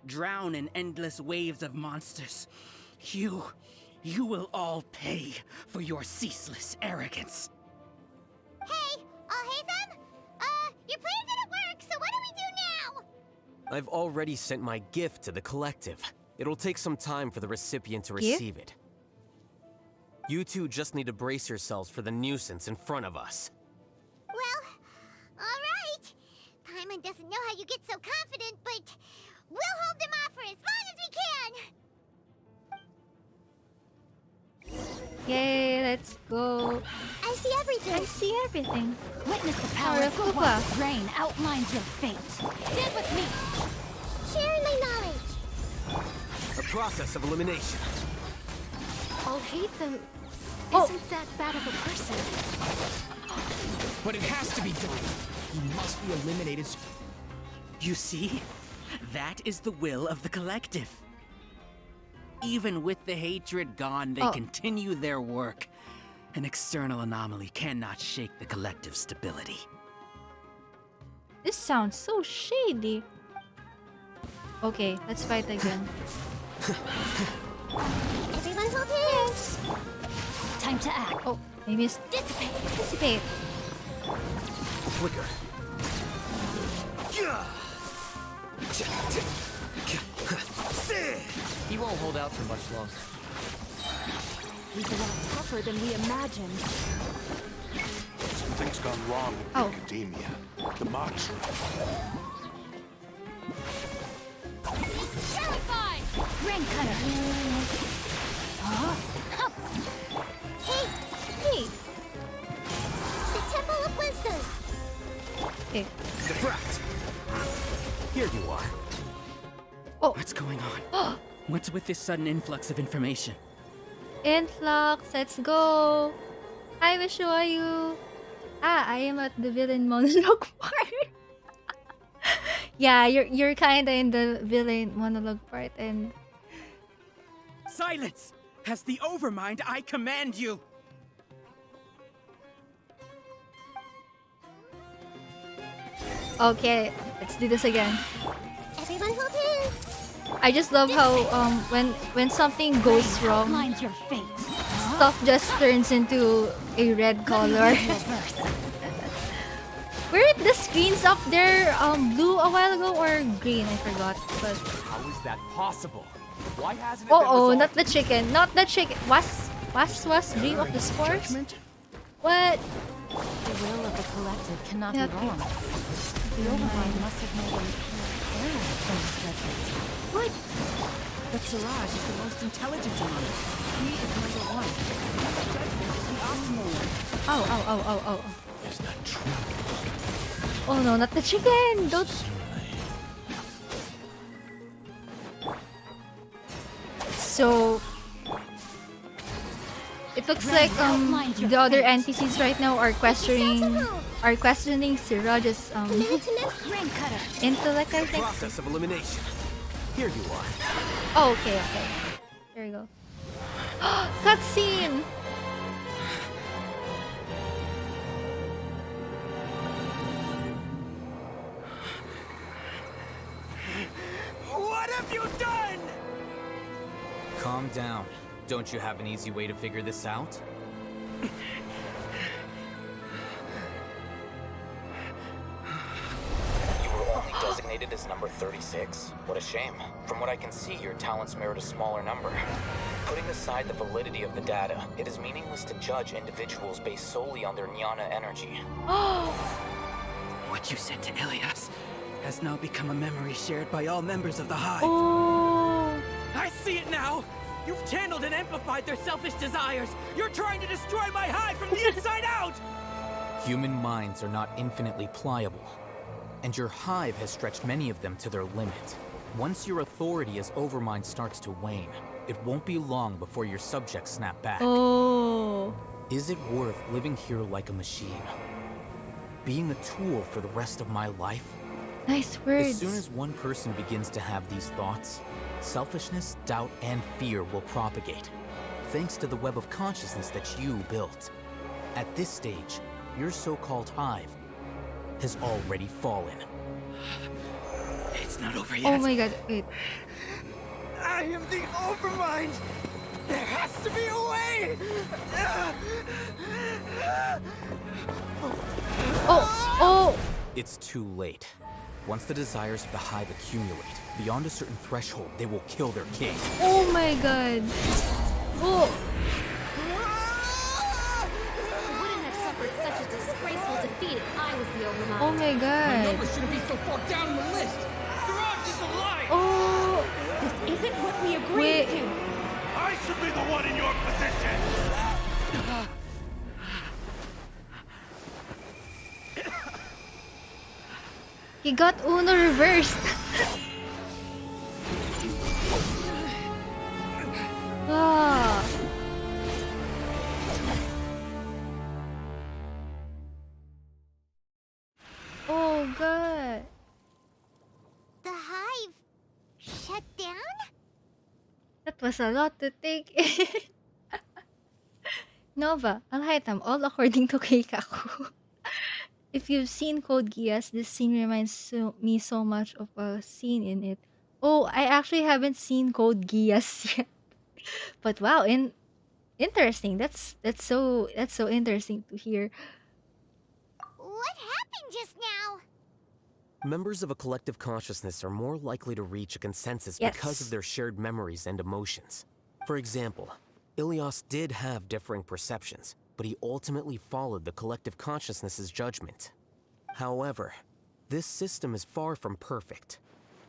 drown in endless waves of monsters. You will all pay for your ceaseless arrogance. Hey, Alhaitham? Your plan didn't work, so what do we do now? I've already sent my gift to the collective. It'll take some time for the recipient to receive it. You two just need to brace yourselves for the nuisance in front of us. Well, alright. Paimon doesn't know how you get so confident, but we'll hold them off for as long as we can. Yay, let's go. I see everything. I see everything. Witness the power of Koopa. Rain outlines your fate. Stand with me. Sharing my knowledge. A process of elimination. Alhaitham isn't that bad of a person. But it has to be done. He must be eliminated. You see? That is the will of the collective. Even with the hatred gone, they continue their work. An external anomaly cannot shake the collective stability. This sounds so shady. Okay, let's fight again. Everyone hold hands. Time to act. Oh, I missed. Dissipate. Dissipate. Flicker. He won't hold out for much longer. He's a lot tougher than we imagined. Something's gone wrong with the academia. The mantra. Terrified! Rain cutter. Hey! The Temple of Wisdom. Okay. Diffract. Here you are. Oh. What's going on? What's with this sudden influx of information? Influx, let's go. Hi, Vishuayu. I am at the villain monologue part. Yeah, you're kinda in the villain monologue part, and Silence! As the Overmind, I command you! okay, let's do this again. Everyone hold hands. I just love how when something goes wrong, Outlines your fate. stuff just turns into a red color. Were the screens up there blue a while ago or green? I forgot. But How is that possible? Why hasn't it oh been resolved? not the chicken, not the chicken. Was dream of the spores? What? The will of the collective cannot Yeah, be wrong. The Overmind must have made an error from his judgment. What? But Siraj is the most intelligent among us. He is number one. His judgment is the optimal one. Oh. Is that true? Oh no, not the chicken! Don't. So It looks like the other NPCs right now are questioning Siraj's intellect, I think. Process of elimination. Here you are. Oh, okay. There you go. Cutscene. What have you done? Calm down. Don't you have an easy way to figure this out? You were only designated as number 36. What a shame. From what I can see, your talents merit a smaller number. Putting aside the validity of the data, it is meaningless to judge individuals based solely on their jnana energy. What you said to Ilias has now become a memory shared by all members of the Hive. Oh. I see it now! You've channeled and amplified their selfish desires! You're trying to destroy my Hive from the inside out! Human minds are not infinitely pliable, and your Hive has stretched many of them to their limit. Once your authority as Overmind starts to wane, it won't be long before your subjects snap back. Oh. Is it worth living here like a machine? Being a tool for the rest of my life? Nice words. As soon as one person begins to have these thoughts, selfishness, doubt, and fear will propagate, thanks to the web of consciousness that you built. At this stage, your so-called Hive has already fallen. It's not over yet. Oh my god, wait. I am the Overmind! There has to be a way! Oh! It's too late. Once the desires of the Hive accumulate, beyond a certain threshold, they will kill their king. Oh my god. Oh! I wouldn't have suffered such a disgraceful defeat if I was the Overmind. Oh my god. My number shouldn't be so far down the list! Siraj is alive! Oh! This isn't what we agreed to! I should be the one in your position! He got Uno reversed. Ah. Oh god. The Hive shut down? That was a lot to take in. Nova, Alhaitham, all according to Keikaku. If you've seen Code Geass, this scene reminds me so much of a scene in it. Oh, I actually haven't seen Code Geass yet. But wow, interesting. That's so interesting to hear. What happened just now? Members of a collective consciousness are more likely to reach a consensus Yes. because of their shared memories and emotions. For example, Ilias did have differing perceptions, but he ultimately followed the collective consciousness's judgment. However, this system is far from perfect.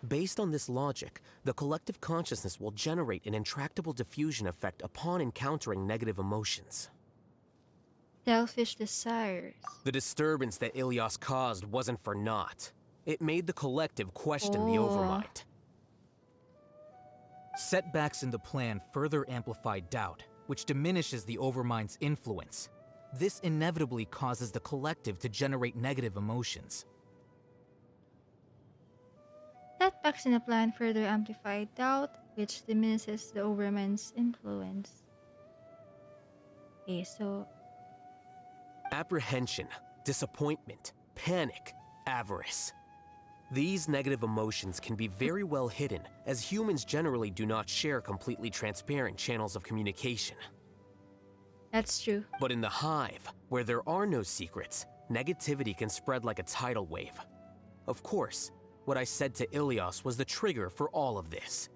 Based on this logic, the collective consciousness will generate an intractable diffusion effect upon encountering negative emotions. Selfish desires. The disturbance that Ilias caused wasn't for naught. It made the collective question the Oh. Overmind. Setbacks in the plan further amplify doubt, which diminishes the Overmind's influence. This inevitably causes the collective to generate negative emotions. Setbacks in the plan further amplify doubt, which diminishes the Overman's influence. Okay, so Apprehension, disappointment, panic, avarice. These negative emotions can be very well hidden, as humans generally do not share completely transparent channels of communication. that's true. But in the Hive, where there are no secrets, negativity can spread like a tidal wave. Of course, what I said to Ilias was the trigger for all of this.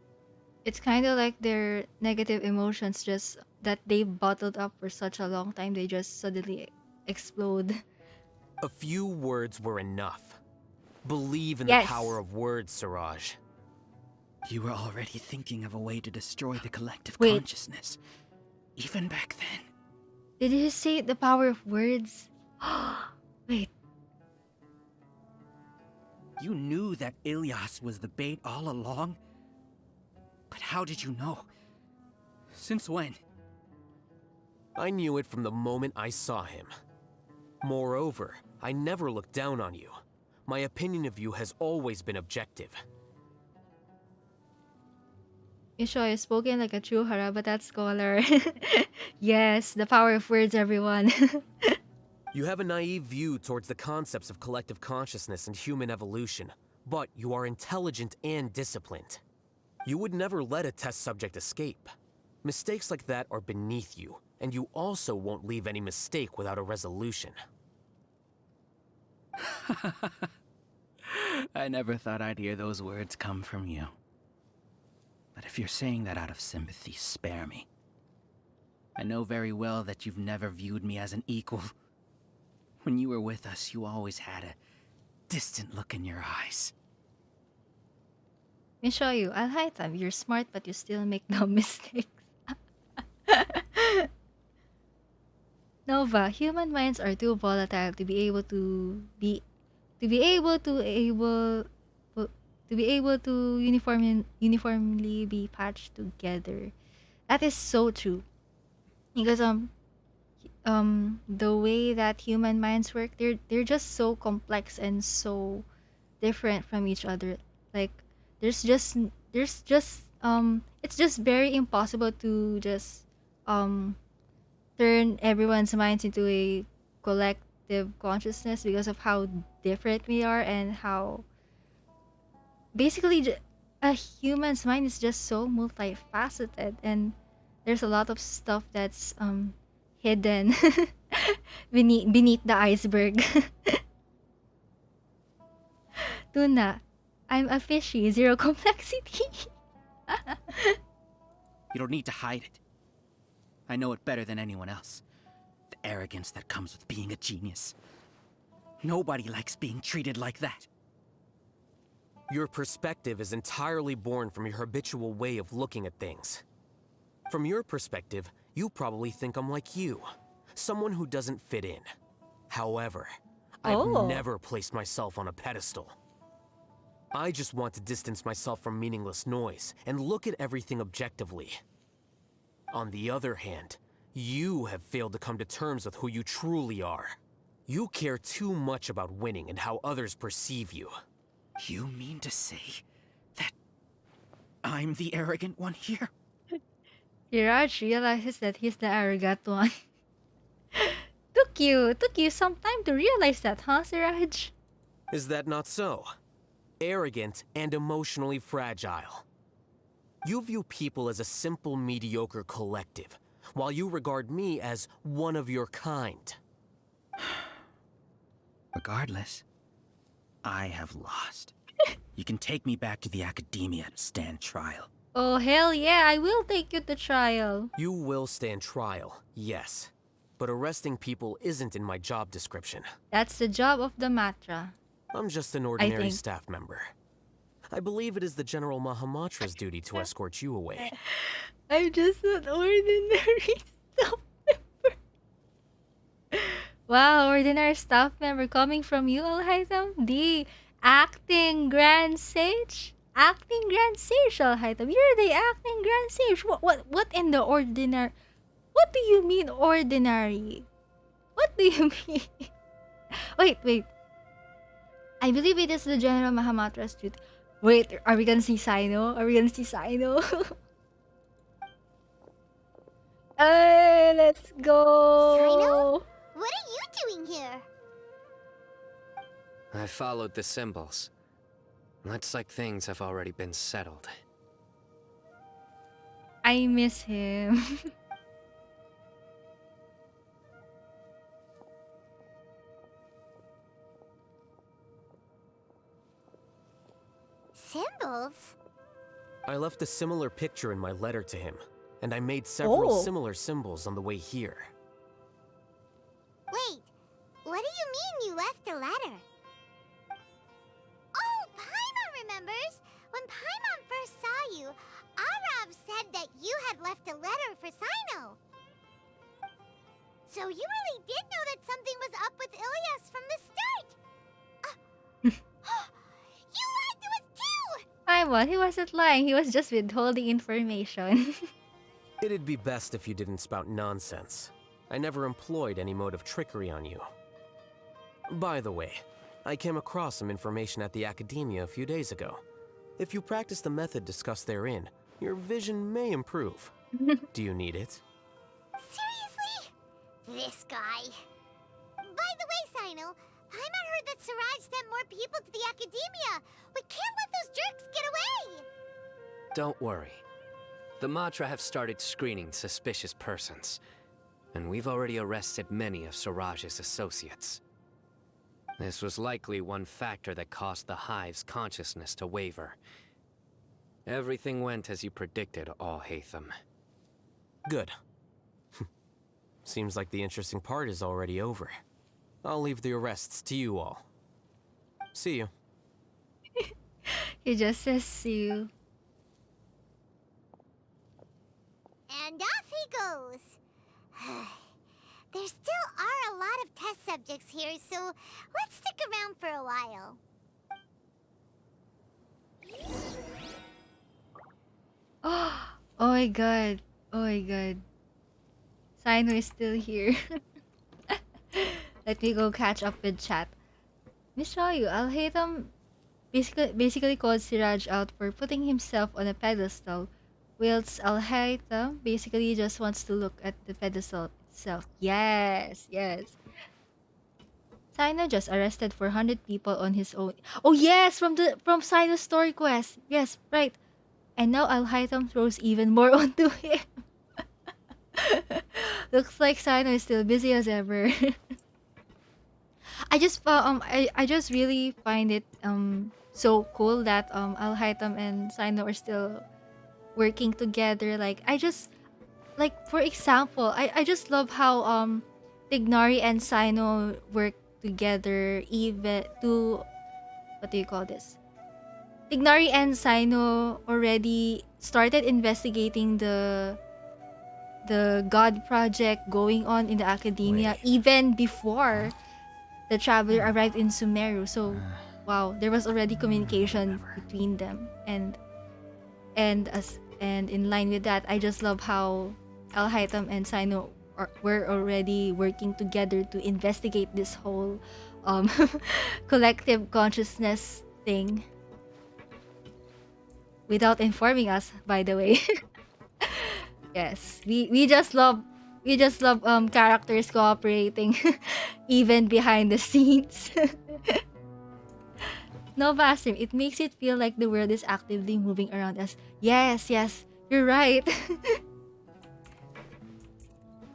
It's kind of like their negative emotions just that they've bottled up for such a long time, they just suddenly explode. A few words were enough. Believe in Yes. the power of words, Siraj. You were already thinking of a way to destroy the collective Wait. consciousness. Even back then. Did you say the power of words? Wait, You knew that Ilias was the bait all along? But how did you know? Since when? I knew it from the moment I saw him. Moreover, I never looked down on you. My opinion of you has always been objective. Isho is spoken like a true Harabata scholar. Yes, the power of words, everyone. You have a naive view towards the concepts of collective consciousness and human evolution, but you are intelligent and disciplined. You would never let a test subject escape. Mistakes like that are beneath you, and you also won't leave any mistake without a resolution. I never thought I'd hear those words come from you. But if you're saying that out of sympathy, spare me. I know very well that you've never viewed me as an equal. When you were with us, you always had a distant look in your eyes. Let me show you. Alhaitham, you're smart, but you still make no mistakes. Nova, human minds are too volatile to be able to uniformly be patched together. That is so true. Because the way that human minds work, they're just so complex and so different from each other. Like there's just it's just very impossible to just turn everyone's minds into a collective consciousness because of how different we are and how basically a human's mind is just so multifaceted, and there's a lot of stuff that's hidden beneath the iceberg. Tuna, I'm a fishy, zero complexity. You don't need to hide it. I know it better than anyone else. The arrogance that comes with being a genius. Nobody likes being treated like that. Your perspective is entirely born from your habitual way of looking at things. From your perspective, you probably think I'm like you, someone who doesn't fit in. However, I've never placed myself on a pedestal. I just want to distance myself from meaningless noise and look at everything objectively. On the other hand, you have failed to come to terms with who you truly are. You care too much about winning and how others perceive you. You mean to say that I'm the arrogant one here? Hiraj realizes that he's the arrogant one. Took you some time to realize that, huh, Siraj? Is that not so? Arrogant and emotionally fragile. You view people as a simple, mediocre collective, while you regard me as one of your kind. Regardless, I have lost. You can take me back to the academia to stand trial. Oh, hell yeah, I will take you to trial. You will stand trial, yes. But arresting people isn't in my job description. That's the job of the Matra. I'm just an ordinary staff member. I believe it is the General Mahamatra's duty to escort you away. I'm just an ordinary staff member. Wow, ordinary staff member coming from you, Alhaitham? The acting Grand Sage? Acting Grand Sage, Alhaitham. You're the acting Grand Sage. What in the ordinary? What do you mean ordinary? What do you mean? Wait. I believe it is the General Mahamatra's duty. Wait, are we gonna see Sino? Let's go. Sino? What are you doing here? I followed the symbols. Looks like things have already been settled. I miss him. Symbols? I left a similar picture in my letter to him, and I made several similar symbols on the way here. Wait, what do you mean you left a letter? Oh, Paimon remembers! When Paimon first saw you, Arav said that you had left a letter for Sino. So you really did know that something was up with Ilyas from the start! You lied to us too! Paimon, he wasn't lying, he was just withholding information. It'd be best if you didn't spout nonsense. I never employed any mode of trickery on you. By the way, I came across some information at the Academia a few days ago. If you practice the method discussed therein, your vision may improve. Do you need it? Seriously? This guy. By the way, Sino, Paimon heard that Siraj sent more people to the Academia. We can't let those jerks get away. Don't worry. The Matra have started screening suspicious persons, and we've already arrested many of Siraj's associates. This was likely one factor that caused the Hive's consciousness to waver. Everything went as you predicted, Alhaitham. Good. Seems like the interesting part is already over. I'll leave the arrests to you all. See you. He just says see you. And off he goes. There still are a lot of test subjects here, so let's stick around for a while. Oh my god. Oh my god. Sino is still here. Let me go catch up with chat. Miss Shoyu, Alhaitham basically called Siraj out for putting himself on a pedestal, whilst Alhaitham basically just wants to look at the pedestal itself. Yes, yes. Sino just arrested 400 people on his own. Oh yes, from Sino's Story Quest. Yes, right. And now Alhaitham throws even more onto him. Looks like Sino is still busy as ever. I just really find it so cool that Alhaitham and Sino are still working together. Like for example, I just love how Tignari and Sino work together even to what do you call this? Tignari and Sino already started investigating the God project going on in the Academia even before the traveler arrived in Sumeru. So wow, there was already communication between them, and in line with that, I just love how Alhaitham and Sino were already working together to investigate this whole collective consciousness thing without informing us, by the way. Yes, we just love characters cooperating even behind the scenes. No, Basim, it makes it feel like the world is actively moving around us. Yes, yes, you're right.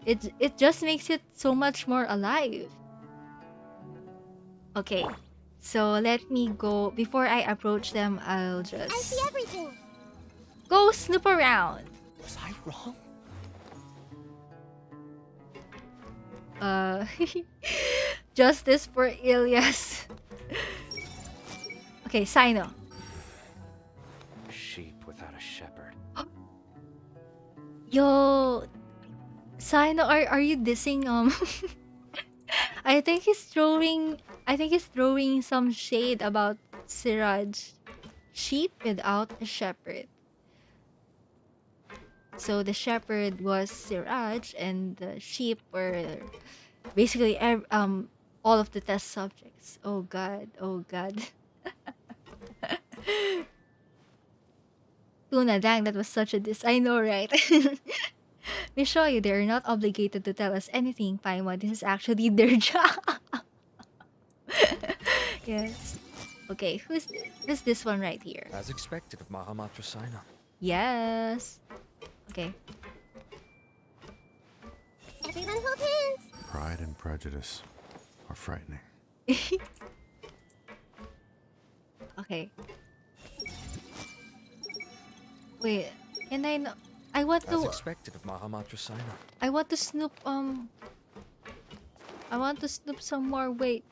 It just makes it so much more alive. Okay, so let me go. Before I approach them, I'll just I see everything. Go snoop around. Was I wrong? Justice for Ilyas. Okay, Sino. Sheep without a shepherd. Yo, Sino, are you dissing I think he's throwing some shade about Siraj. Sheep without a shepherd. So the shepherd was Siraj and the sheep were basically all of the test subjects. Oh god, oh god. Tuna, dang, that was such a diss. I know, right? We show you they are not obligated to tell us anything, Paimon. This is actually their job. Yes. Okay, who's this one right here? As expected of Mahamatra Sino. Yes. Okay. Everyone hold hands. Pride and prejudice are frightening. Okay. Wait, can I know? I want As to. expected of Mahamatra Sino. I want to snoop. I want to snoop some more. Wait.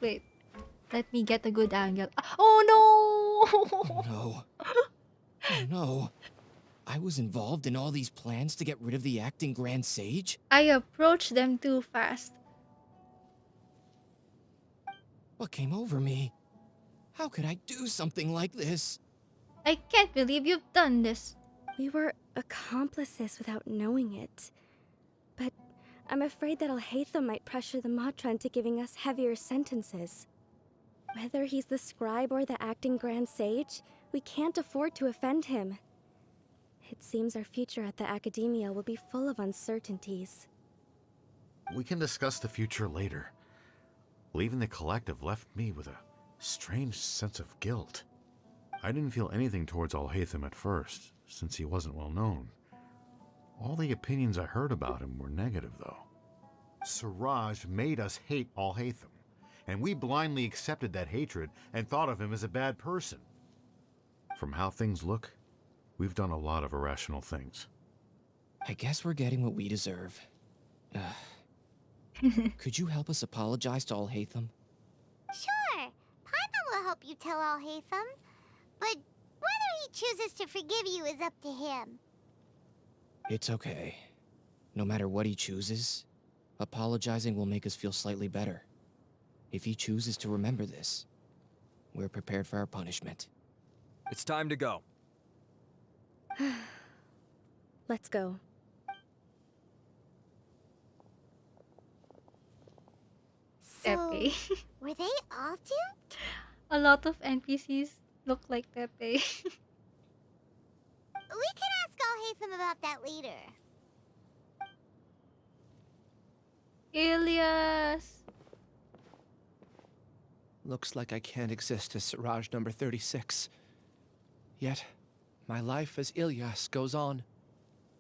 Let me get a good angle. Oh no! No. Oh no. I was involved in all these plans to get rid of the acting Grand Sage? I approached them too fast. What came over me? How could I do something like this? I can't believe you've done this. We were accomplices without knowing it. But I'm afraid that Alhaitham might pressure the Matra into giving us heavier sentences. Whether he's the scribe or the acting Grand Sage, we can't afford to offend him. It seems our future at the Academia will be full of uncertainties. We can discuss the future later. Leaving the collective left me with a strange sense of guilt. I didn't feel anything towards Alhaitham at first, since he wasn't well known. All the opinions I heard about him were negative, though. Siraj made us hate Alhaitham, and we blindly accepted that hatred and thought of him as a bad person. From how things look, we've done a lot of irrational things. I guess we're getting what we deserve. Could you help us apologize to Alhaitham? Sure. Paimon will help you tell Alhaitham. But whether he chooses to forgive you is up to him. It's okay. No matter what he chooses, apologizing will make us feel slightly better. If he chooses to remember this, we're prepared for our punishment. It's time to go. Let's go. So, were they all duped? A lot of NPCs look like Pepe. We can ask Alhaitham about that later. Ilias! Looks like I can't exist as Siraj number 36. Yet, my life as Ilyas goes on.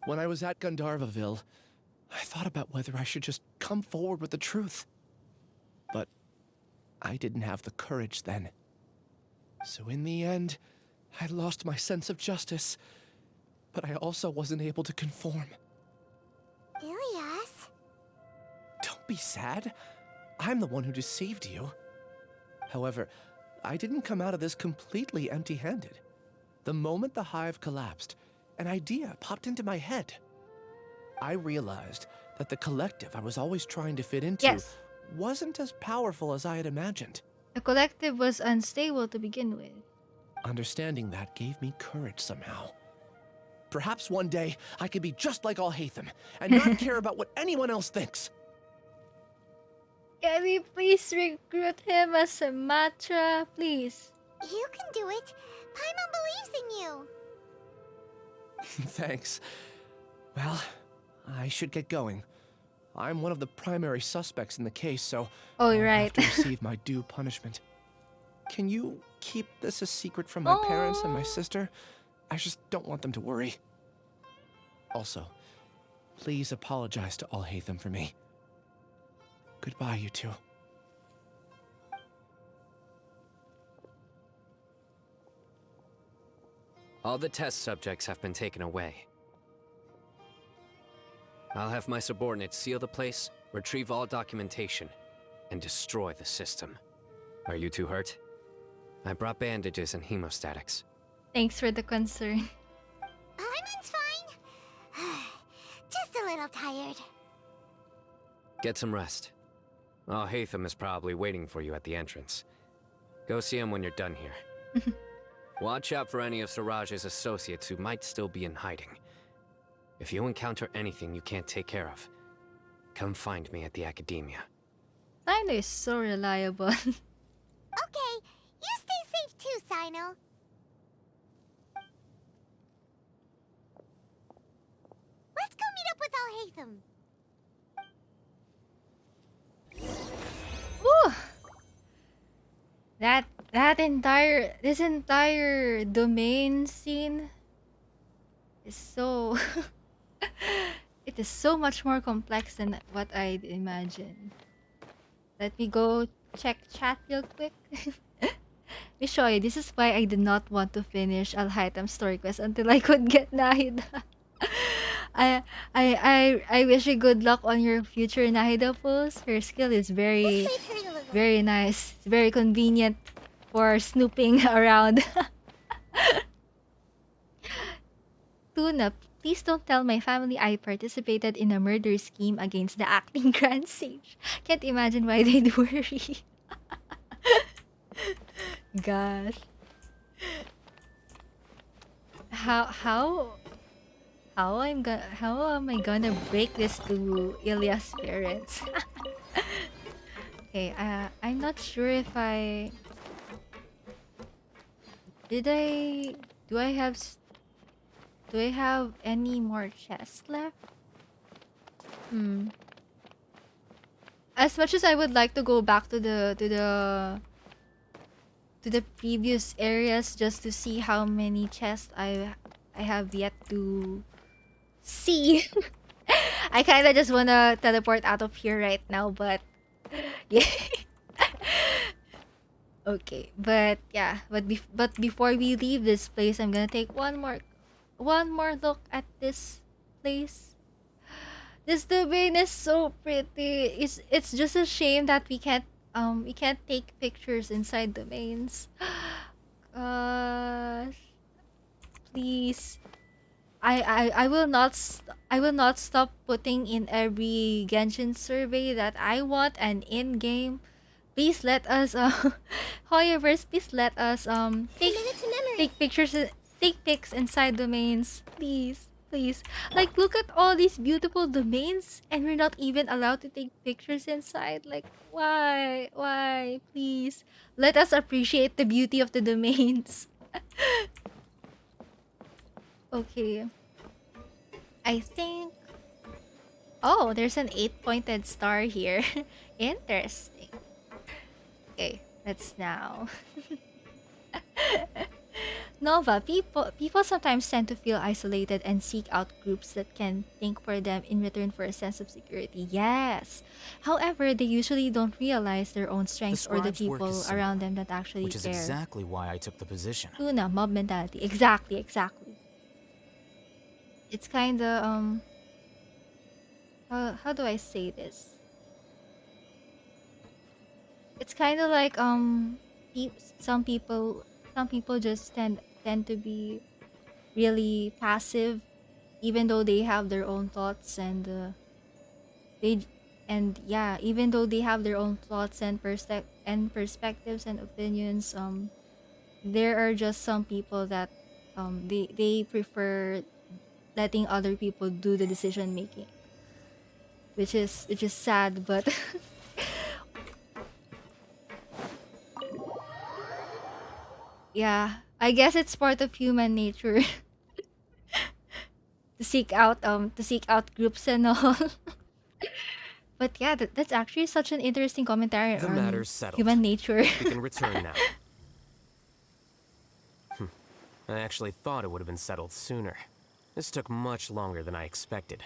When I was at Gandharvaville, I thought about whether I should just come forward with the truth. But I didn't have the courage then. So in the end, I lost my sense of justice. But I also wasn't able to conform. Ilyas? Don't be sad. I'm the one who deceived you. However, I didn't come out of this completely empty-handed. The moment the hive collapsed, an idea popped into my head. I realized that the collective I was always trying to fit into wasn't as powerful as I had imagined. The collective was unstable to begin with. Understanding that gave me courage somehow. Perhaps one day I could be just like Alhaitham and not care about what anyone else thinks. Can we please recruit him as a Matra, please? You can do it. Paimon believes in you. Thanks. Well, I should get going. I'm one of the primary suspects in the case, so I'll have to receive my due punishment. Can you keep this a secret from my parents and my sister? I just don't want them to worry. Also, please apologize to Alhaitham for me. Goodbye, you two. All the test subjects have been taken away. I'll have my subordinates seal the place, retrieve all documentation, and destroy the system. Are you two hurt? I brought bandages and hemostatics. Thanks for the concern. Paimon's fine. Just a little tired. Get some rest. Alhaitham is probably waiting for you at the entrance. Go see him when you're done here. Watch out for any of Siraj's associates who might still be in hiding. If you encounter anything you can't take care of, come find me at the Academia. Sino is so reliable. Okay, you stay safe too, Sino. Let's go meet up with Alhaitham. Ooh! This entire domain scene is so it is so much more complex than what I'd imagined. Let me go check chat real quick. Let me show you. This is why I did not want to finish Alhaitham Story Quest until I could get Nahida. I wish you good luck on your future Nahida pulls. Her skill is very nice. It's very convenient for snooping around. Tuna, please don't tell my family I participated in a murder scheme against the acting Grand Sage. Can't imagine why they'd worry. Gosh. How how am I gonna break this to Ilya's parents? Okay, I'm not sure if I did I do I have do I have any more chests left? Hmm. As much as I would like to go back to the previous areas just to see how many chests I have yet to see. I kind of just wanna teleport out of here right now, but yeah. Okay, but yeah, but before we leave this place, I'm gonna take one more look at this place. This domain is so pretty. It's just a shame that we can't take pictures inside domains. Gosh, please. I will not stop putting in every Genshin survey that I want and in game. Please let us Hoyoverse, please let us take pictures take pics inside domains. Please. Like look at all these beautiful domains and we're not even allowed to take pictures inside. Like why? Why? Please. Let us appreciate the beauty of the domains. Okay. I think oh, there's an 8-pointed star here. Interesting. Okay, let's now. Nova, people sometimes tend to feel isolated and seek out groups that can think for them in return for a sense of security. Yes. However, they usually don't realize their own strengths or the scribe's work people is simple, around them that actually which is care. exactly why I took the position. Tuna, mob mentality. Exactly. It's kinda how do I say this? It's kinda like some people just tend to be really passive even though they have their own thoughts and they and yeah, even though they have their own thoughts and perspectives and opinions, there are just some people that they prefer letting other people do the decision making, which is sad, but yeah, I guess it's part of human nature to seek out groups and all. But yeah, that's actually such an interesting commentary The on matter's settled. human nature. We can return now. I actually thought it would have been settled sooner. This took much longer than I expected.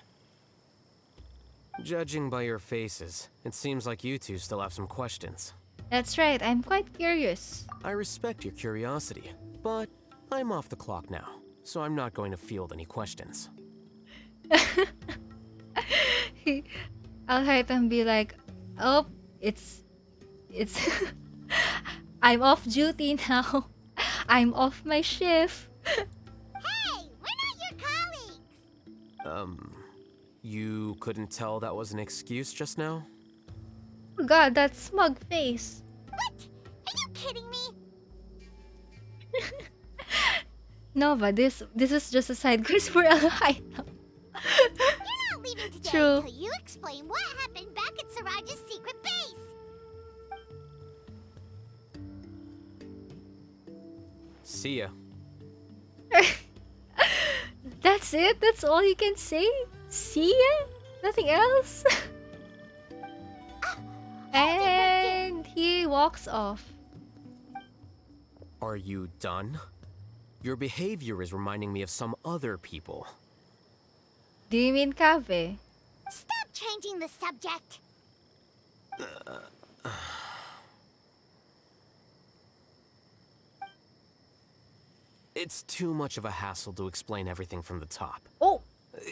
Judging by your faces, it seems like you two still have some questions. That's right, I'm quite curious. I respect your curiosity, but I'm off the clock now, so I'm not going to field any questions. Alhaitham be like, oh, it's I'm off duty now. I'm off my shift. Hey, we're not your colleagues! You couldn't tell that was an excuse just now? God, that smug face. What? Are you kidding me? Nova, this is just a side quest for Alhaitham. You're not leaving today True. until you explain what happened back at Siraj's secret base. See ya. That's it? That's all you can say? See ya? Nothing else? And he walks off. Are you done? Your behavior is reminding me of some other people. Do you mean Kave? Stop changing the subject. It's too much of a hassle to explain everything from the top. Oh!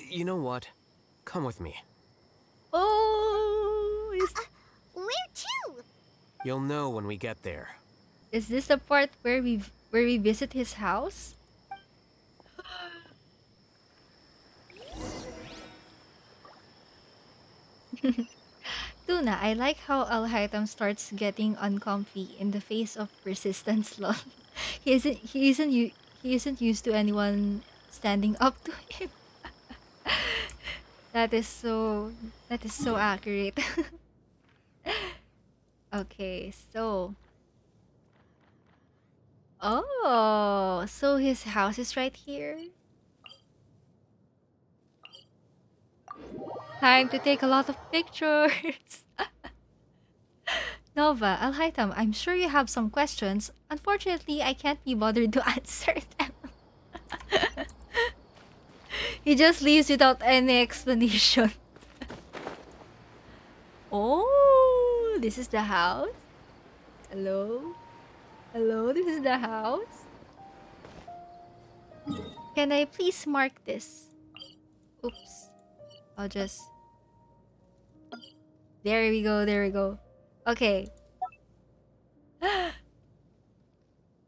You know what? Come with me. Oh! Where to? You'll know when we get there. Is this the part where we visit his house? Tuna, I like how Alhaitham starts getting uncomfy in the face of persistence lol. He isn't used to anyone standing up to him. That is so accurate. Okay, so oh, so his house is right here. Time to take a lot of pictures. Nova, Alhaitham, I'm sure you have some questions. Unfortunately, I can't be bothered to answer them. He just leaves without any explanation. Oh, this is the house. Hello? Hello, this is the house. Can I please mark this? Oops. I'll just... There we go, there we go. Okay.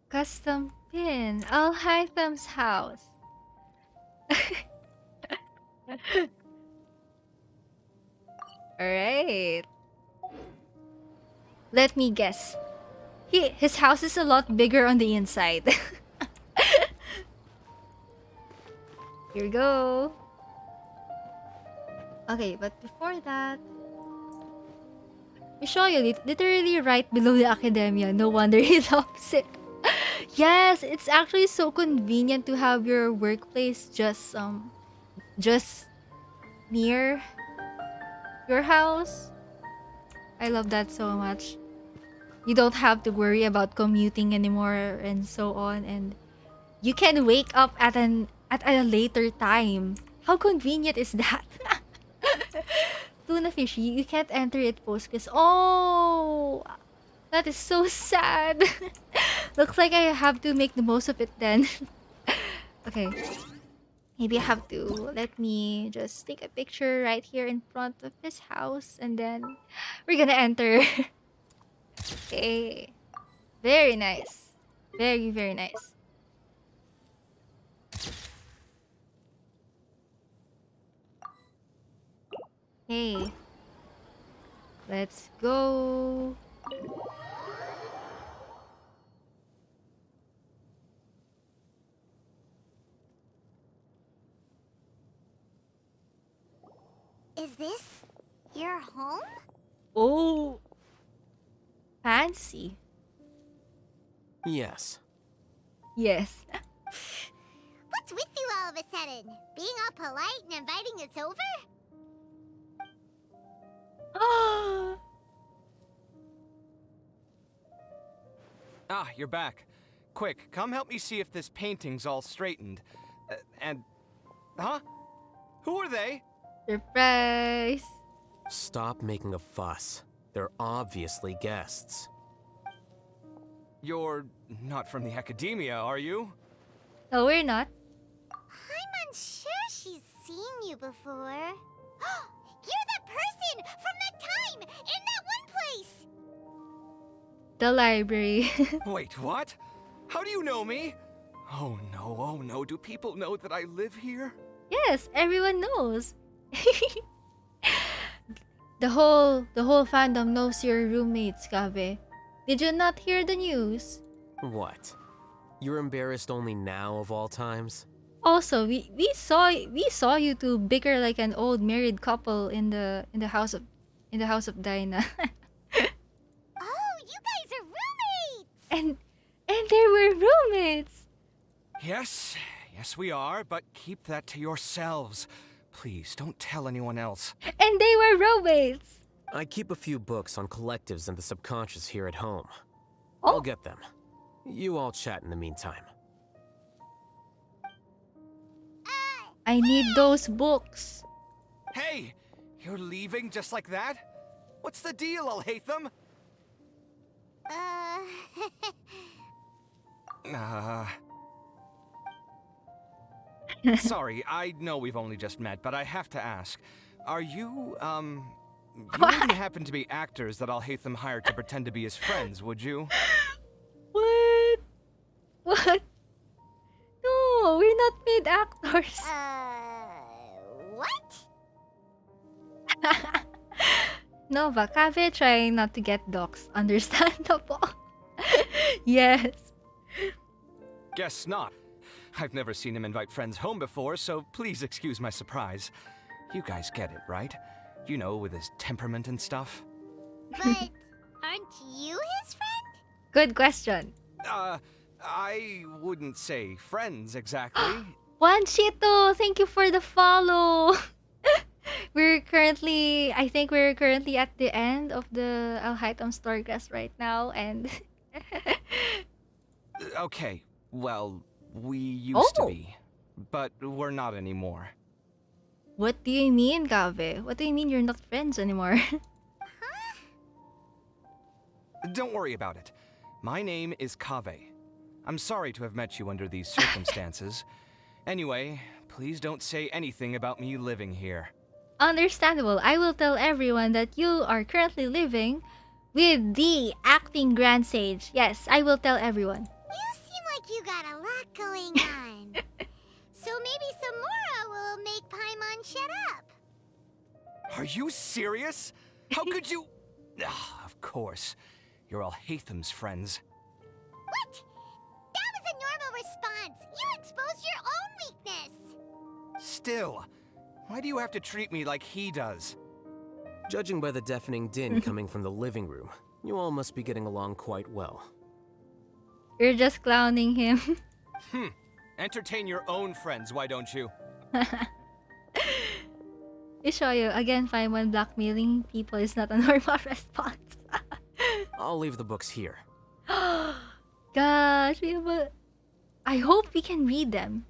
Custom pin. Alhaitham's house. Alright. Let me guess. His house is a lot bigger on the inside. Here we go. Okay, but before that, we show you literally right below the academia. No wonder he loves it. Yes, it's actually so convenient to have your workplace just near your house. I love that so much. You don't have to worry about commuting anymore and so on, and you can wake up at a later time. How convenient is that? Tuna fish, you can't enter it post because oh, that is so sad. Looks like I have to make the most of it then. Okay. Maybe I have to let me just take a picture right here in front of his house and then we're gonna enter. Okay. Very nice. Very, very nice. Hey. Let's go. Is this your home? Oh. Fancy. Yes. Yes. What's with you all of a sudden? Being all polite and inviting us over? Ah, you're back. Quick, come help me see if this painting's all straightened. Huh? Who are they? Surprise! Stop making a fuss. They're obviously guests. You're not from the academia, are you? No, we're not. I'm unsure she's seen you before. You're the person from that time in that one place! The library. Wait, what? How do you know me? Oh no, do people know that I live here? Yes, everyone knows. The whole fandom knows your roommates, Kabe. Did you not hear the news? What? You're embarrassed only now of all times? Also, we saw you two bicker like an old married couple in the house of Dinah. Oh, you guys are roommates! and they were roommates. Yes we are, but keep that to yourselves. Please, don't tell anyone else. And they were roommates. I keep a few books on collectives and the subconscious here at home. Oh. I'll get them. You all chat in the meantime. I need those books. Hey! You're leaving just like that? What's the deal, Alhaitham? Sorry, I know we've only just met, but I have to ask. Are you, you wouldn't happen to be actors that Alhaitham hired to pretend to be his friends, would you? What? What? No, we're not paid actors. What? Nova, Cafe trying not to get doxxed. Understandable. Yes. Guess not. I've never seen him invite friends home before, so please excuse my surprise. You guys get it, right? You know, with his temperament and stuff. But aren't you his friend? Good question. I wouldn't say friends exactly. Wanchito, thank you for the follow. I think we're currently at the end of the Alhaitham Story Quest right now, and Okay, well, we used to Oh. be, but we're not anymore. What do you mean, Kave? What do you mean you're not friends anymore? Don't worry about it. My name is Kave. I'm sorry to have met you under these circumstances. Anyway, please don't say anything about me living here. Understandable. I will tell everyone that you are currently living with the acting Grand Sage. Yes, I will tell everyone. You seem like you got a lot going on. So maybe Samora will make Paimon shut up. Are you serious? How could you? Of course. You're Alhaitham's friends. What? That was a normal response. You exposed your own weakness. Still, why do you have to treat me like he does? Judging by the deafening din coming from the living room, you all must be getting along quite well. You're just clowning him. Entertain your own friends, why don't you? Ishoyo, again, Paimon blackmailing people is not a normal response. I'll leave the books here. Gosh, I hope we can read them.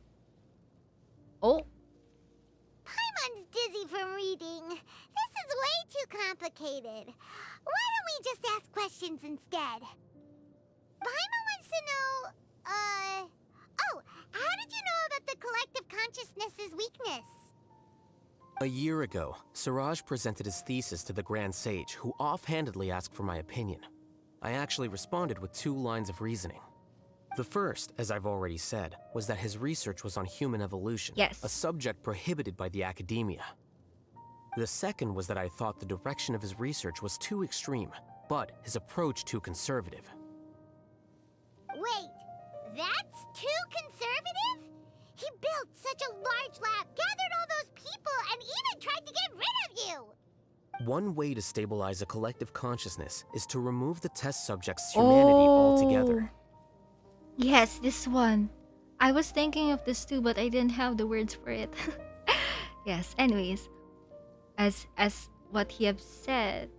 Oh. Paimon's dizzy from reading. This is way too complicated. Why don't we just ask questions instead? Paimon wants to know, oh, how did you know about the collective consciousness's weakness? A year ago, Suraj presented his thesis to the Grand Sage, who offhandedly asked for my opinion. I actually responded with 2 lines of reasoning. The first, as I've already said, was that his research was on human evolution, yes, a subject prohibited by the academia. The second was that I thought the direction of his research was too extreme, but his approach too conservative. Wait, that's too conservative? He built such a large lab, gathered all those people, and even tried to get rid of you! One way to stabilize a collective consciousness is to remove the test subject's humanity altogether. Yes, this one. I was thinking of this too, but I didn't have the words for it. Yes, anyways. As what he have said,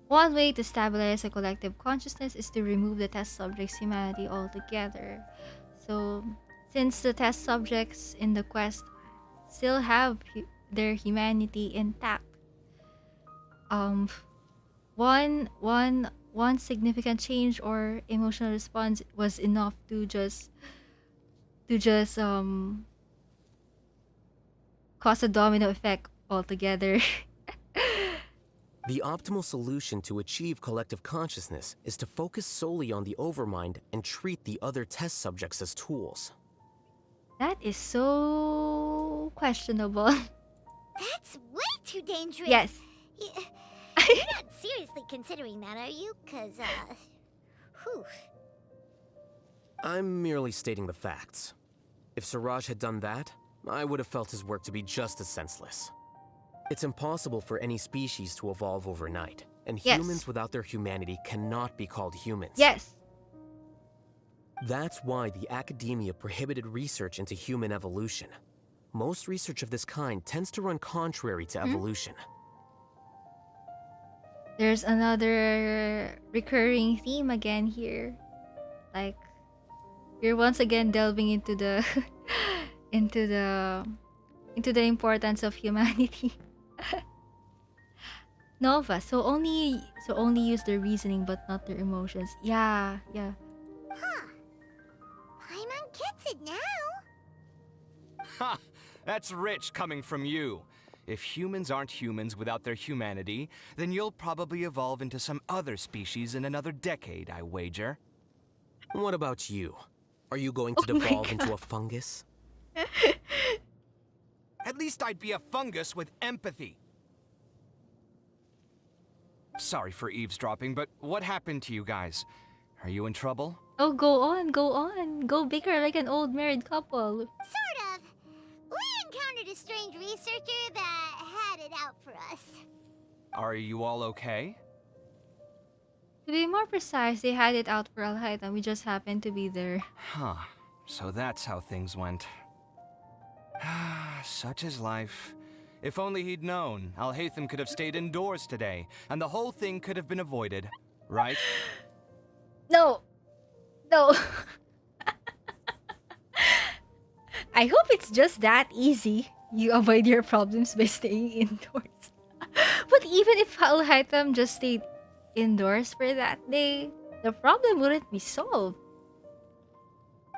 one way to stabilize a collective consciousness is to remove the test subject's humanity altogether. So, since the test subjects in the quest still have their humanity intact, one significant change or emotional response was enough to just cause a domino effect altogether. The optimal solution to achieve collective consciousness is to focus solely on the overmind and treat the other test subjects as tools. That is so questionable. That's way too dangerous. Yes. You're not seriously considering that, are you? Cause, whew. I'm merely stating the facts. If Suraj had done that, I would have felt his work to be just as senseless. It's impossible for any species to evolve overnight, and humans without their humanity cannot be called humans. Yes. That's why the academia prohibited research into human evolution. Most research of this kind tends to run contrary to evolution. There's another recurring theme again here. Like, you're once again delving into the into the importance of humanity. Nova, so only use their reasoning but not their emotions. Yeah. Huh. Paimon gets it now. Ha! That's rich coming from you. If humans aren't humans without their humanity, then you'll probably evolve into some other species in another decade, I wager. What about you? Are you going to devolve into a fungus? At least I'd be a fungus with empathy. Sorry for eavesdropping, but what happened to you guys? Are you in trouble? Oh, go on. Go bicker like an old married couple. Sort of. We encountered a strange researcher that it out for us. Are you all okay? To be more precise, they had it out for Alhaitham. We just happened to be there. Huh. So that's how things went. Such is life. If only he'd known, Alhaitham could have stayed indoors today, and the whole thing could have been avoided, right? No! No! I hope it's just that easy. You avoid your problems by staying indoors. But even if Alhaitham just stayed indoors for that day, the problem wouldn't be solved.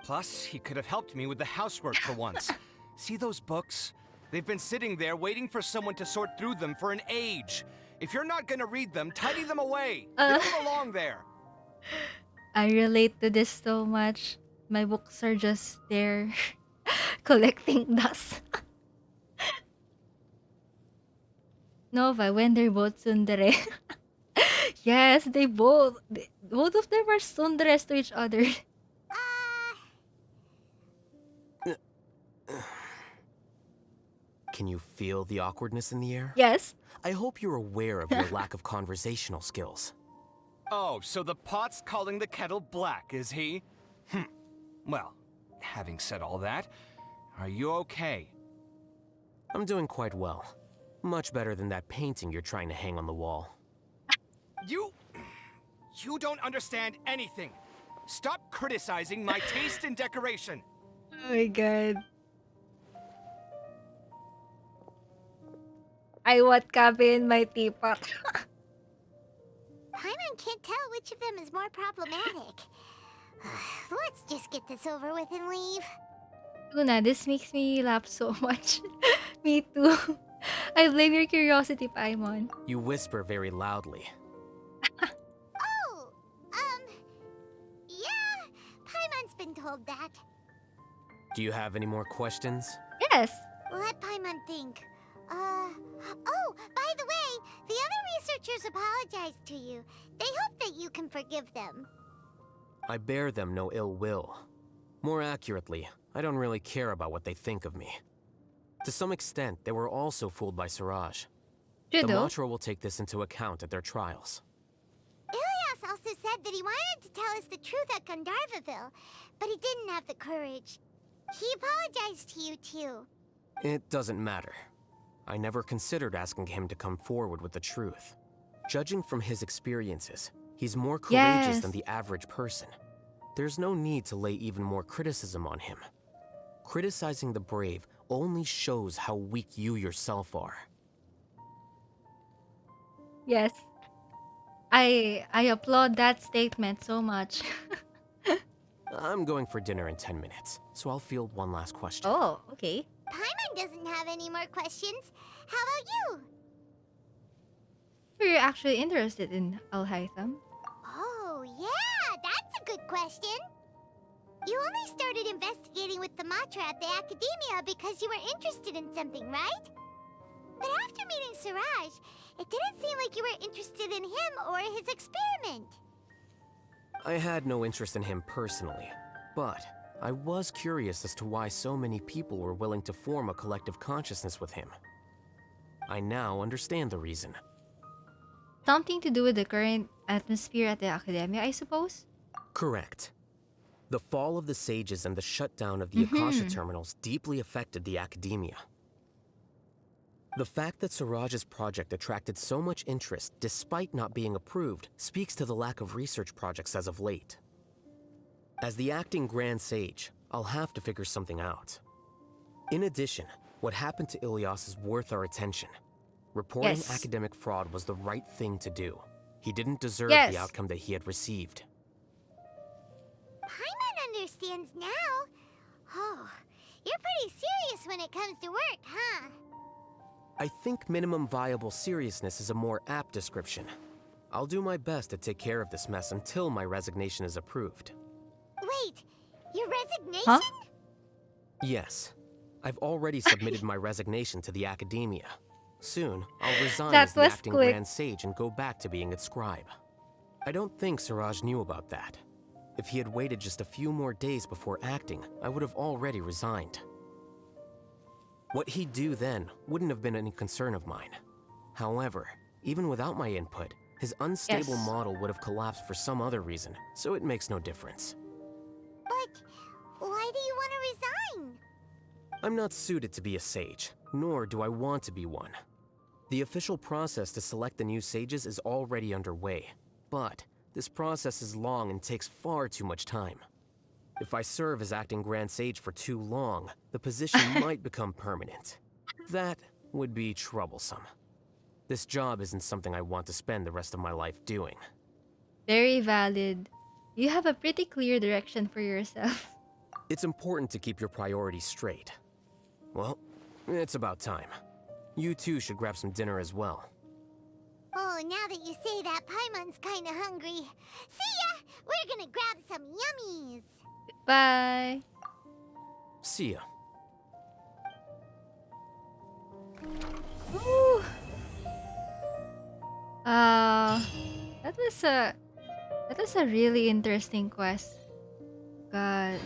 Plus, he could have helped me with the housework for once. See those books? They've been sitting there waiting for someone to sort through them for an age. If you're not gonna read them, tidy them away. They don't belong there. I relate to this so much. My books are just there collecting dust. Nova, when they're both tsundere. Yes, both of them are tsunderes to each other. Can you feel the awkwardness in the air? Yes. I hope you're aware of your lack of conversational skills. Oh, so the pot's calling the kettle black, is he? Well, having said all that, are you okay? I'm doing quite well. Much better than that painting you're trying to hang on the wall. You don't understand anything. Stop criticizing my taste in decoration. Oh my god. I want coffee in my teapot. Paimon can't tell which of them is more problematic. Let's just get this over with and leave. Luna, this makes me laugh so much. Me too. I blame your curiosity, Paimon. You whisper very loudly. Yeah, Paimon's been told that. Do you have any more questions? Yes. Let Paimon think. Oh, by the way, the other researchers apologized to you. They hope that you can forgive them. I bear them no ill will. More accurately, I don't really care about what they think of me. To some extent, they were also fooled by Siraj. The Matra will take this into account at their trials. Ilias also said that he wanted to tell us the truth at Gandharvaville, but he didn't have the courage. He apologized to you too. It doesn't matter. I never considered asking him to come forward with the truth. Judging from his experiences, he's more courageous than the average person. There's no need to lay even more criticism on him. Criticizing the brave only shows how weak you yourself are. Yes. I applaud that statement so much. I'm going for dinner in 10 minutes, so I'll field one last question. Oh, okay. Paimon doesn't have any more questions. How about you? You're actually interested in Alhaitham? Oh, yeah, that's a good question. You only started investigating with the Matra at the Academia because you were interested in something, right? But after meeting Siraj, it didn't seem like you were interested in him or his experiment. I had no interest in him personally, but I was curious as to why so many people were willing to form a collective consciousness with him. I now understand the reason. Something to do with the current atmosphere at the Academia, I suppose? Correct. The fall of the sages and the shutdown of the Akasha terminals deeply affected the Academia. The fact that Siraj's project attracted so much interest despite not being approved speaks to the lack of research projects as of late. As the acting Grand Sage, I'll have to figure something out. In addition, what happened to Ilias is worth our attention. Reporting academic fraud was the right thing to do. He didn't deserve the outcome that he had received. Paimon understands now. Oh, you're pretty serious when it comes to work, huh? I think minimum viable seriousness is a more apt description. I'll do my best to take care of this mess until my resignation is approved. Wait, your resignation? Huh? Yes. I've already submitted my resignation to the Academia. Soon, I'll resign as the acting Grand Sage and go back to being its scribe. I don't think Siraj knew about that. If he had waited just a few more days before acting, I would have already resigned. What he'd do then wouldn't have been any concern of mine. However, even without my input, his unstable model would have collapsed for some other reason, so it makes no difference. But why do you want to resign? I'm not suited to be a sage, nor do I want to be one. The official process to select the new sages is already underway, but this process is long and takes far too much time. If I serve as acting Grand Sage for too long, the position might become permanent. That would be troublesome. This job isn't something I want to spend the rest of my life doing. Very valid. You have a pretty clear direction for yourself. It's important to keep your priorities straight. Well, it's about time. You two should grab some dinner as well. Oh, now that you say that, Paimon's kinda hungry. See ya! We're gonna grab some yummies! Bye! See ya. Ooh. That was a really interesting quest. God.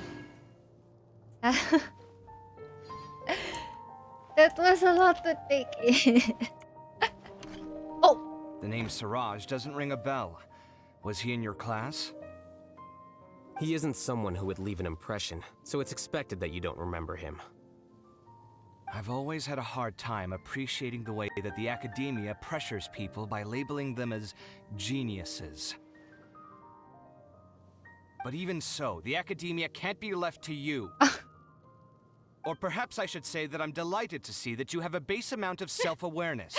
That was a lot to take in. The name Siraj doesn't ring a bell. Was he in your class? He isn't someone who would leave an impression, so it's expected that you don't remember him. I've always had a hard time appreciating the way that the academia pressures people by labeling them as geniuses. But even so, the academia can't be left to you. Or perhaps I should say that I'm delighted to see that you have a base amount of self-awareness.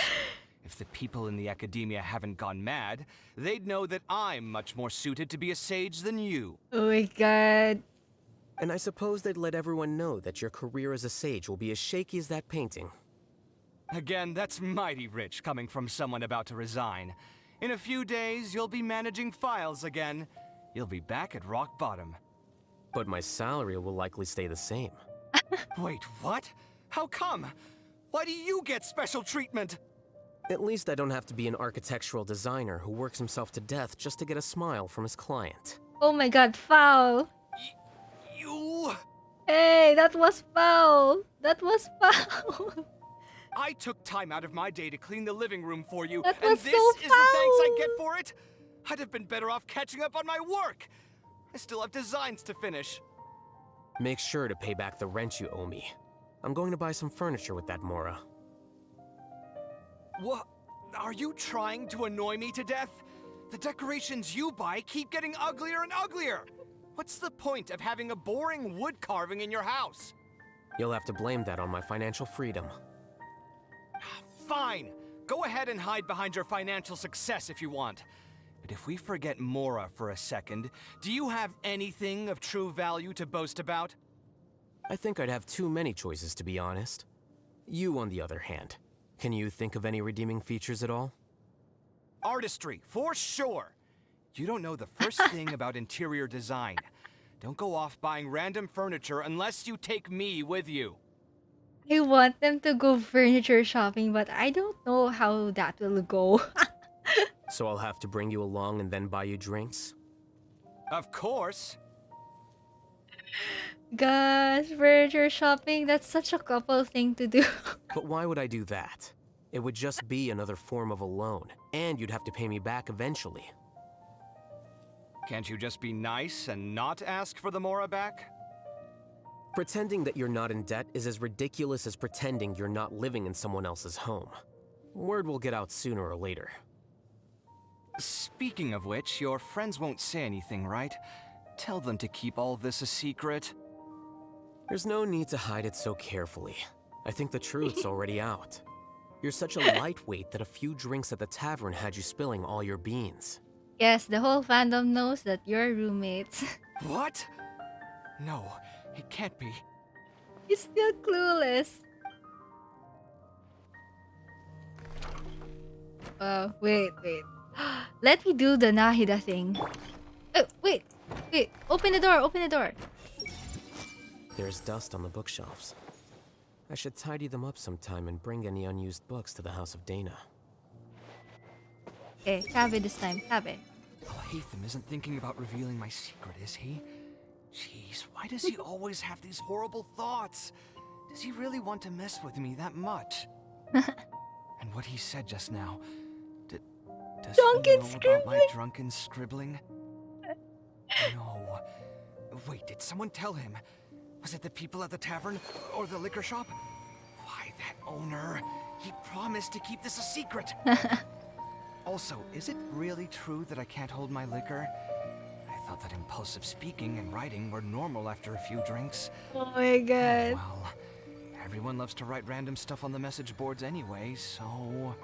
If the people in the academia haven't gone mad, they'd know that I'm much more suited to be a sage than you. Oh my god. And I suppose they'd let everyone know that your career as a sage will be as shaky as that painting. Again, that's mighty rich coming from someone about to resign. In a few days, you'll be managing files again. You'll be back at rock bottom. But my salary will likely stay the same. Wait, what? How come? Why do you get special treatment? At least I don't have to be an architectural designer who works himself to death just to get a smile from his client. Oh my god, foul! You... Hey, that was foul! That was foul! I took time out of my day to clean the living room for you, That and was this so is the thanks I foul. get for it? I'd have been better off catching up on my work. I still have designs to finish. Make sure to pay back the rent you owe me. I'm going to buy some furniture with that Mora. What? Are you trying to annoy me to death? The decorations you buy keep getting uglier and uglier. What's the point of having a boring wood carving in your house? You'll have to blame that on my financial freedom. Fine. Go ahead and hide behind your financial success if you want. But if we forget Mora for a second, do you have anything of true value to boast about? I think I'd have too many choices, to be honest. You, on the other hand, can you think of any redeeming features at all? Artistry, for sure. You don't know the first thing about interior design. Don't go off buying random furniture unless you take me with you. I want them to go furniture shopping, but I don't know how that will go. So I'll have to bring you along and then buy you drinks? Of course. Gosh, furniture shopping, that's such a couple thing to do. But why would I do that? It would just be another form of a loan, and you'd have to pay me back eventually. Can't you just be nice and not ask for the Mora back? Pretending that you're not in debt is as ridiculous as pretending you're not living in someone else's home. Word will get out sooner or later. Speaking of which, your friends won't say anything, right? Tell them to keep all this a secret. There's no need to hide it so carefully. I think the truth's already out. You're such a lightweight that a few drinks at the tavern had you spilling all your beans. Yes, the whole fandom knows that you're roommates. What? No, it can't be. He's still clueless. Wait. Let me do the Nahida thing. Oh, wait. Open the door. There's dust on the bookshelves. I should tidy them up sometime and bring any unused books to the House of Dana. Okay, Tabe this time, Tabe. Alhaitham isn't thinking about revealing my secret, is he? Jeez, why does he always have these horrible thoughts? Does he really want to mess with me that much? And what he said just now, does he know about my drunken scribbling? No. Wait, did someone tell him? Was it the people at the tavern or the liquor shop? Why, that owner. He promised to keep this a secret. Also, is it really true that I can't hold my liquor? I thought that impulsive speaking and writing were normal after a few drinks. Oh my god. Well, everyone loves to write random stuff on the message boards anyway, so...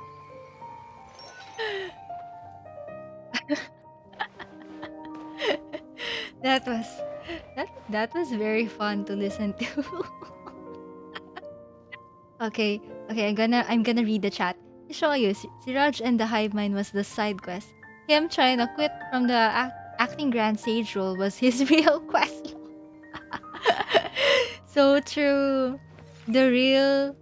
that was very fun to listen to. Okay, I'm gonna read the chat. To show you, Siraj and the Hive Mind was the side quest. Him trying to quit from the acting Grand Sage role was his real quest. So true. The real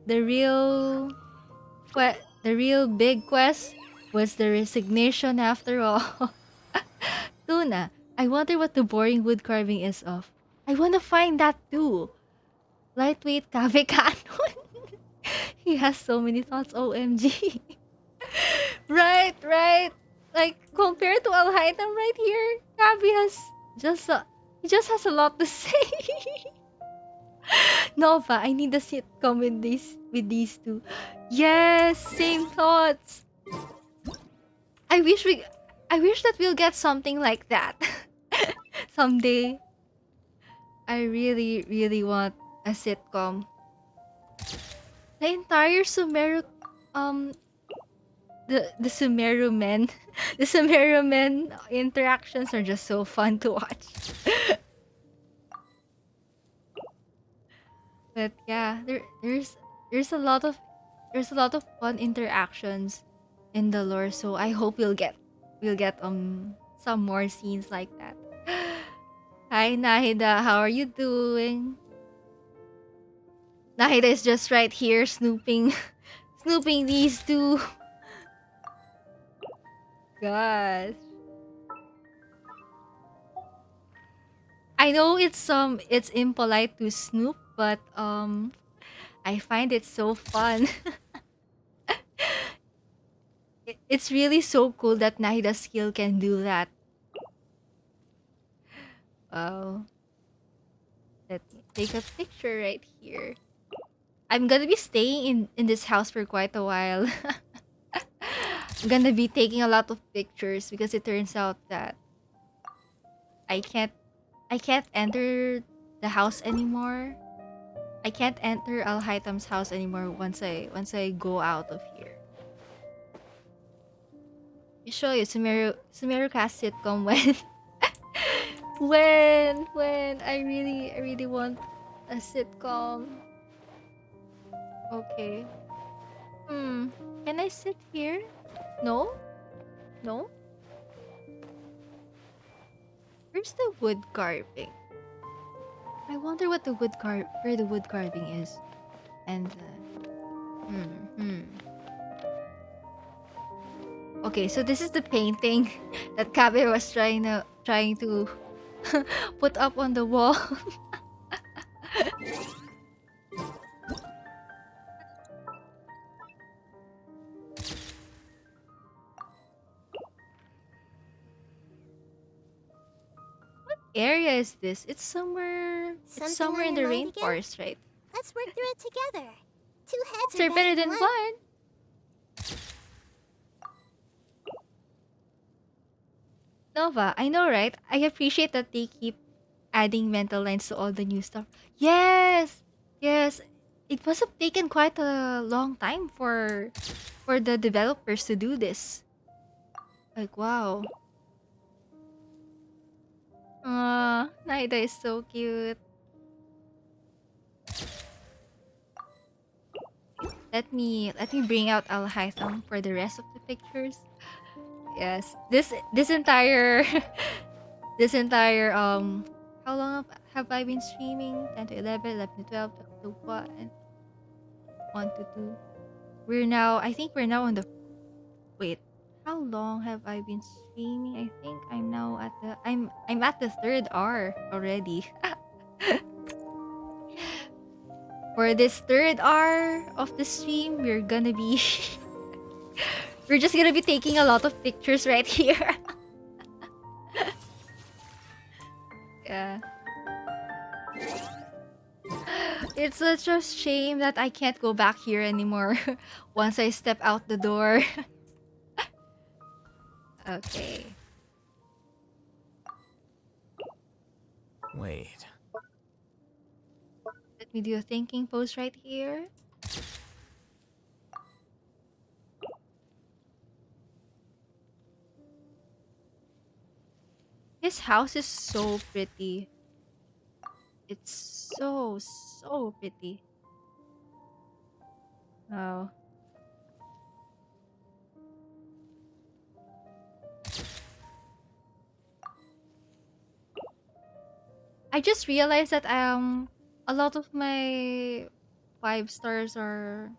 big quest was the resignation after all. Tuna, I wonder what the boring wood carving is of. I wanna find that too. Lightweight Kave Canon. He has so many thoughts, OMG. Right. Like, compared to Alhaitham right here, Kave has he just has a lot to say. Nova, I need a sitcom with these two. Yes, same thoughts. I wish that we'll get something like that someday. I really want a sitcom. The entire Sumeru the Sumeru men the Sumeru men interactions are just so fun to watch. But yeah, there's a lot of fun interactions in the lore, so I hope we'll get some more scenes like that. Hi Nahida, how are you doing? Nahida is just right here snooping these two. Gosh. I know it's impolite to snoop, but I find it so fun. It's really so cool that Nahida's skill can do that. Wow. Let me take a picture right here. I'm gonna be staying in this house for quite a while. I'm gonna be taking a lot of pictures because it turns out that I can't enter the house anymore. I can't enter Alhaitham's house anymore once I go out of here. I show you Sumeru cast sitcom when when I really want a sitcom. Okay. Can I sit here? No? No? Where's the wood carving? I wonder what where the wood carving is. And Okay, so this is the painting that Kabe was trying to put up on the wall. What area is this? It's somewhere in the rainforest, right? Let's work through it together. Two heads They're better than one. Nova, I know, right? I appreciate that they keep adding mental lines to all the new stuff. Yes! It must have taken quite a long time for the developers to do this. Like, wow. Naida is so cute. Let me bring out Alhaitham for the rest of the pictures. Yes, this entire how long have I been streaming? 10 to 11, 11 to 12, 12 to 1, 1 to 2. I think we're now on the wait. How long have I been streaming? I think I'm now at the I'm at the third hour already. For this third hour of the stream, we're gonna be we're just gonna be taking a lot of pictures right here. Yeah. It's such a shame that I can't go back here anymore once I step out the door. Okay. Wait. Let me do a thinking pose right here. His house is so pretty. It's so pretty. Oh. I just realized that a lot of my 5 stars are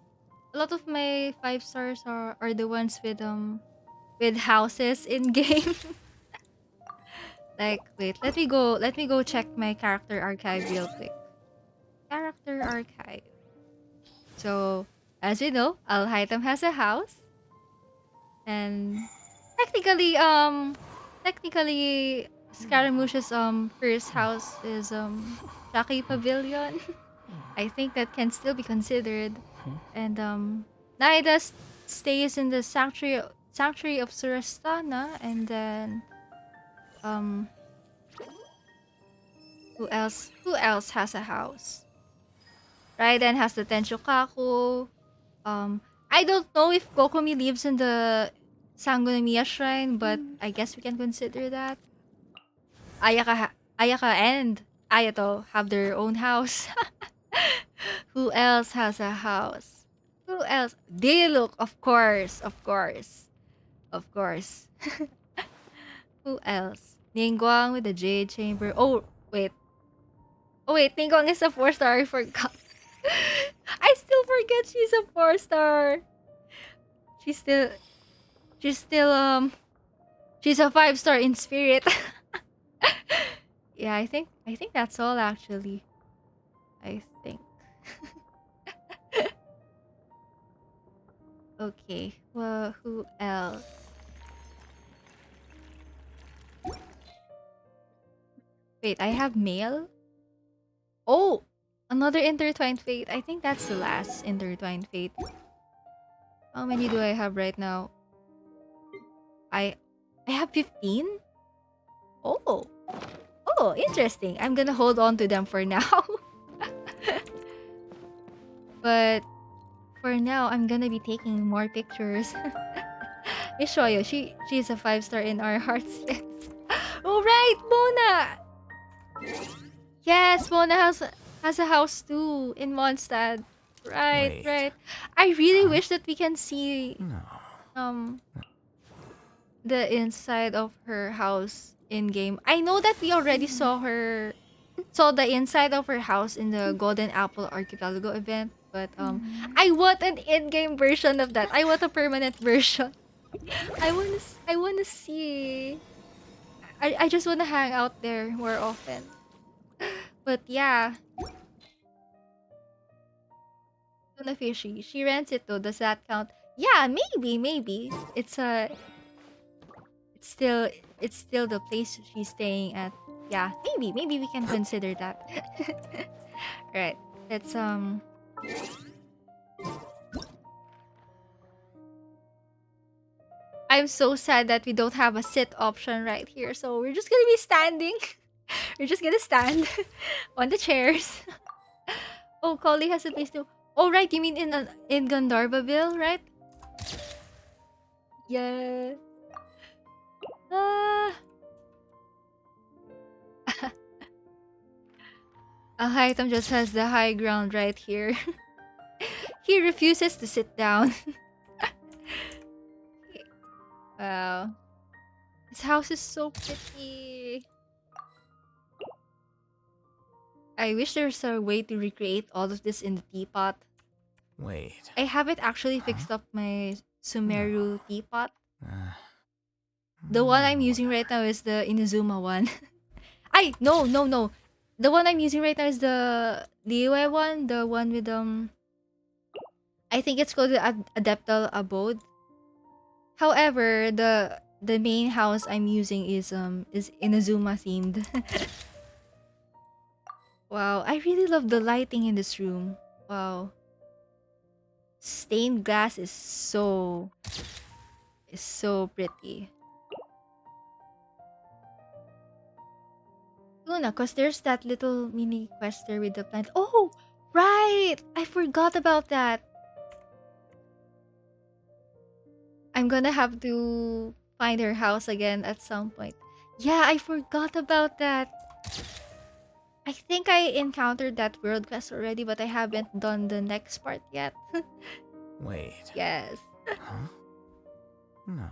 a lot of my 5 stars are the ones with houses in game. Like, wait, let me go check my character archive real quick. Character archive. So, as we know, Alhaitham has a house. And technically Scaramouche's first house is Rocky Pavilion. I think that can still be considered. And Naida stays in the sanctuary of Surastana, and then who else has a house? Raiden has the Tenchokaku. I don't know if Kokomi lives in the Sangonomiya shrine, but I guess we can consider that. Ayaka and Ayato have their own house. Who else has a house? Who else? Diluc, of course, of course, of course. Who else? Ningguang with the Jade Chamber. Oh wait, Ningguang is a 4-star. I forgot. I still forget she's a 4-star. She's still she's a 5-star in spirit. Yeah, I think that's all actually. I think. Okay, well, who else? Wait, I have mail? Oh, another intertwined fate. I think that's the last intertwined fate. How many do I have right now? I have 15? Oh. Oh, interesting. I'm gonna hold on to them for now. But for now, I'm gonna be taking more pictures. Ishoyo, she's a 5-star in our hearts list. Oh right, Mona! Yes, Mona has a house too in Mondstadt. Right, Wait. right. I really wish that we can see the inside of her house in game. I know that we already saw the inside of her house in the Golden Apple Archipelago event, but I want an in-game version of that. I want a permanent version. I wanna see. I just wanna hang out there more often. But yeah. Tuna Fishy. She rents it though. Does that count? Yeah, maybe. It's still the place she's staying at. Yeah, maybe we can consider that. Right. Let's I'm so sad that we don't have a sit option right here. So we're just gonna be standing. We're just gonna stand on the chairs. Oh, Collie has a place too. Oh, right. You mean in Gandharvaville, right? Yeah. Ah. Alhaitham just has the high ground right here. He refuses to sit down. Wow. This house is so pretty. I wish there's a way to recreate all of this in the teapot. Wait. I haven't actually fixed up my Sumeru teapot. The one I'm using right now is the Inazuma one. No. The one I'm using right now is the DIY one, the one with I think it's called the Adeptal Abode. However, the main house I'm using is Inazuma themed. Wow, I really love the lighting in this room. Wow. Stained glass is so pretty. Luna, cause there's that little mini quest there with the plant. Oh, right! I forgot about that. I'm gonna have to find her house again at some point. Yeah, I forgot about that. I think I encountered that world quest already, but I haven't done the next part yet. Wait. Yes. Huh? No.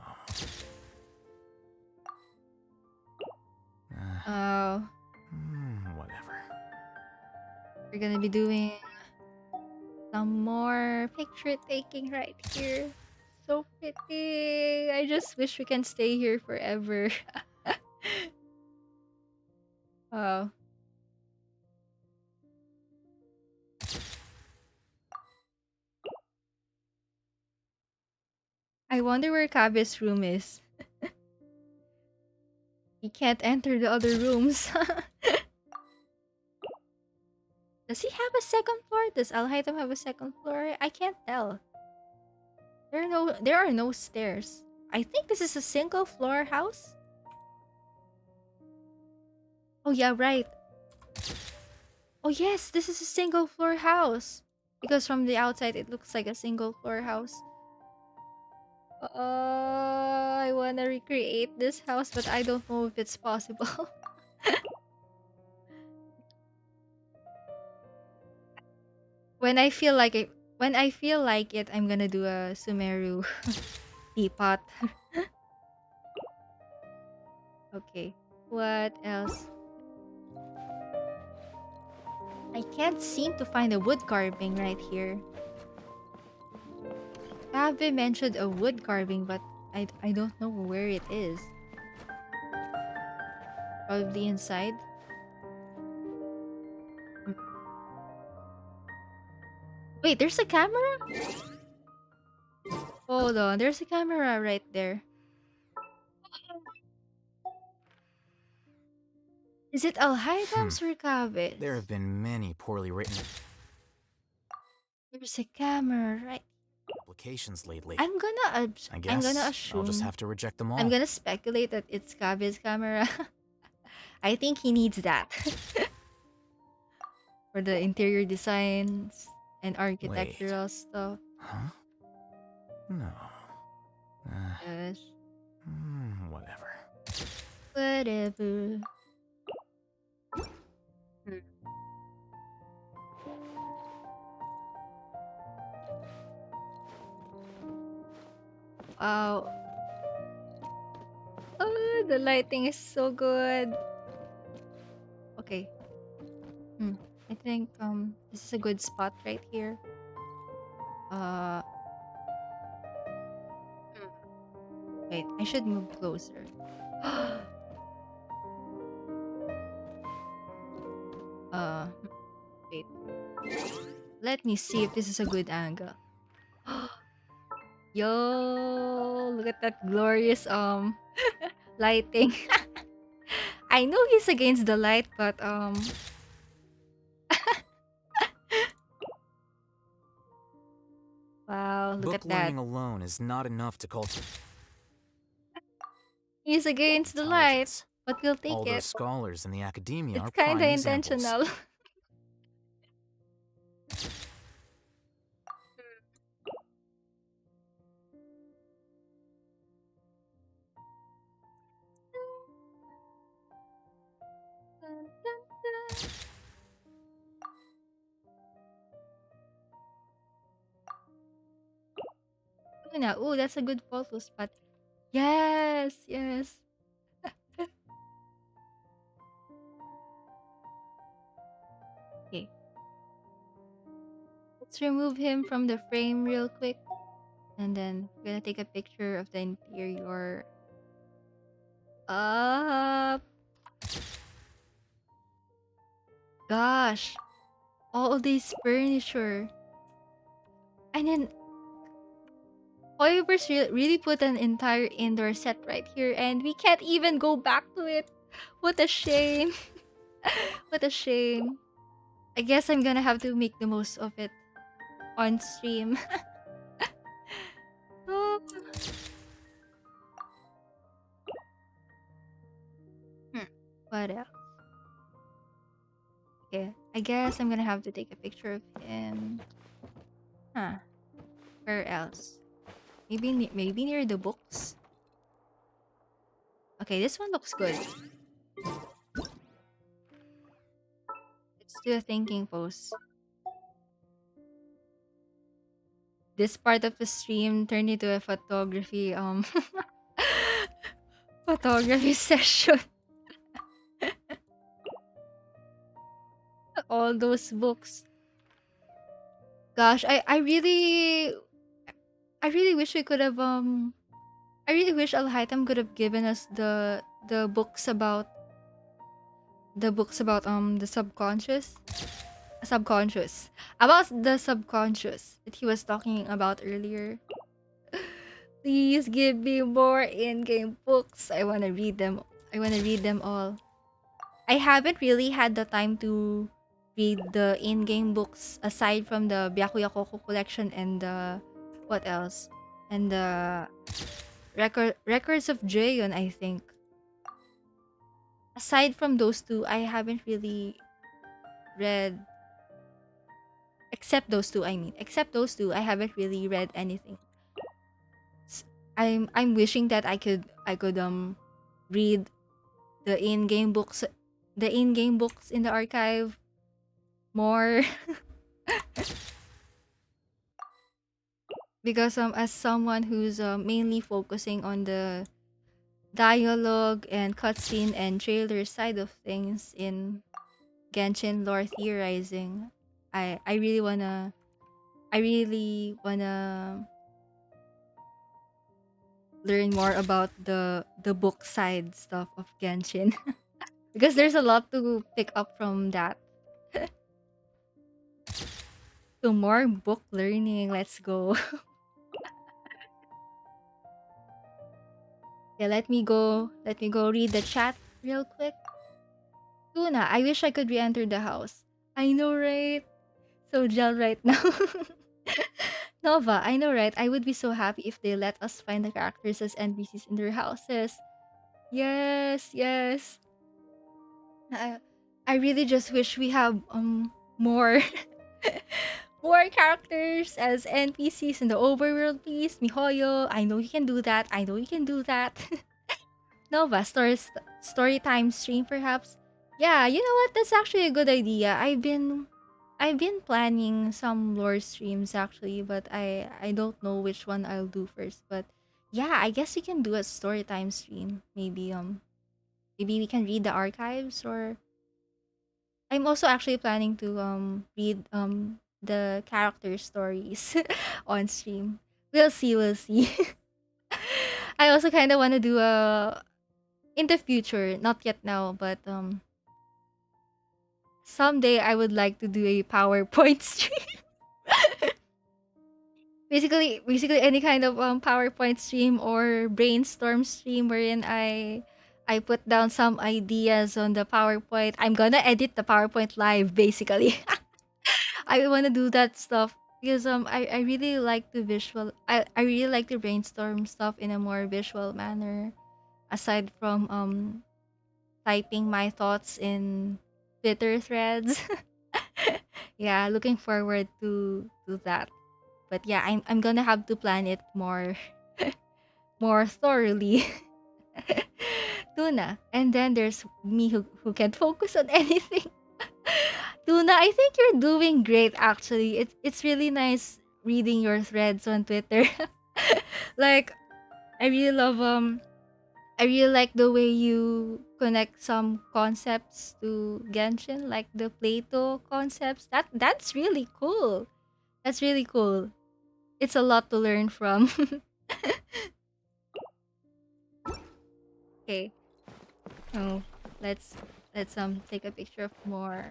Oh. Whatever. We're gonna be doing some more picture taking right here. So pretty. I just wish we can stay here forever. Oh. I wonder where Kabe's room is. He can't enter the other rooms. Does he have a second floor? Does Alhaitham have a second floor? I can't tell. There are no stairs. I think this is a single floor house. Oh yeah, right. Oh yes, this is a single floor house. Because from the outside it looks like a single floor house. I wanna recreate this house, but I don't know if it's possible. When I feel like it, I'm gonna do a Sumeru teapot. Okay. What else? I can't seem to find a wood carving right here. Kabe mentioned a wood carving, but I don't know where it is. Probably inside. Wait, there's a camera? Hold on, there's a camera right there. Is it Alhaitham's or Kabe's? There have been many poorly written There's a camera right. applications lately. I'm gonna I guess assume. I'll just have to reject them all. I'm gonna speculate that it's Kabe's camera. I think he needs that. For the interior designs and architectural stuff. Huh? No. Yes. Whatever. Whatever. Wow. Oh, the lighting is so good. Okay. I think this is a good spot right here. Wait, I should move closer. Wait. Let me see if this is a good angle. Yo, look at that glorious lighting. I know he's against the light, but wow, look Book at that. learning alone is not enough to cultivate. He's against the light, but we'll take All it. those scholars in the academia It's are kind prime of examples. intentional. Luna, ooh, that's a good photo spot. Yes, yes. Okay. Let's remove him from the frame real quick. And then we're gonna take a picture of the interior. Up. gosh. All this furniture. And then Hoiber's really put an entire indoor set right here, and we can't even go back to it. What a shame. What a shame. I guess I'm gonna have to make the most of it on stream. Oh. What else? Okay, I guess I'm gonna have to take a picture of him. Huh. Where else? Maybe near the books. Okay, this one looks good. Let's do a thinking pose. This part of the stream turned into a photography photography session. All those books. Gosh, I really wish we could have I really wish Alhaitham could have given us the books about the subconscious about the subconscious that he was talking about earlier. Please give me more in-game books. I want to read them. I want to read them all. I haven't really had the time to read the in-game books aside from the Byakuya Koko collection and the what else? And the records of Jaeon, I think. Aside from those two, I haven't really read except those two, I mean. Except those two, I haven't really read anything. I'm wishing that I could read the in-game books in the archive more. Because as someone who's mainly focusing on the dialogue and cutscene and trailer side of things in Genshin lore theorizing, I really wanna learn more about the book side stuff of Genshin. Because there's a lot to pick up from that. So more book learning, let's go. Yeah, let me go read the chat real quick. Tuna, I wish I could re-enter the house. I know, right? So gel right now. Nova, I know, right? I would be so happy if they let us find the characters as NPCs in their houses. Yes, yes. I really just wish we have more more characters as NPCs in the overworld, please. Mihoyo, I know you can do that. I know you can do that. Nova, story time stream perhaps. Yeah, you know what? That's actually a good idea. I've been planning some lore streams actually, but I don't know which one I'll do first. But yeah, I guess we can do a story time stream. Maybe we can read the archives, or I'm also actually planning to read the character stories on stream. We'll see, we'll see. I also kind of want to do a in the future, not yet now, but someday I would like to do a PowerPoint stream. basically any kind of PowerPoint stream or brainstorm stream wherein I put down some ideas on the PowerPoint. I'm gonna edit the PowerPoint live basically. I want to do that stuff because I really like to I really like to brainstorm stuff in a more visual manner aside from typing my thoughts in Twitter threads. Yeah, looking forward to that. But yeah, I'm gonna have to plan it more more thoroughly. Tuna. And then there's me who can't focus on anything. Tuna, I think you're doing great actually. It's really nice reading your threads on Twitter. Like I really love I really like the way you connect some concepts to Genshin, like the Plato concepts. That's really cool. That's really cool. It's a lot to learn from. Okay. Oh, let's take a picture of more.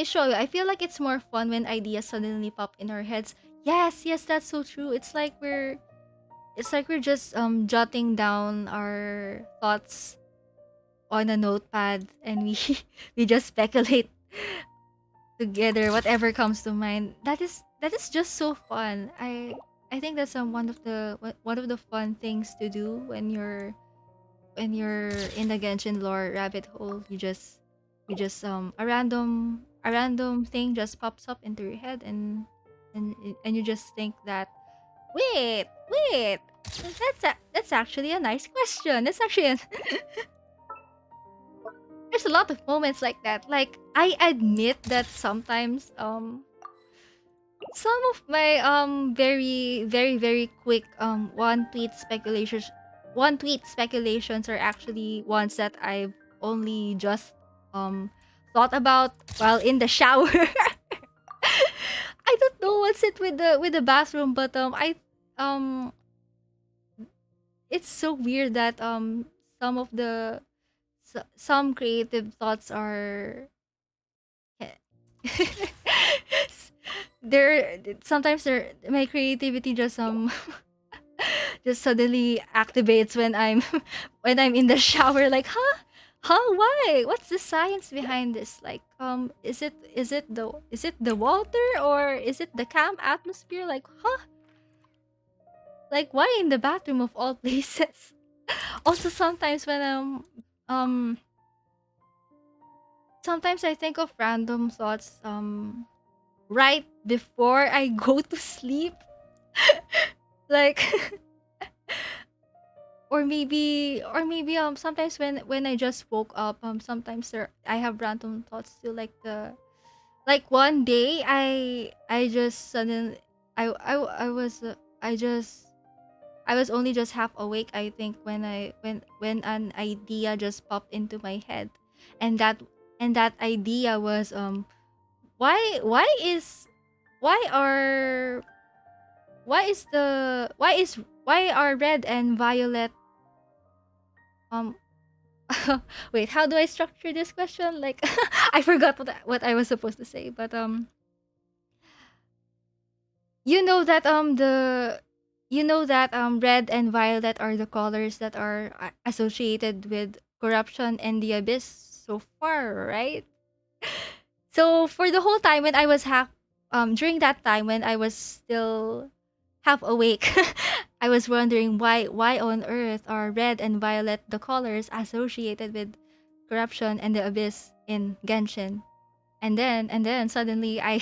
show you. I feel like it's more fun when ideas suddenly pop in our heads. Yes, yes, that's so true. It's like we're just jotting down our thoughts on a notepad, and we we just speculate together whatever comes to mind. That is just so fun. I think that's one of the fun things to do when you're in the Genshin lore rabbit hole. You just a random thing just pops up into your head, and you just think that, wait, that's actually a nice question. That's actually there's a lot of moments like that. Like, I admit that sometimes some of my very very very quick one tweet speculations are actually ones that I've only just thought about while in the shower. I don't know what's it with the bathroom, but um it's so weird that some of the some creative thoughts are there sometimes there my creativity just just suddenly activates when I'm when I'm in the shower, like, why, what's the science behind this, like, is it the water, or is it the calm atmosphere, like, like, why in the bathroom of all places? Also, um sometimes I think of random thoughts right before I go to sleep. Like, or maybe sometimes when I just woke up, sometimes I have random thoughts too, like the like one day I just suddenly I was I was only just half awake, I think, when an idea just popped into my head. And that idea was, why why are why are red and violet, um wait, how do I structure this question? Like, I forgot what I was supposed to say, but you know that the you know that red and violet are the colors that are associated with corruption and the abyss so far, right? So for the whole time when I was half during that time when I was still half awake, I was wondering why on earth are red and violet the colors associated with corruption and the abyss in Genshin. And then suddenly I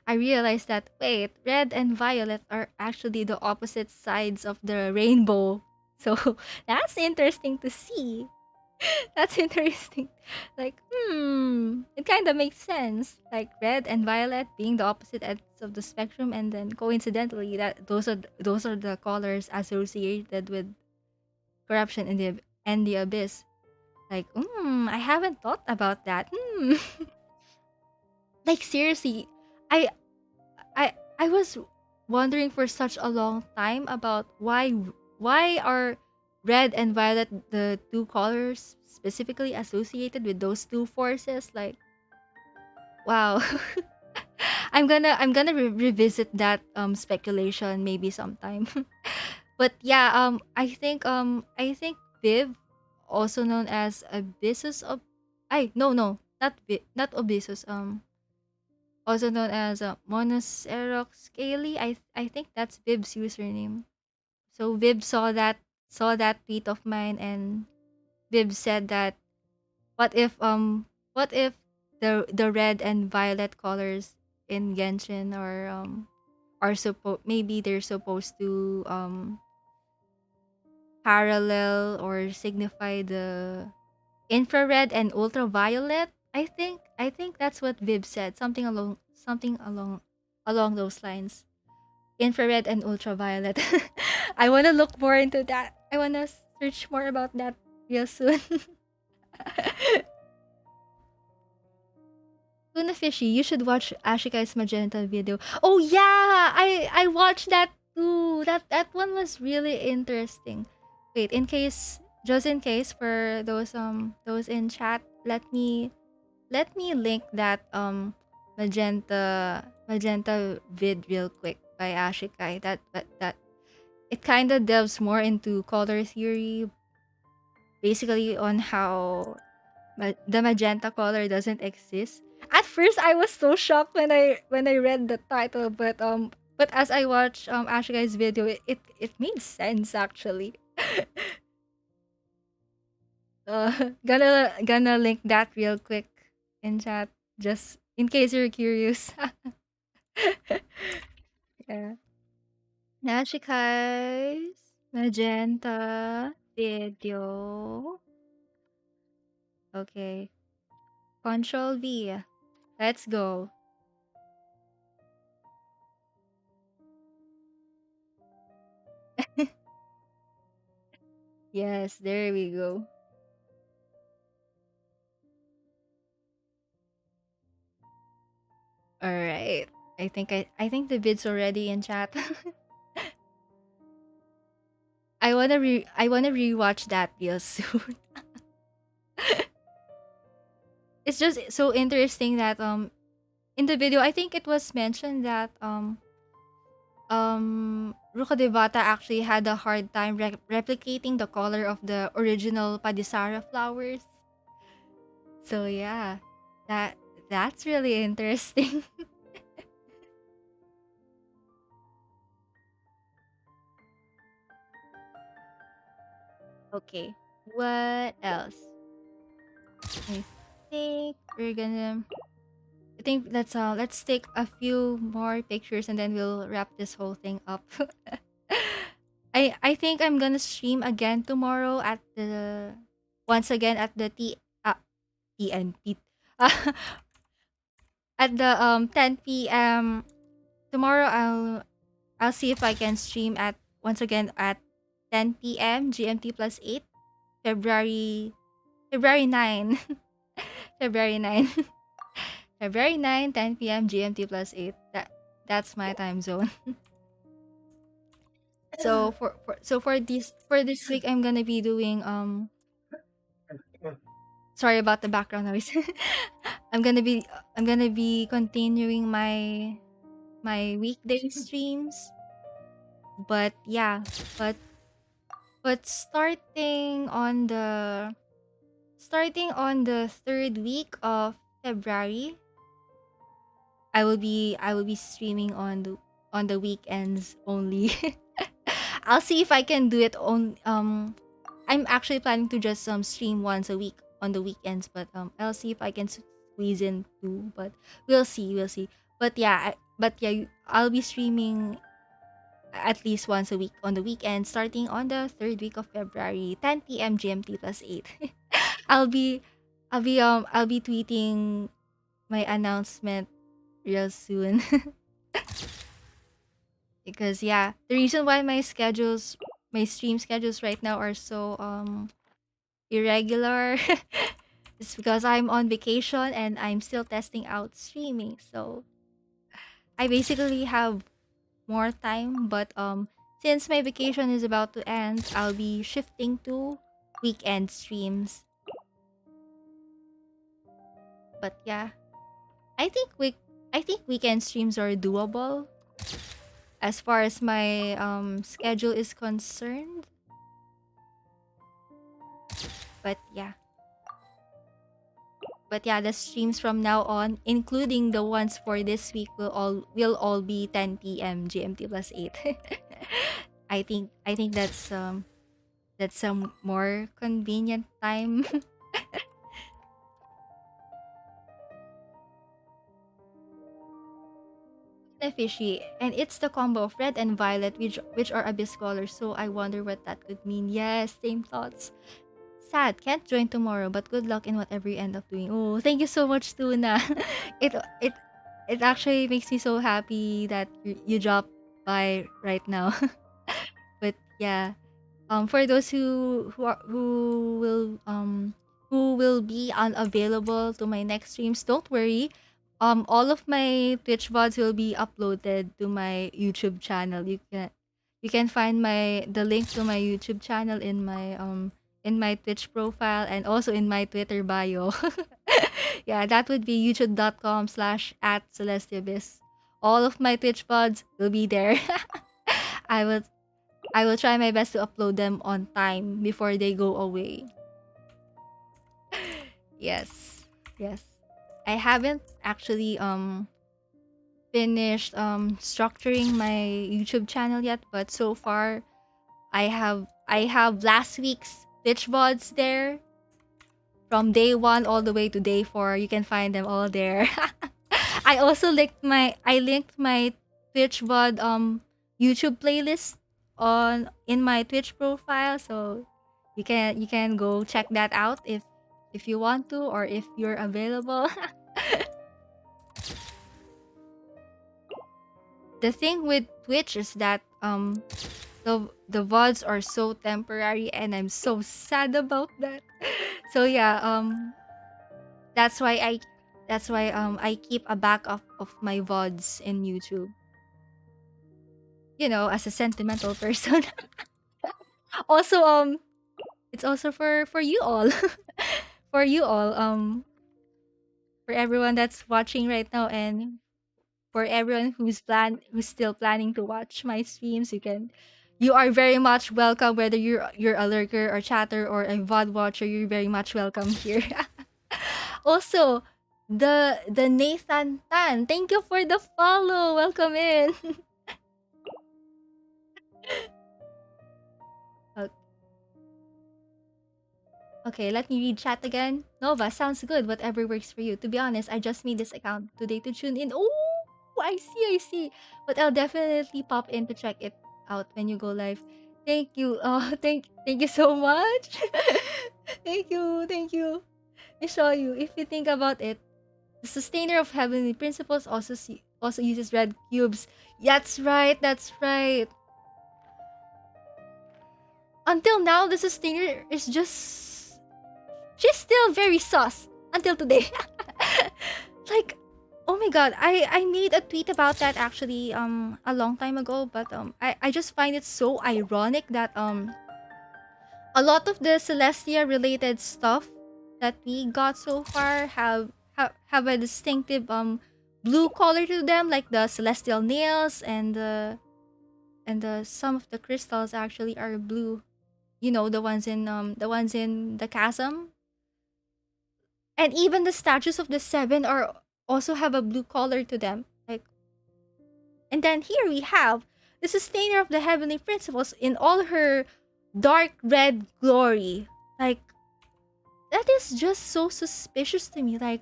realized that, wait, red and violet are actually the opposite sides of the rainbow. So that's interesting to see. That's interesting. Like, it kind of makes sense. Like red and violet being the opposite ends of the spectrum, and then coincidentally, that those are the colors associated with corruption and the abyss. Like, I haven't thought about that. Like, seriously, I I was wondering for such a long time about why are red and violet the two colors specifically associated with those two forces. Like, wow. I'm gonna revisit that speculation maybe sometime. But yeah, I think Viv, also known as Abyssus of, I no no not Abyssus, also known as Monocerox Scaly. I think that's Viv's username. So Viv saw that tweet of mine, and Viv said that, what if the red and violet colors in Genshin are maybe they're supposed to parallel or signify the infrared and ultraviolet. I think that's what Viv said. Something along those lines. Infrared and ultraviolet. I wanna look more into that. I wanna search more about that real soon. Tuna Fishy, you should watch Ashika's magenta video. Oh yeah, I watched that too. That one was really interesting. Wait, just in case, for those in chat, let me link that magenta vid real quick by Ashikai. That it kind of delves more into color theory, basically on how the magenta color doesn't exist. At first, I was so shocked when I read the title, but as I watched Ashikai's video, it made sense actually. Gonna link that real quick in chat, just in case you're curious. Yeah. Nashikai's magenta video. Okay. Control V. Let's go. Yes, there we go. All right. I think the vid's already in chat. I wanna rewatch that real soon. It's just so interesting that in the video I think it was mentioned that Ruka Devata actually had a hard time replicating the color of the original Padisara flowers. So yeah, that that's really interesting. Okay, what else? I think we're gonna. I think let's take a few more pictures and then we'll wrap this whole thing up. I think I'm gonna stream again tomorrow at the once again at the TNT at the 10 p.m. tomorrow. I'll see if I can stream at once again at 10 p.m. GMT plus 8 February 9 February 9 February 9 10 p.m. GMT plus 8. That's my time zone. So for this week I'm gonna be doing sorry about the background noise. I'm gonna be continuing my weekday streams. But yeah, but starting on the third week of February, I will be streaming on the weekends only. I'll see if I can do it on I'm actually planning to just stream once a week on the weekends, but I'll see if I can squeeze in two, but we'll see. But yeah, I'll be streaming at least once a week on the weekend starting on the third week of February, 10 p.m. GMT plus 8. I'll be I'll be tweeting my announcement real soon. Because yeah, the reason why my stream schedules right now are so irregular is because I'm on vacation and I'm still testing out streaming. So I basically have more time, but since my vacation is about to end, I'll be shifting to weekend streams. But yeah, I think weekend streams are doable as far as my schedule is concerned. But yeah. But yeah, the streams from now on, including the ones for this week, will all be 10 p.m. GMT plus 8. I think that's a more convenient time. Fishy, and it's the combo of red and violet, which are abyss colors. So I wonder what that could mean. Yes, same thoughts. Sad, can't join tomorrow, but good luck in whatever you end up doing. Oh, thank you so much, Tuna. it it it actually makes me so happy that you dropped by right now. But yeah, for those who will be unavailable to my next streams, don't worry. All of my Twitch VODs will be uploaded to my YouTube channel. You can find the link to my YouTube channel in my Twitch profile and also in my Twitter bio. Yeah, that would be youtube.com/@celestiabiz. All of my Twitch VODs will be there. I will I will try my best to upload them on time before they go away. Yes. Yes. I haven't actually finished structuring my YouTube channel yet, but so far I have last week's Twitch VODs there. From day 1 all the way to day 4. You can find them all there. I also linked my Twitch VOD YouTube playlist in my Twitch profile, so you can go check that out if you want to or if you're available. The thing with Twitch is that the VODs are so temporary and I'm so sad about that. So yeah, that's why I keep a backup of my VODs in YouTube. You know, as a sentimental person. Also, it's also for you all. For you all, for everyone that's watching right now and for everyone who's still planning to watch my streams, you are very much welcome, whether you're a lurker or chatter or a VOD watcher, you're very much welcome here. Also, the Nathan Tan, thank you for the follow. Welcome in. O- Okay, let me read chat again. Nova, sounds good. Whatever works for you. To be honest, I just made this account today to tune in. Oh, I see. But I'll definitely pop in to check it out when you go live. Thank you. Thank you so much. Thank you. I saw you. If you think about it, the sustainer of heavenly principles also uses red cubes. That's right. That's right. Until now, the sustainer is just she's still very sus until today. Like, oh my god, I made a tweet about that actually a long time ago, but I just find it so ironic that a lot of the Celestia related stuff that we got so far have a distinctive blue color to them, like the celestial nails and the some of the crystals actually are blue. You know, the ones in the chasm. And even the statues of the seven are also have a blue color to them. Like, and then here we have the sustainer of the heavenly principles in all her dark red glory. Like, that is just so suspicious to me. Like,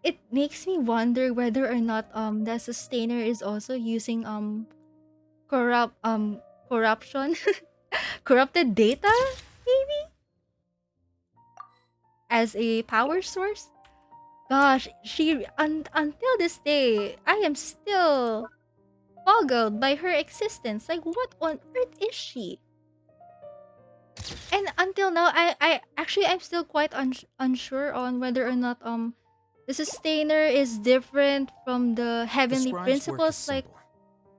it makes me wonder whether or not the sustainer is also using corruption corrupted data, maybe, as a power source. Gosh, until this day, I am still boggled by her existence. Like, what on earth is she? And until now, I'm still quite unsure on whether or not the sustainer is different from the The heavenly scribe's work is principles. Like, simple,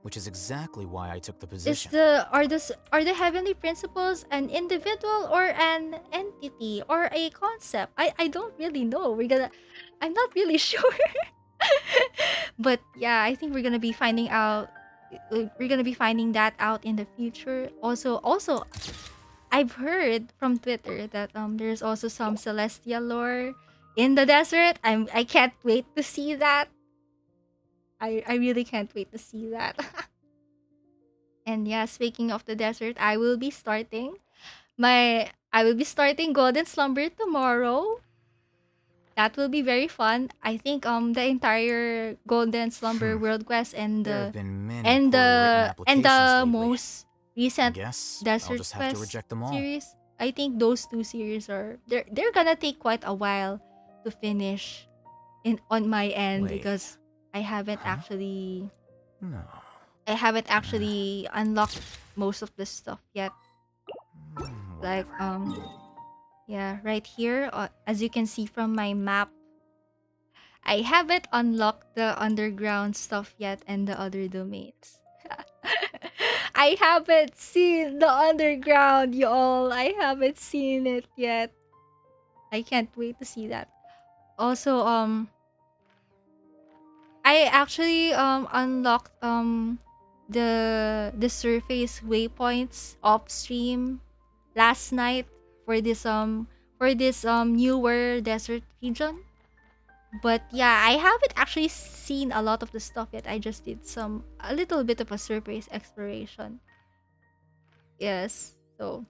which is exactly why I took the is position. are the heavenly principles an individual or an entity or a concept? I don't really know. I'm not really sure. But yeah, I think we're gonna be finding out. We're gonna be finding that out in the future. Also, I've heard from Twitter that there's also some celestial lore in the desert. I can't wait to see that. I really can't wait to see that. And yeah, speaking of the desert, I will be starting Golden Slumber tomorrow. That will be very fun. I think the entire Golden Slumber World Quest and There the have been many and poorly written the and the applications lately. most recent Guess I'll Desert just have to Quest reject them all. series. I think those two series are they're gonna take quite a while to finish in on my end Wait. because I haven't actually No. I haven't actually unlocked most of the stuff yet. Like yeah, right here, as you can see from my map, I haven't unlocked the underground stuff yet and the other domains. I haven't seen the underground, y'all. I haven't seen it yet. I can't wait to see that. Also, I actually unlocked the surface waypoints off stream last night for this newer desert region. But yeah, I haven't actually seen a lot of the stuff yet. I just did a little bit of a surface exploration. Yes. So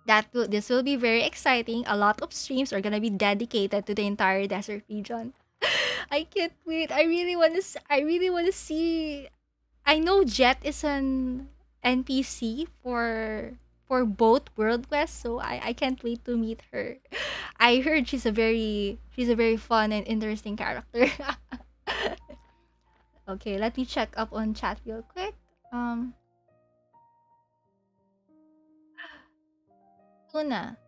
this will be very exciting. A lot of streams are gonna be dedicated to the entire desert region. I can't wait. I really wanna see. I know Jet is an NPC for both World Quest, so I can't wait to meet her. I heard she's a very fun and interesting character. Okay, let me check up on chat real quick. Um, Tuna.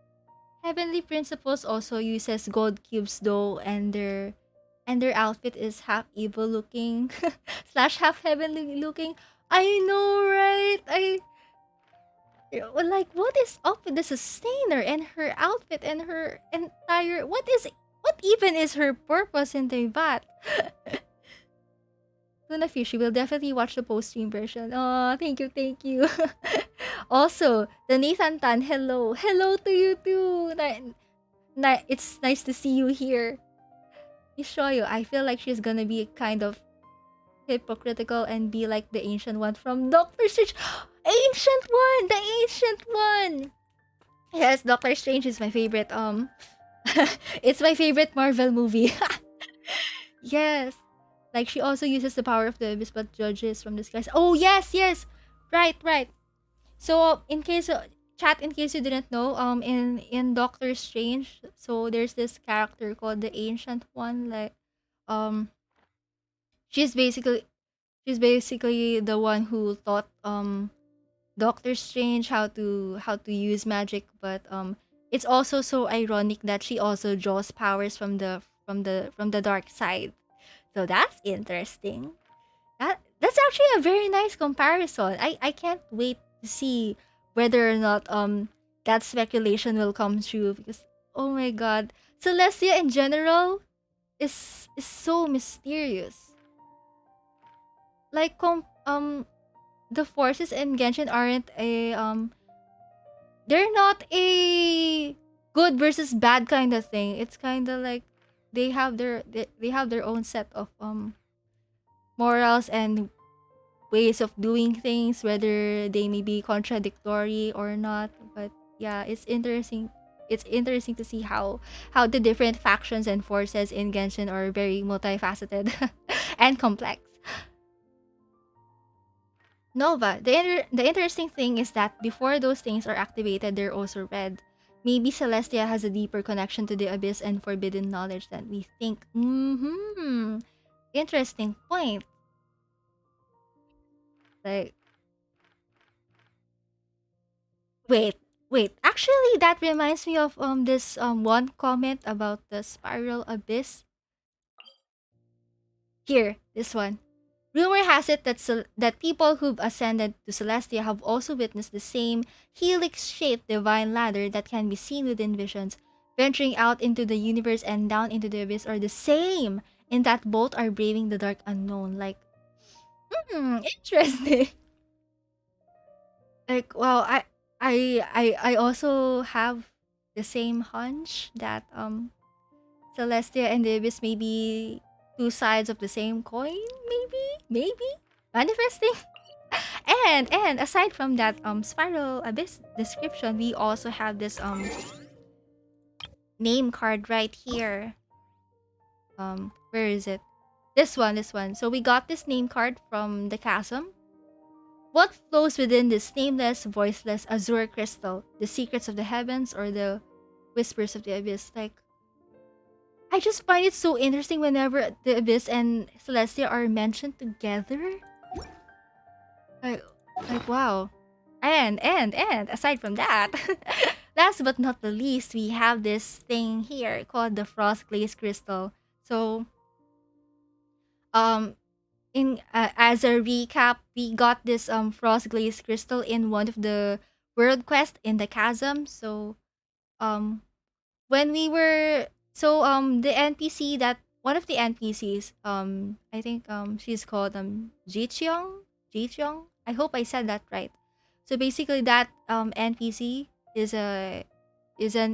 Heavenly Principles also uses gold cubes though, and their outfit is half evil looking slash half heavenly looking. I know, right? Like, what is up with the sustainer and her outfit and her entire what even is her purpose in Teyvat? Tuna Fishy will definitely watch the post stream version. Oh, thank you, thank you. Also, the Nathan Tan, hello. Hello to you too. It's nice to see you here. Ishoyo, I feel like she's gonna be kind of hypocritical and be like the ancient one from Doctor Strange. Ancient one! The ancient one! Yes, Doctor Strange is my favorite, it's my favorite Marvel movie. Yes. Like, she also uses the power of the abyss but judges from the skies. Oh, yes, yes! Right, right. So, in case you didn't know, in Doctor Strange, so there's this character called the Ancient One. Like, um, she's basically she's basically the one who taught Doctor Strange how to use magic, but it's also so ironic that she also draws powers from the dark side. So that's interesting. That's actually a very nice comparison. I can't wait to see whether or not that speculation will come true, because oh my god, Celestia in general is so mysterious. Like the forces in Genshin aren't a they're not a good versus bad kind of thing. It's kind of like they have their own set of morals and ways of doing things, whether they may be contradictory or not. But yeah, it's interesting. It's interesting to see how the different factions and forces in Genshin are very multifaceted and complex. Nova, the interesting thing is that before those things are activated, they're also red. Maybe Celestia has a deeper connection to the abyss and forbidden knowledge than we think. Mm-hmm. Interesting point. Like, wait, wait. Actually, that reminds me of this one comment about the spiral abyss. Here, this one. Rumor has it that that people who've ascended to Celestia have also witnessed the same helix-shaped divine ladder that can be seen within visions. Venturing out into the universe and down into the abyss are the same, in that both are braving the dark unknown. Like, interesting. Like, well, I also have the same hunch that Celestia and the abyss may be two sides of the same coin, maybe manifesting. And aside from that spiral abyss description, we also have this name card right here. Where is it? This one. So we got this name card from the chasm. What flows within this nameless, voiceless azure crystal? The secrets of the heavens or the whispers of the abyss? Like, I just find it so interesting whenever the abyss and Celestia are mentioned together. Like wow. And aside from that, last but not the least, we have this thing here called the frost glaze crystal. So um in as a recap, we got this frost glaze crystal in one of the world quest in the chasm. So um when we were So the NPC that one of the NPCs, I think she's called Jicheong. I hope I said that right. So basically that NPC is an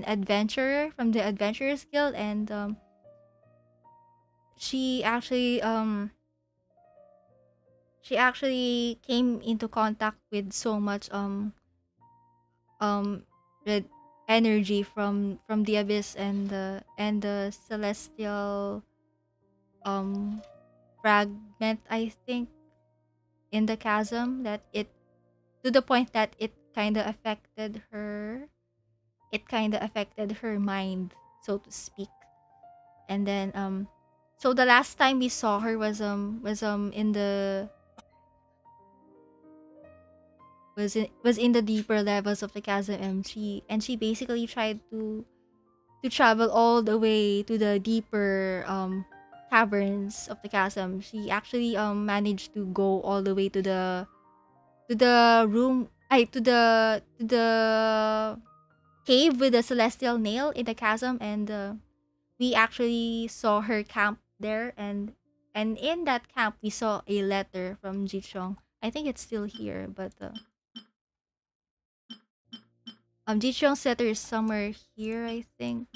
adventurer from the Adventurers Guild, and she actually came into contact with so much red energy from the abyss and the celestial fragment, I think, in the chasm, that it to the point that it kind of affected her. It kind of affected her mind, so to speak. And then so the last time we saw her in the was in the deeper levels of the chasm, and she basically tried to travel all the way to the deeper caverns of the chasm. She actually managed to go all the way to the room I to the cave with the celestial nail in the chasm, and we actually saw her camp there, and in that camp we saw a letter from Jichong. I think it's still here, but Jichong's letter is somewhere here, I think.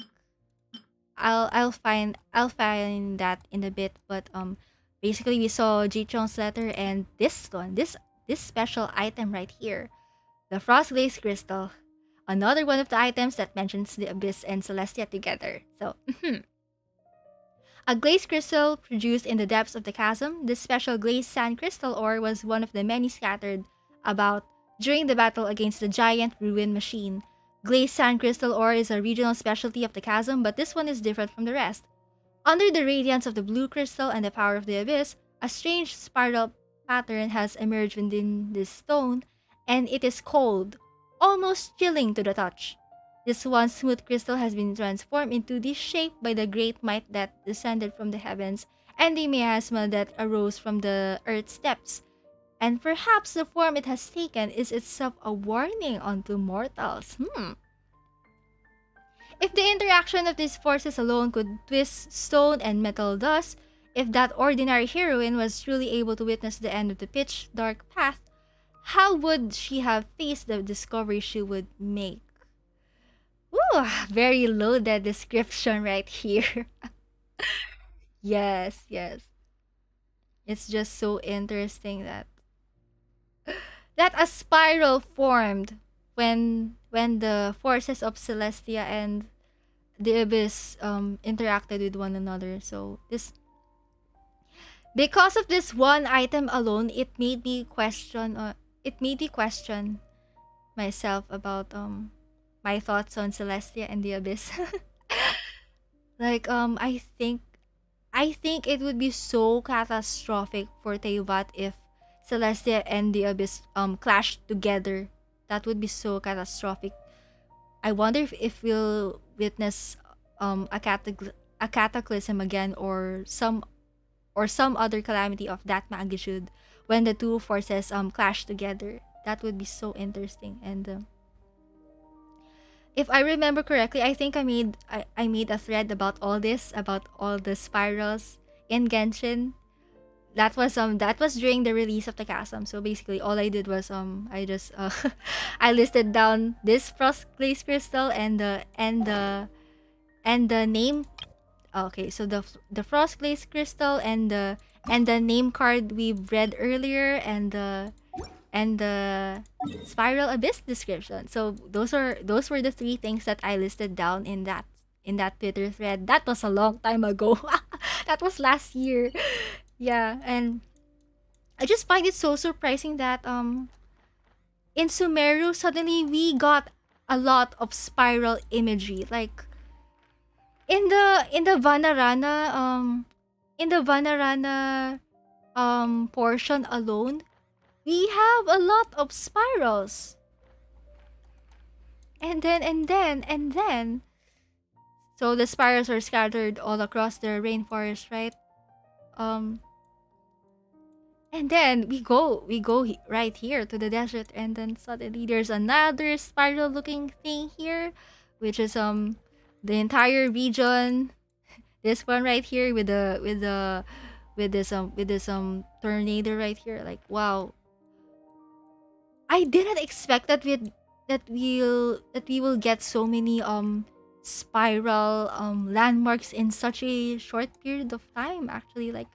I'll find that in a bit, but basically we saw Jichong's letter, and this special item right here, the Frost Glaze Crystal, another one of the items that mentions the Abyss and Celestia together. So a glaze crystal produced in the depths of the chasm. This special glazed sand crystal ore was one of the many scattered about during the battle against the giant ruin machine. Glazed sand crystal ore is a regional specialty of the chasm, but this one is different from the rest. Under the radiance of the blue crystal and the power of the abyss, a strange spiral pattern has emerged within this stone, and it is cold, almost chilling to the touch. This once smooth crystal has been transformed into this shape by the great might that descended from the heavens and the miasma that arose from the earth's depths. And perhaps the form it has taken is itself a warning unto mortals. If the interaction of these forces alone could twist stone and metal thus, if that ordinary heroine was truly able to witness the end of the pitch dark path, how would she have faced the discovery she would make? Ooh, very loaded description right here. Yes, yes. It's just so interesting that a spiral formed when the forces of Celestia and the Abyss interacted with one another. So this because of this one item alone, it made me question myself about my thoughts on Celestia and the Abyss. Like I think it would be so catastrophic for Teyvat if Celestia and the Abyss clashed together. That would be so catastrophic. I wonder if we'll witness a cataclysm again, or some other calamity of that magnitude when the two forces clash together. That would be so interesting. And if I remember correctly, I think I made a thread about all this, about all the spirals in Genshin. That was during the release of the chasm. So basically all I did was I just I listed down this frost glaze crystal and the name. Okay, so the frost glaze crystal and the name card we've read earlier, and the spiral abyss description. So those were the three things that I listed down in that Twitter thread. That was a long time ago. That was last year. Yeah, and I just find it so surprising that in Sumeru suddenly we got a lot of spiral imagery. Like in the Vanarana portion alone, we have a lot of spirals. And then so the spirals are scattered all across the rainforest, right? And then right here to the desert, and then suddenly there's another spiral looking thing here, which is the entire region. This one right here with this tornado right here. Like wow, I didn't expect that we will get so many spiral landmarks in such a short period of time. Actually, like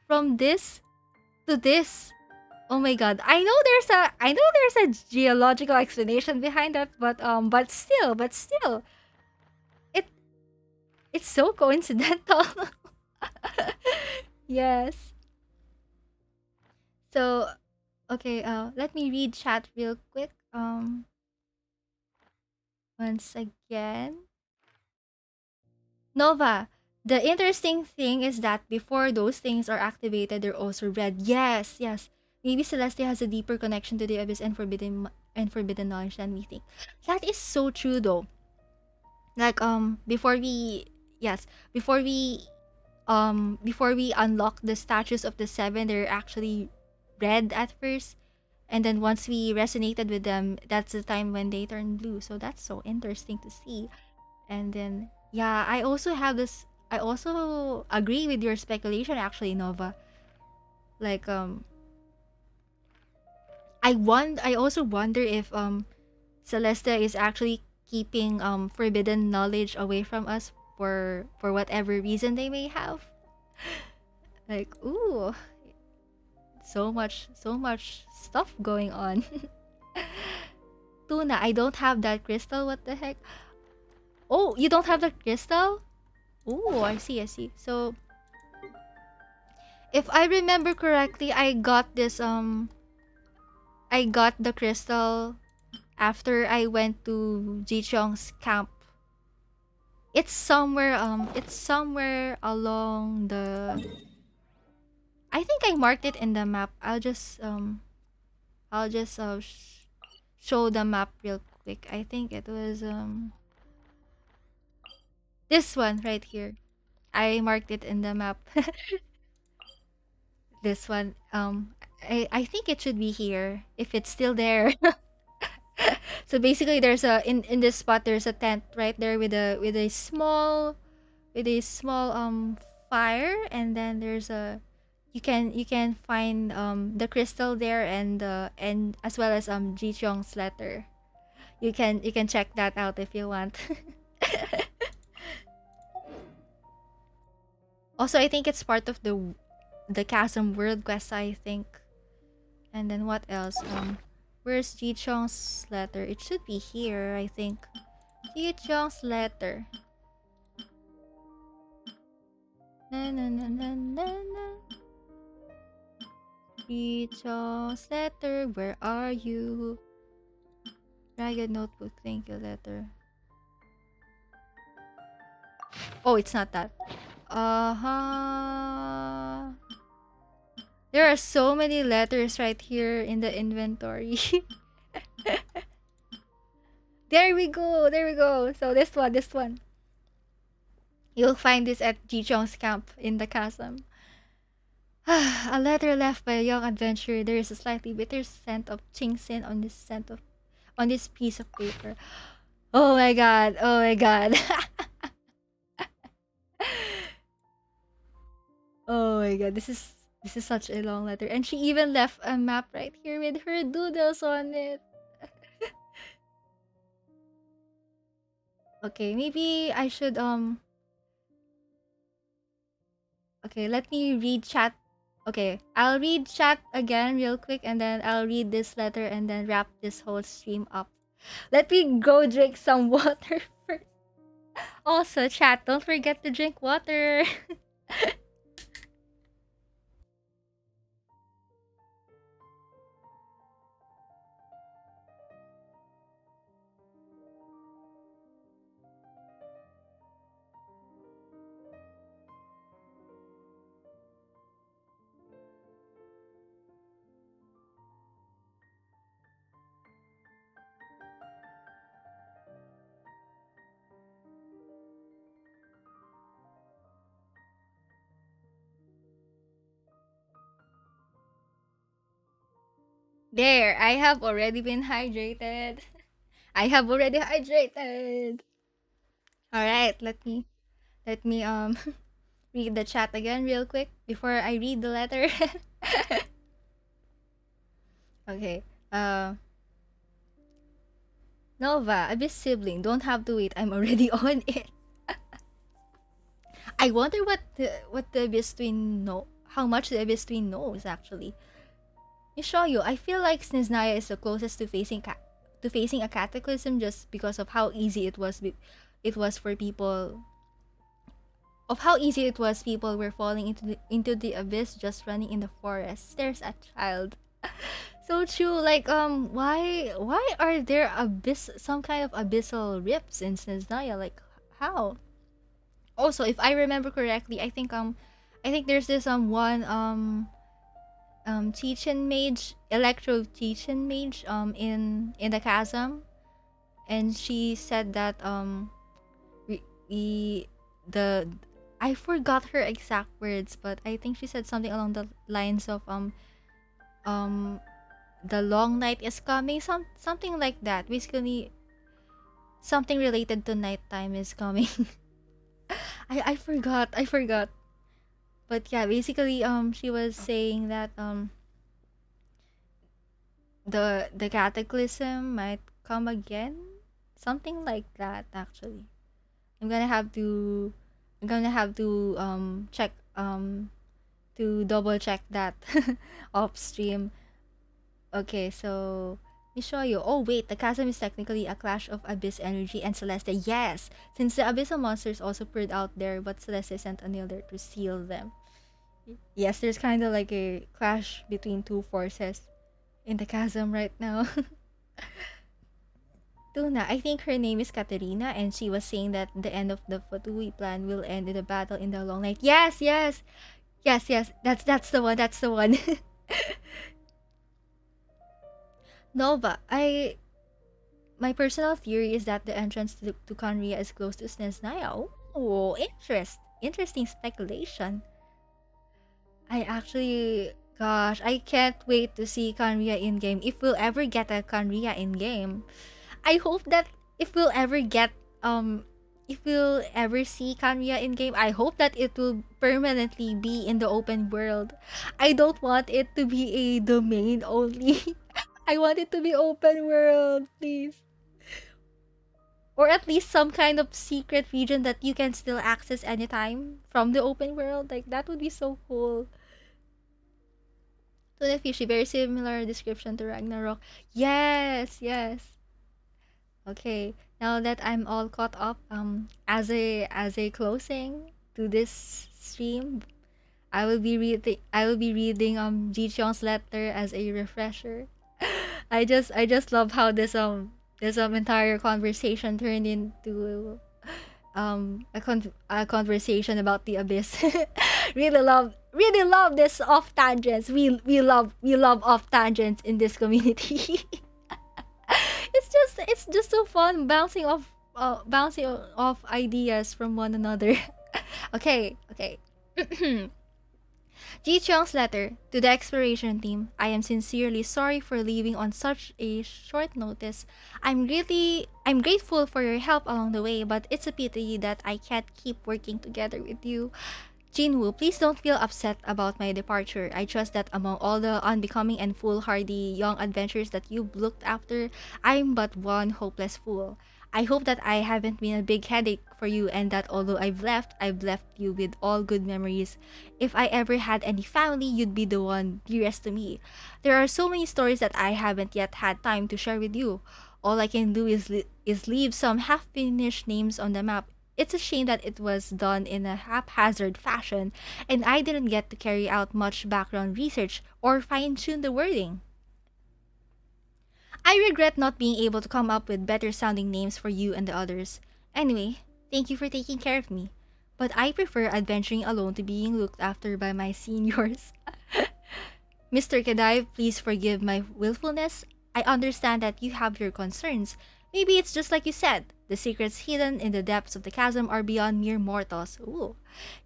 from this to this. Oh my god. I know there's a geological explanation behind that, but still it it's so coincidental. Yes. So okay, let me read chat real quick. Once again. Nova, the interesting thing is that before those things are activated, they're also red. Yes, yes. Maybe Celestia has a deeper connection to the abyss and forbidden knowledge than we think. That is so true though. Like before we yes, before we unlock the statues of the seven, they're actually red at first. And then once we resonated with them, that's the time when they turn blue. So that's so interesting to see. And then yeah, I also agree with your speculation actually, Nova. Like I also wonder if Celestia is actually keeping forbidden knowledge away from us for whatever reason they may have. Like ooh, so much stuff going on. Tuna, I don't have that crystal. What the heck? Oh, you don't have the crystal? Oh, I see, I see. So if I remember correctly, I got the crystal after I went to Jichong's camp. It's somewhere along the I think I marked it in the map. I'll just show the map real quick. I think it was this one right here. I marked it in the map. This one. I think it should be here if it's still there. So basically, there's a in this spot. There's a tent right there with a small fire, and then there's a you can find the crystal there and as well as Ji Chong's letter. You can check that out if you want. Also, I think it's part of the Chasm World Quest, I think. And then what else? Where's Ji Chong's letter? It should be here, I think. Ji Chong's letter. Na na na na na na. Ji Chong's letter, where are you? Dragon notebook, thank you letter. Oh, it's not that. Uh-huh. There are so many letters right here in the inventory. There we go. There we go. So this one. You'll find this at Jichong's camp in the chasm. A letter left by a young adventurer. There is a slightly bitter scent of chingsin on this piece of paper. Oh my god. Oh my god. Oh my god. This is such a long letter. And she even left a map right here with her doodles on it. Okay, maybe I should okay, let me read chat. Okay, I'll read chat again real quick and then I'll read this letter and then wrap this whole stream up. Let me go drink some water first. Also, chat, don't forget to drink water. There, I have already been hydrated. I have already hydrated. All right, let me read the chat again real quick before I read the letter. Okay. Uh Nova, Abyss sibling, don't have to wait. I'm already on it. I wonder what the Abyss twin know. How much the Abyss twin knows actually. Yushoyo, I feel like Sneznaya is the closest to facing a cataclysm just because of how easy it was for people of how easy it was people were falling into the abyss just running in the forest. There's a child. So true. Like why are there some kind of abyssal rips in Sneznaya? Like how? Also, if I remember correctly, I think there's this one Teachin mage, electro Teachin mage in the chasm, and she said that we the I forgot her exact words, but I think she said something along the lines of um the long night is coming, something like that. Basically, something related to nighttime is coming. I forgot. But yeah, basically she was saying that the cataclysm might come again, something like that actually. I'm gonna have to check to double check that off stream. Okay, so let me show you. Oh wait, the chasm is technically a clash of Abyss Energy and Celestia. Yes, since the Abyssal monsters also poured out there, but Celestia sent a nail there to seal them. Yes, there's kind of like a clash between two forces in the chasm right now. Tuna, I think her name is Katerina, and she was saying that the end of the Fatui plan will end in a battle in the long night. Yes, yes, yes, yes. That's the one. That's the one. Nova, my personal theory is that the entrance to Conria is close to Sneznaya. Oh, interesting speculation. I actually, gosh, I can't wait to see Conria in game. If we'll ever get a Conria in game, I hope that if we'll ever get if we'll ever see Conria in game, I hope that it will permanently be in the open world. I don't want it to be a domain only. I want it to be open world, please. Or at least some kind of secret region that you can still access anytime from the open world. Like that would be so cool. Tuna Fishy, very similar description to Ragnarok. Yes, yes. Okay, now that I'm all caught up, as a closing to this stream, I will be reading Ji Cheong's letter as a refresher. I just love how this entire conversation turned into a conversation about the abyss. Really love this off tangents. We love off tangents in this community. It's just so fun bouncing off ideas from one another. Okay. Ji Cheong's letter to the exploration team. I am sincerely sorry for leaving on such a short notice. I'm grateful for your help along the way, but it's a pity that I can't keep working together with you. Jinwoo, please don't feel upset about my departure. I trust that among all the unbecoming and foolhardy young adventurers that you've looked after, I'm but one hopeless fool. I hope that I haven't been a big headache for you and that although I've left you with all good memories. If I ever had any family, you'd be the one dearest to me. There are so many stories that I haven't yet had time to share with you. All I can do is leave some half-finished names on the map. It's a shame that it was done in a haphazard fashion, and I didn't get to carry out much background research or fine-tune the wording. I regret not being able to come up with better sounding names for you and the others. Anyway, thank you for taking care of me. But I prefer adventuring alone to being looked after by my seniors. Mr. Kedai, please forgive my willfulness. I understand that you have your concerns. Maybe it's just like you said. The secrets hidden in the depths of the chasm are beyond mere mortals. Ooh.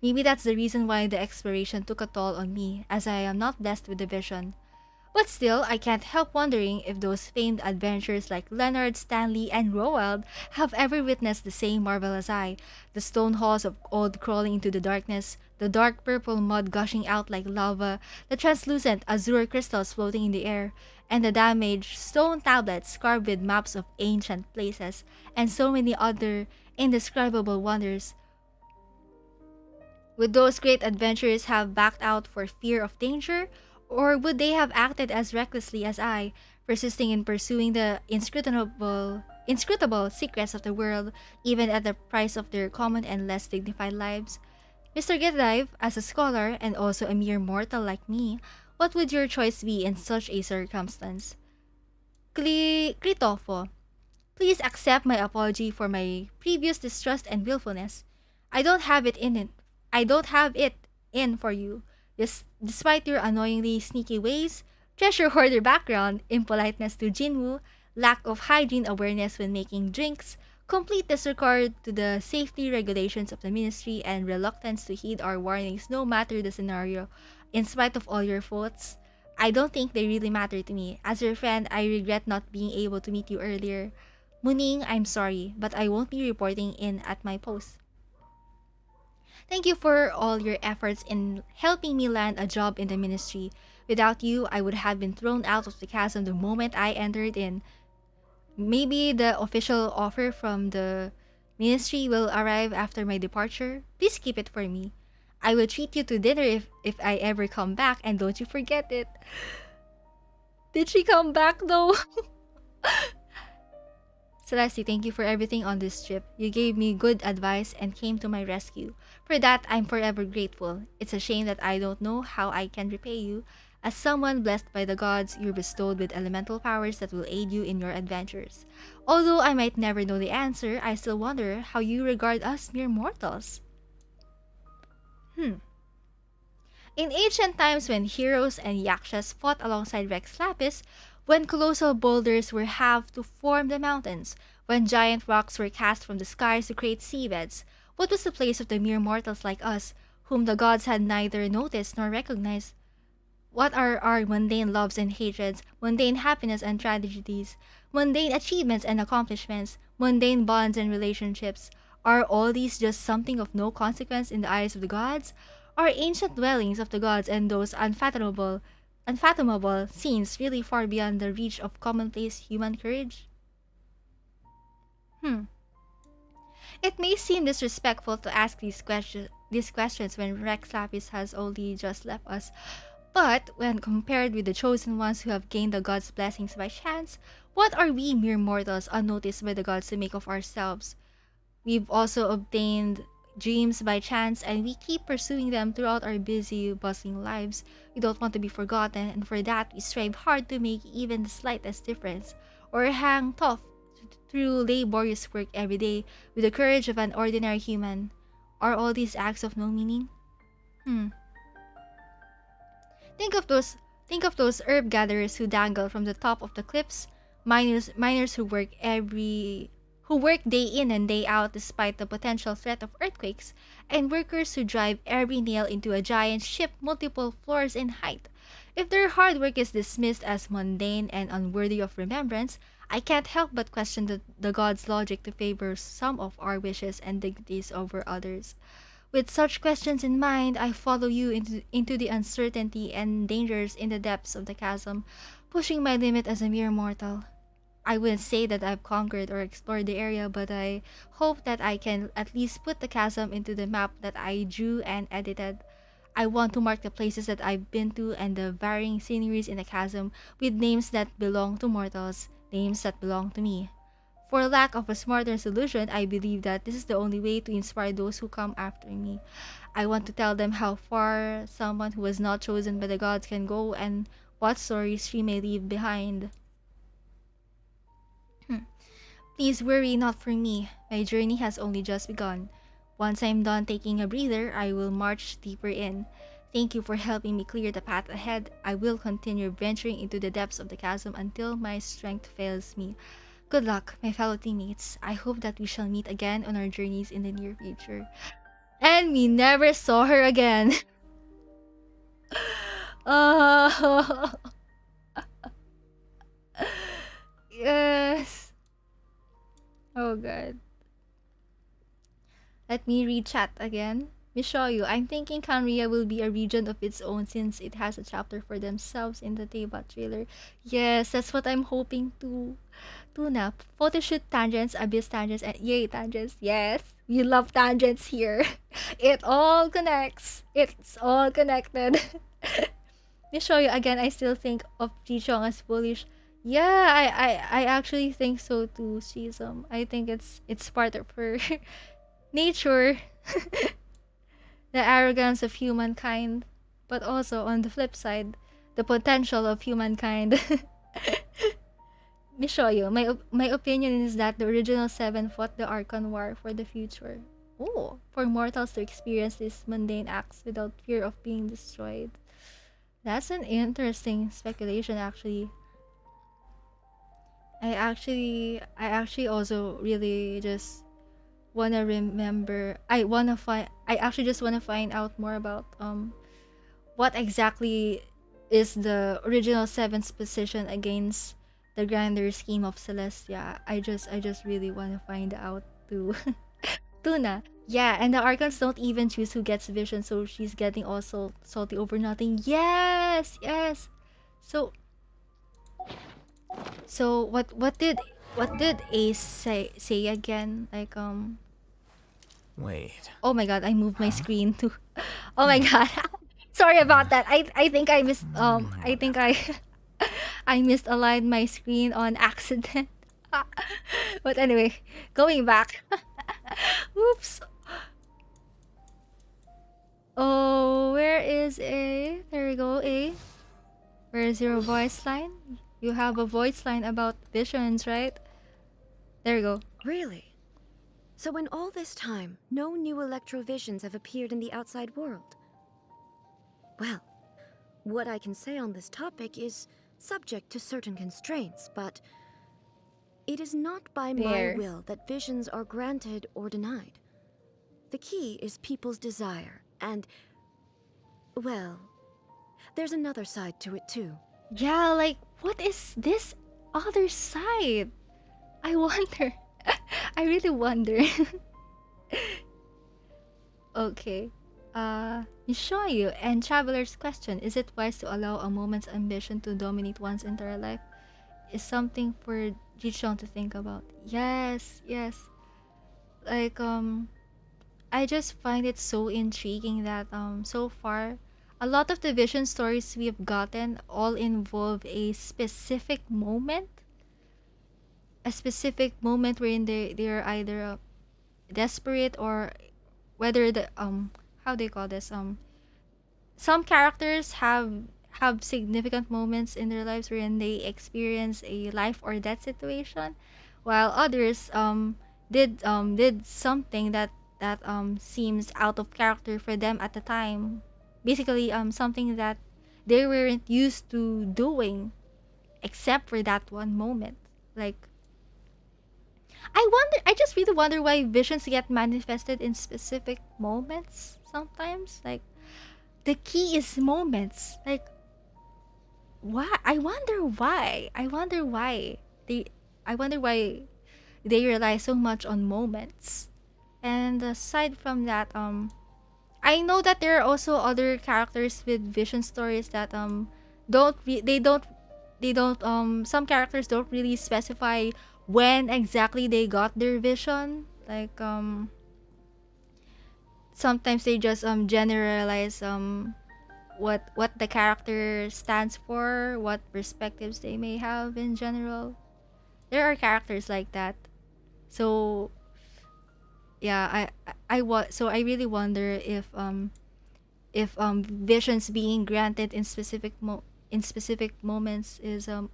Maybe that's the reason why the exploration took a toll on me, as I am not blessed with the vision. But still, I can't help wondering if those famed adventurers like Leonard, Stanley, and Roald have ever witnessed the same marvel as I. The stone halls of old crawling into the darkness, the dark purple mud gushing out like lava, the translucent azure crystals floating in the air, and the damaged stone tablets carved with maps of ancient places, and so many other indescribable wonders. Would those great adventurers have backed out for fear of danger? Or would they have acted as recklessly as I, persisting in pursuing the inscrutable secrets of the world, even at the price of their common and less dignified lives? Mr. Gedive, as a scholar and also a mere mortal like me, what would your choice be in such a circumstance? Kritofo, please accept my apology for my previous distrust and willfulness. I don't have it in it. I don't have it in for you. Despite your annoyingly sneaky ways, treasure hoarder background, impoliteness to Jinwoo, lack of hygiene awareness when making drinks, complete disregard to the safety regulations of the ministry, and reluctance to heed our warnings no matter the scenario, in spite of all your faults. I don't think they really matter to me. As your friend, I regret not being able to meet you earlier. Muning, I'm sorry, but I won't be reporting in at my post. Thank you for all your efforts in helping me land a job in the ministry. Without you, I would have been thrown out of the chasm the moment I entered in. Maybe the official offer from the ministry will arrive after my departure. Please keep it for me. I will treat you to dinner if I ever come back, and don't you forget it. Did she come back though? Celestia, thank you for everything on this trip. You gave me good advice and came to my rescue. For that, I'm forever grateful. It's a shame that I don't know how I can repay you. As someone blessed by the gods, you're bestowed with elemental powers that will aid you in your adventures. Although I might never know the answer, I still wonder how you regard us mere mortals. In ancient times when heroes and yakshas fought alongside Rex Lapis, when colossal boulders were halved to form the mountains, when giant rocks were cast from the skies to create seabeds, what was the place of the mere mortals like us, whom the gods had neither noticed nor recognized? What are our mundane loves and hatreds, mundane happiness and tragedies, mundane achievements and accomplishments, mundane bonds and relationships? Are all these just something of no consequence in the eyes of the gods? Are ancient dwellings of the gods and those unfathomable scenes really far beyond the reach of commonplace human courage? It may seem disrespectful to ask these questions when Rex Lapis has only just left us, but when compared with the chosen ones who have gained the gods' blessings by chance, what are we mere mortals unnoticed by the gods to make of ourselves? We've also obtained dreams by chance, and we keep pursuing them throughout our busy, bustling lives. We don't want to be forgotten, and for that we strive hard to make even the slightest difference, or hang tough through laborious work every day with the courage of an ordinary human. Are all these acts of no meaning? Think of those herb gatherers who dangle from the top of the cliffs, miners who work day in and day out despite the potential threat of earthquakes, and workers who drive every nail into a giant ship multiple floors in height. If their hard work is dismissed as mundane and unworthy of remembrance, I can't help but question the gods' logic to favor some of our wishes and dignities over others. With such questions in mind, I follow you into the uncertainty and dangers in the depths of the chasm, pushing my limit as a mere mortal. I wouldn't say that I've conquered or explored the area, but I hope that I can at least put the chasm into the map that I drew and edited. I want to mark the places that I've been to and the varying sceneries in the chasm with names that belong to mortals, names that belong to me. For lack of a smarter solution, I believe that this is the only way to inspire those who come after me. I want to tell them how far someone who was not chosen by the gods can go and what stories she may leave behind. Please worry not for me. My journey has only just begun. Once I'm done taking a breather, I will march deeper in. Thank you for helping me clear the path ahead. I will continue venturing into the depths of the chasm until my strength fails me. Good luck, my fellow teammates. I hope that we shall meet again on our journeys in the near future. And we never saw her again. uh, god. Let me read chat again. Mishoyu, I'm thinking Kanria will be a region of its own since it has a chapter for themselves in the Teyvat trailer. Yes, that's what I'm hoping to. Tuna, photoshoot tangents, abyss tangents, and yay tangents. Yes, we love tangents here. It all connects. It's all connected. Mishoyu, again, I still think of Jichong as bullish. Yeah, I actually think so too, Shizum. I think it's part of her nature. The arrogance of humankind, but also on the flip side, the potential of humankind. Mishoyo, my opinion is that the original seven fought the Archon War for the future. Oh, for mortals to experience these mundane acts without fear of being destroyed. That's an interesting speculation, actually. I actually also really just wanna remember. I actually just wanna find out more about what exactly is the original seven's position against the grander scheme of Celestia. I just really wanna find out too. Tuna. Yeah, and the Archons don't even choose who gets vision, so she's getting also salty over nothing. Yes, yes. So what did Ace say again? Like Wait. oh my god, I moved my screen too. Oh my god. Sorry about that. I think I missed I think I I misaligned my screen on accident. But anyway, going back. Oops. Oh, where is A? There we go, A. Where is your voice line? You have a voice line about visions, right? There you go. Really? So in all this time, no new electrovisions have appeared in the outside world? Well, what I can say on this topic is subject to certain constraints, but it is not by my will that visions are granted or denied. The key is people's desire, and, well, there's another side to it too. Yeah, like, what is this other side? I wonder. I really wonder. Okay. Mishoyu and Traveler's question, is it wise to allow a moment's ambition to dominate one's entire life? Is something for Jichong to think about. Yes, yes. Like, I just find it so intriguing that, so far, a lot of the vision stories we've gotten all involve a specific moment. A specific moment wherein they're either desperate or whether the how do you call this some characters have significant moments in their lives wherein they experience a life or death situation, while others did something that seems out of character for them at the time. Basically, something that they weren't used to doing, except for that one moment. Like, I just really wonder why visions get manifested in specific moments sometimes. Like, the key is moments. Like, why? I wonder why. I wonder why they rely so much on moments. And aside from that, I know that there are also other characters with vision stories that they don't some characters don't really specify when exactly they got their vision. Like, sometimes they just generalize what the character stands for, what perspectives they may have in general. There are characters like that. So yeah, I really wonder if visions being granted in specific moments is a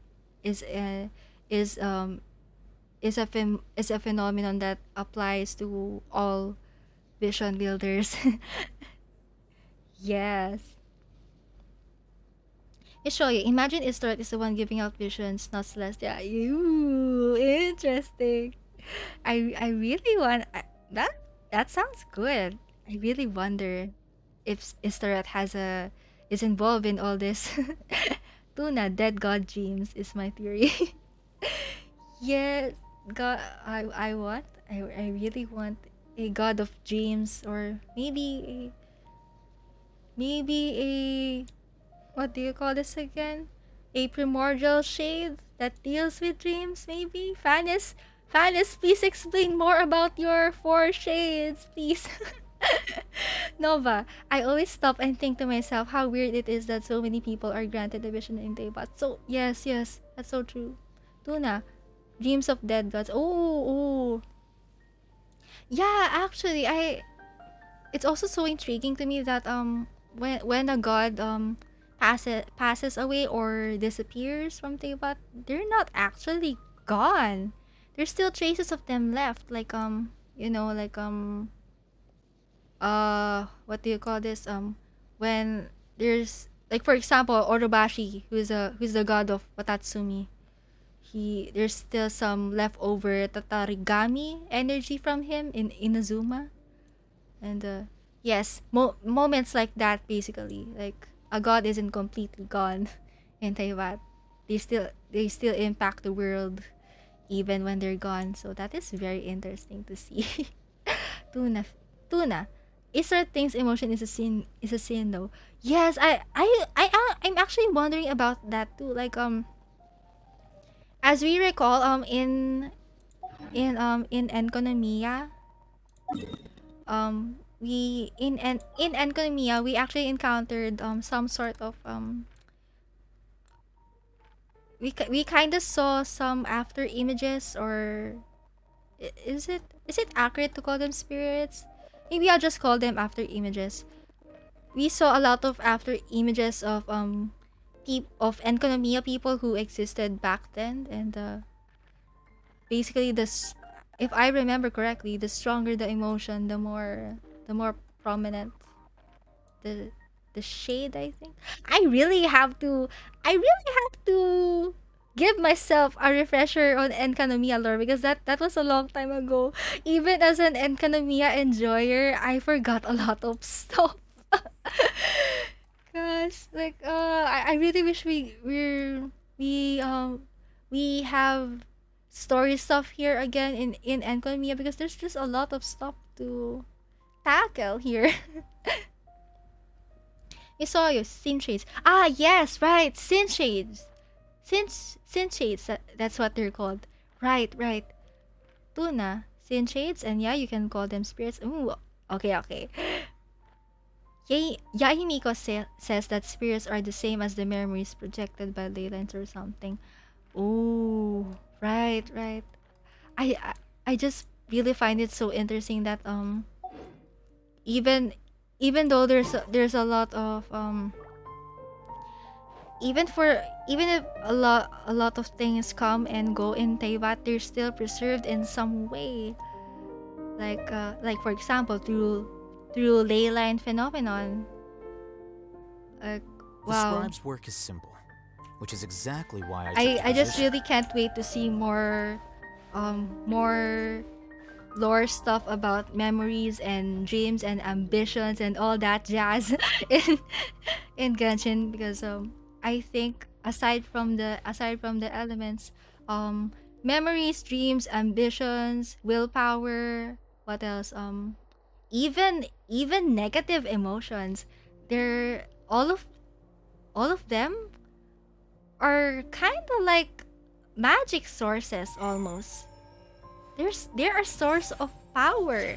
is is a phenomenon that applies to all vision builders. Yes. Ishoya, imagine Istrat is the one giving out visions, not Celestia. Ooh, interesting. I really want that sounds good. I really wonder if Istrat is involved in all this. Tuna, dead god dreams is my theory. Yes, God, I what? I really want a god of dreams, or maybe a, what do you call this again? A primordial shade that deals with dreams, maybe? Fanis, please explain more about your four shades, please. Nova, I always stop and think to myself how weird it is that so many people are granted a vision in Teyvat. So, yes, that's so true. Tuna, dreams of dead gods. Oh. Yeah, actually, it's also so intriguing to me that when a god passes away or disappears from Teyvat, they're not actually gone. There's still traces of them left, like what do you call this, when there's, like, for example, Orobashi, who's the god of Watatsumi. There's still some leftover Tatarigami energy from him in Inazuma. And yes, moments like that, basically, like a god isn't completely gone in Teyvat. They still impact the world even when they're gone. So that is very interesting to see. Tuna, Tuna. Is there things emotion is a sin, though? Yes, I'm actually wondering about that too. Like, as we recall, in Enconomia, in Enconomia, we actually encountered some sort of we kind of saw some after images, or is it accurate to call them spirits? Maybe I'll just call them after images. We saw a lot of after images of Enconomia people who existed back then, and basically if I remember correctly, the stronger the emotion, the more prominent the shade, I think. I really have to give myself a refresher on Enkanomiya lore, because that was a long time ago. Even as an Enkanomiya enjoyer, I forgot a lot of stuff. Gosh, like I really wish we have story stuff here again in Enkanomiya, because there's just a lot of stuff to tackle here. You saw your sin shades. Ah, yes, right, sin shades. Sin shades. That's what they're called. Right. Tuna, sin shades, and yeah, you can call them spirits. Ooh, okay. Yahimiko says that spirits are the same as the memories projected by ley lines or something. Ooh, right. I just really find it so interesting that even though there's a lot of even if a lot of things come and go in Teyvat, they're still preserved in some way. Like for example, through ley line phenomenon. Like, The wow. scribe's work is simple, which is exactly why I just really can't wait to see more lore stuff about memories and dreams and ambitions and all that jazz in Genshin, because I think aside from the elements, memories, dreams, ambitions, willpower, what else, even negative emotions, they're all of them are kind of like magic sources almost. They're a source of power.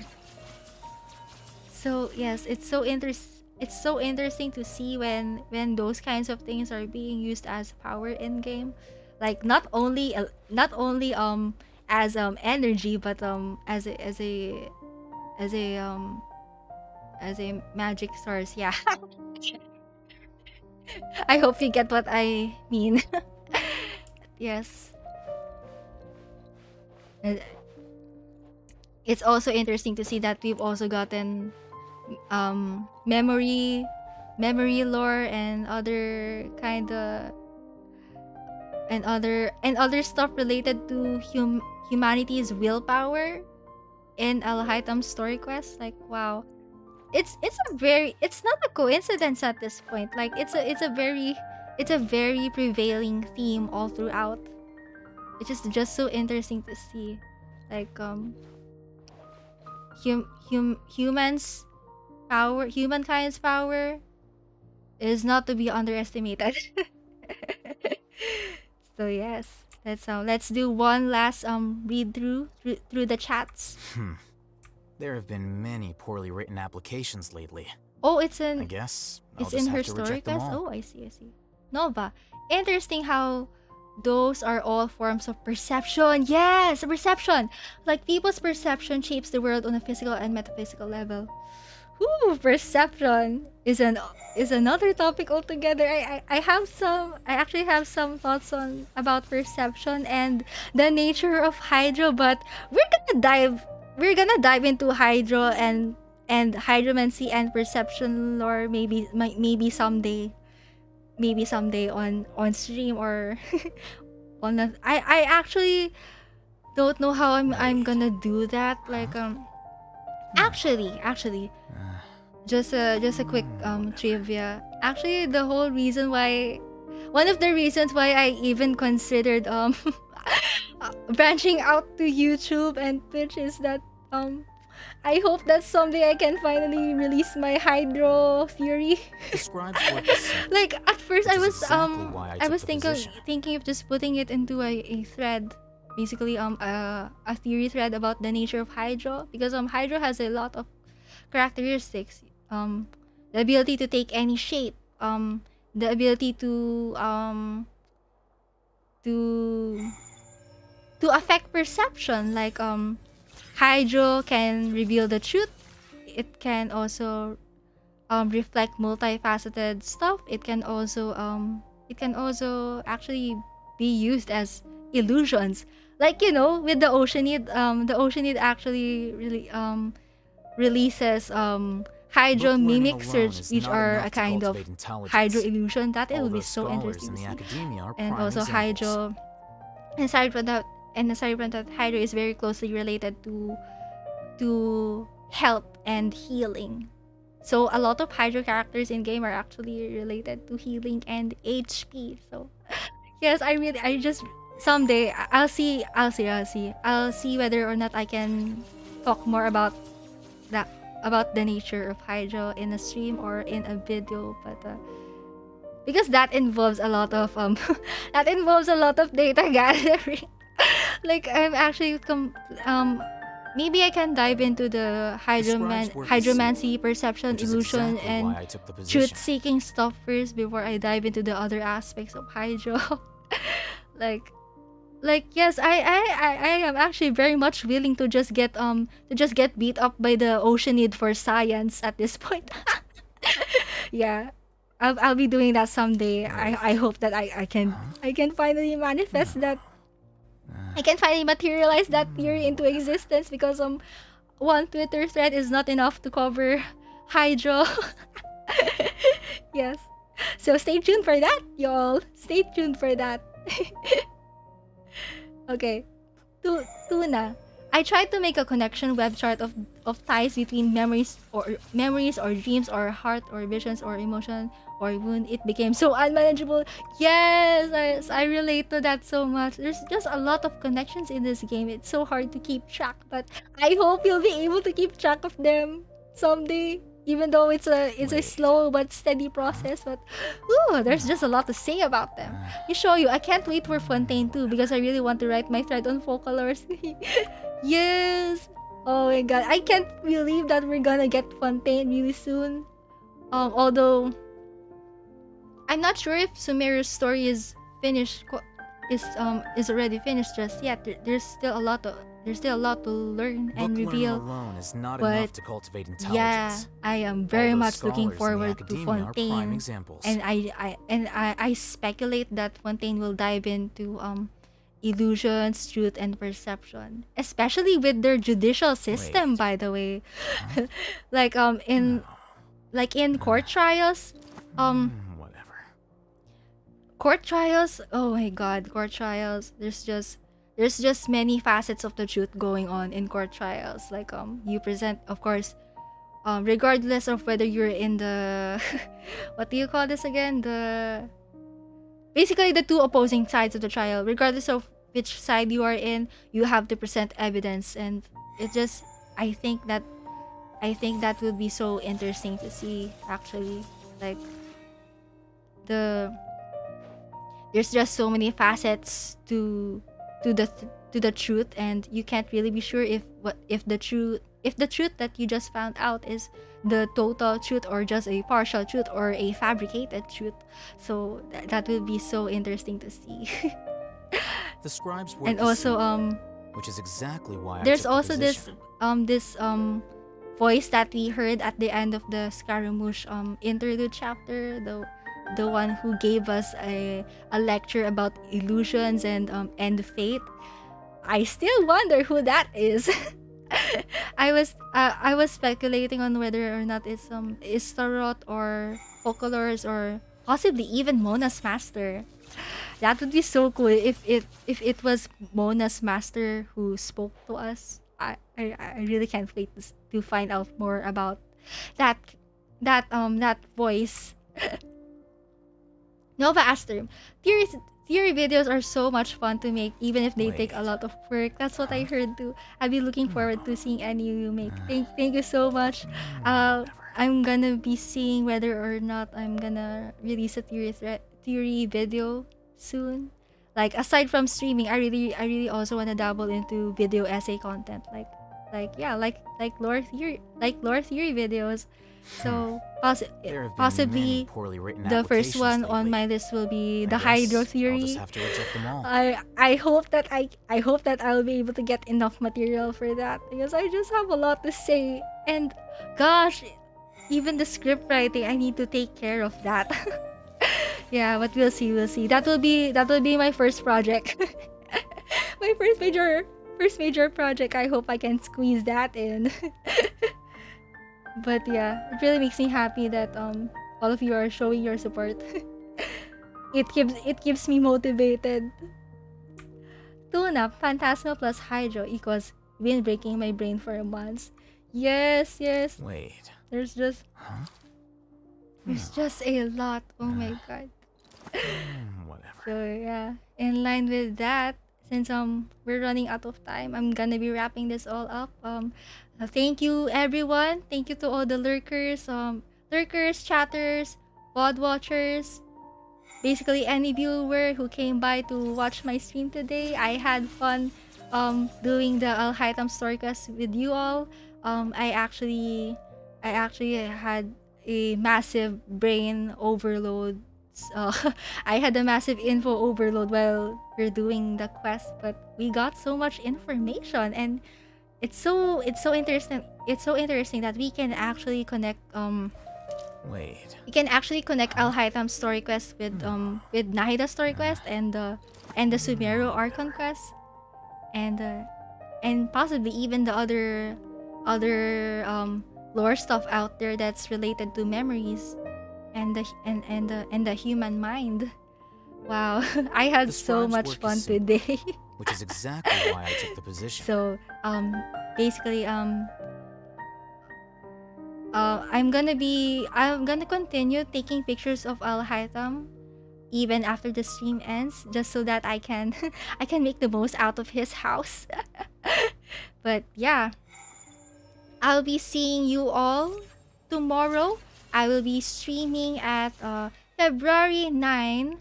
So yes, it's so interesting to see when those kinds of things are being used as power in game, like not only as energy, but as a magic source. Yeah. I hope you get what I mean. Yes. Uh, It's also interesting to see that we've also gotten memory lore and other kind of and other stuff related to humanity's willpower in Alhaitham Story Quest. Like, wow. It's not a coincidence at this point. Like, it's a very prevailing theme all throughout. It's just so interesting to see. Like, humankind's power is not to be underestimated. So yes, let's do one last read through the chats. There have been many poorly written applications lately. Oh, it's in. I guess I'll It's just in her have to story reject them quest. all. Oh, I see. Nova. Interesting how those are all forms of perception. Yes, perception. Like people's perception shapes the world on a physical and metaphysical level. Ooh, perception is another topic altogether. I actually have some thoughts on about perception and the nature of Hydro, but we're gonna dive into Hydro and hydromancy and perception lore maybe someday. Maybe someday on stream or on I actually don't know how I'm gonna do that. Like actually just a quick trivia. Actually, the whole reason why one of the reasons why I even considered branching out to YouTube and Twitch is that I hope that someday I can finally release my hydro theory. Like at first I was I was thinking of just putting it into a thread, basically a theory thread about the nature of hydro, because hydro has a lot of characteristics, the ability to take any shape, the ability to affect perception, like hydro can reveal the truth. It can also reflect multifaceted stuff. It can also actually be used as illusions, like with the Oceanid actually really releases hydro mimic surge, which are a kind of hydro illusion. That it will be so interesting to see. And also hydro, and aside from that, hydro is very closely related to health and healing. So a lot of hydro characters in game are actually related to healing and HP. So yes, I just someday I'll see whether or not I can talk more about the nature of hydro in a stream or in a video, but because that involves a lot of data gathering. Like I'm actually maybe I can dive into the hydromancy, perception, illusion, and truth-seeking stuff first before I dive into the other aspects of hydro. like yes, I am actually very much willing to just get beat up by the Oceanid for science at this point. Yeah, I'll be doing that someday. I hope that I can finally manifest that. I can finally materialize that theory into existence, because one Twitter thread is not enough to cover hydro. Yes. So stay tuned for that, y'all. Stay tuned for that. Okay. Tuna. I tried to make a connection web chart of ties between memories or dreams or heart or visions or emotion or wound. It became so unmanageable. Yes, I relate to that so much. There's just a lot of connections in this game. It's so hard to keep track, but I hope you'll be able to keep track of them someday. Even though it's a slow but steady process, but there's just a lot to say about them. I can't wait for Fontaine too, because I really want to write my thread on Folklores. Yes. Oh my god, I can't believe that we're gonna get Fontaine really soon. Although I'm not sure if Sumeru's story is finished, is already finished just yet. There's still a lot to learn and reveal. Alone is not but enough to cultivate intelligence. yeah, I am very All those much looking scholars in the forward to academia are prime Fontaine, examples. and I speculate that Fontaine will dive into illusions, truth, and perception, especially with their judicial system. By the way, like in court trials, court trials. Oh my God, court trials. There's just many facets of the truth going on in court trials. Like you present, of course, regardless of whether you're in the what do you call this again? Basically the two opposing sides of the trial. Regardless of which side you are in, you have to present evidence, and I think that would be so interesting to see, actually. Like, there's just so many facets to the truth, and you can't really be sure if the truth that you just found out is the total truth or just a partial truth or a fabricated truth. So that will be so interesting to see. The scribes were And also which is exactly why there's I took also the position. this voice that we heard at the end of the Scaramouche interlude chapter, the one who gave us a lecture about illusions and fate. I still wonder who that is. I was speculating on whether or not it's Istarot or Folklores or possibly even Mona's master. That would be so cool if it was Mona's master who spoke to us. I really can't wait to find out more about that that voice. Nova Aster, theory videos are so much fun to make, even if they take a lot of work. That's what I heard too. I'll be looking forward to seeing any you make. Thank you so much. I'm gonna be seeing whether or not I'm gonna release a theory video soon. Like, aside from streaming, I really also wanna dabble into video essay content. Like lore theory videos. So There have been possibly many poorly written the first applications one lately. on my list will be the guess hydro I'll theory. just have to reject them all. I hope that I hope that I'll be able to get enough material for that, because I just have a lot to say. And gosh, even the script writing, I need to take care of that. Yeah, but we'll see. That will be my first project. My first major project. I hope I can squeeze that in. But yeah, it really makes me happy that all of you are showing your support. It keeps me motivated. Tuna, Phantasma plus Hydro equals wind breaking my brain for a month. Yes. Wait. There's just a lot. Oh my god. Whatever. So yeah, in line with that, since we're running out of time, I'm gonna be wrapping this all up. Thank you everyone. Thank you to all the lurkers, chatters, pod watchers, basically any viewer who came by to watch my stream today. I had fun doing the Alhaitham Story Quest with you all. I actually had a massive brain overload. I had a massive info overload while we're doing the quest, but we got so much information, and it's so interesting. It's so interesting that we can actually connect Wait. we can actually connect Alhaitham Story Quest with Nahida Story Quest and the Sumeru Archon Quest, and possibly even the other lore stuff out there that's related to memories and the human mind. Wow, I had The so scribe's much work fun is simple, today. which is exactly why I took the position. So basically I'm gonna continue taking pictures of Alhaitham even after the stream ends, just so that I can I can make the most out of his house. But yeah, I'll be seeing you all tomorrow. I will be streaming at February 9,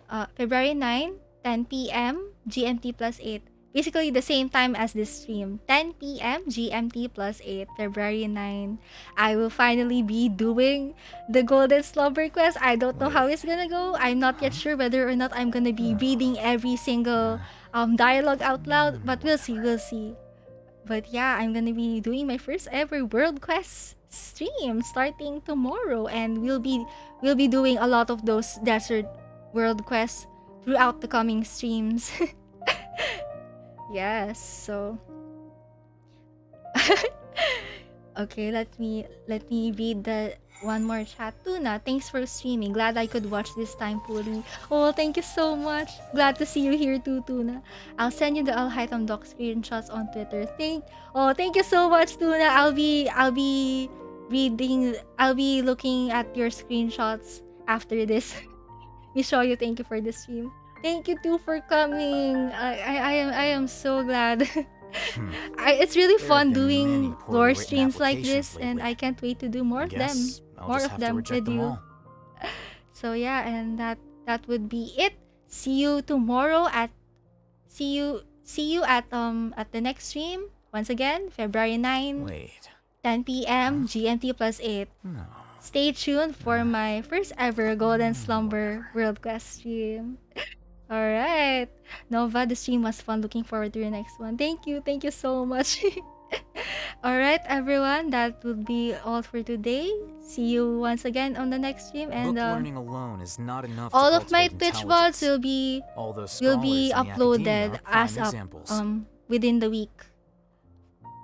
10 p.m. GMT plus 8. Basically the same time as this stream, 10 p.m. GMT plus 8, February 9. I will finally be doing the Golden Slumber Quest. I don't know how it's gonna go. I'm not yet sure whether or not I'm gonna be reading every single dialogue out loud, but we'll see. But yeah, I'm gonna be doing my first ever World Quest stream starting tomorrow, and we'll be doing a lot of those desert world quests throughout the coming streams. Yes, so okay, let me read the one more chat. Tuna, thanks for streaming. Glad I could watch this time fully. Oh, thank you so much. Glad to see you here too, Tuna. I'll send you the Alhaitham doc screenshots on Twitter. Thank you so much, Tuna. I'll be looking at your screenshots after this. Mishoyu, thank you for the stream. Thank you too for coming. I am so glad. It's really There have fun been many doing poorly lore written streams like applications this, and lately. I can't wait to do more I of them. guess I'll More just of have to them reject with them you. all. So yeah, and that would be it. See you tomorrow at see you at the next stream. Once again, February 9, Wait. 10 p.m. GMT plus 8. No. Stay tuned for my first ever Golden Slumber World Quest stream. Alright. Nova, the stream was fun. Looking forward to your next one. Thank you. Thank you so much. Alright, everyone. That will be all for today. See you once again on the next stream. And Book learning alone is not enough all to of my cultivate Twitch VODs intelligence. Although will be scholars in the uploaded academia are as prime examples. within the week.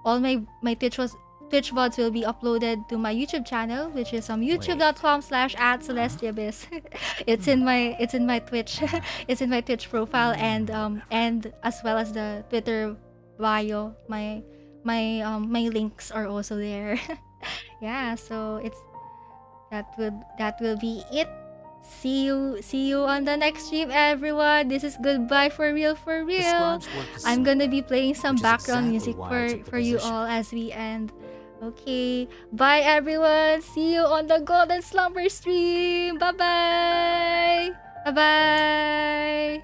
All my Twitch VODs will be uploaded to my YouTube channel, which is youtube.com/@celestiabiz. it's in my Twitch. It's in my Twitch profile and as well as the Twitter bio. My links are also there. Yeah, so that will be it. See you on the next stream, everyone. This is goodbye for real, for real. I'm gonna be playing some background music for you all as we end. Okay, bye everyone. See you on the Golden Slumber stream. Bye bye. Bye bye.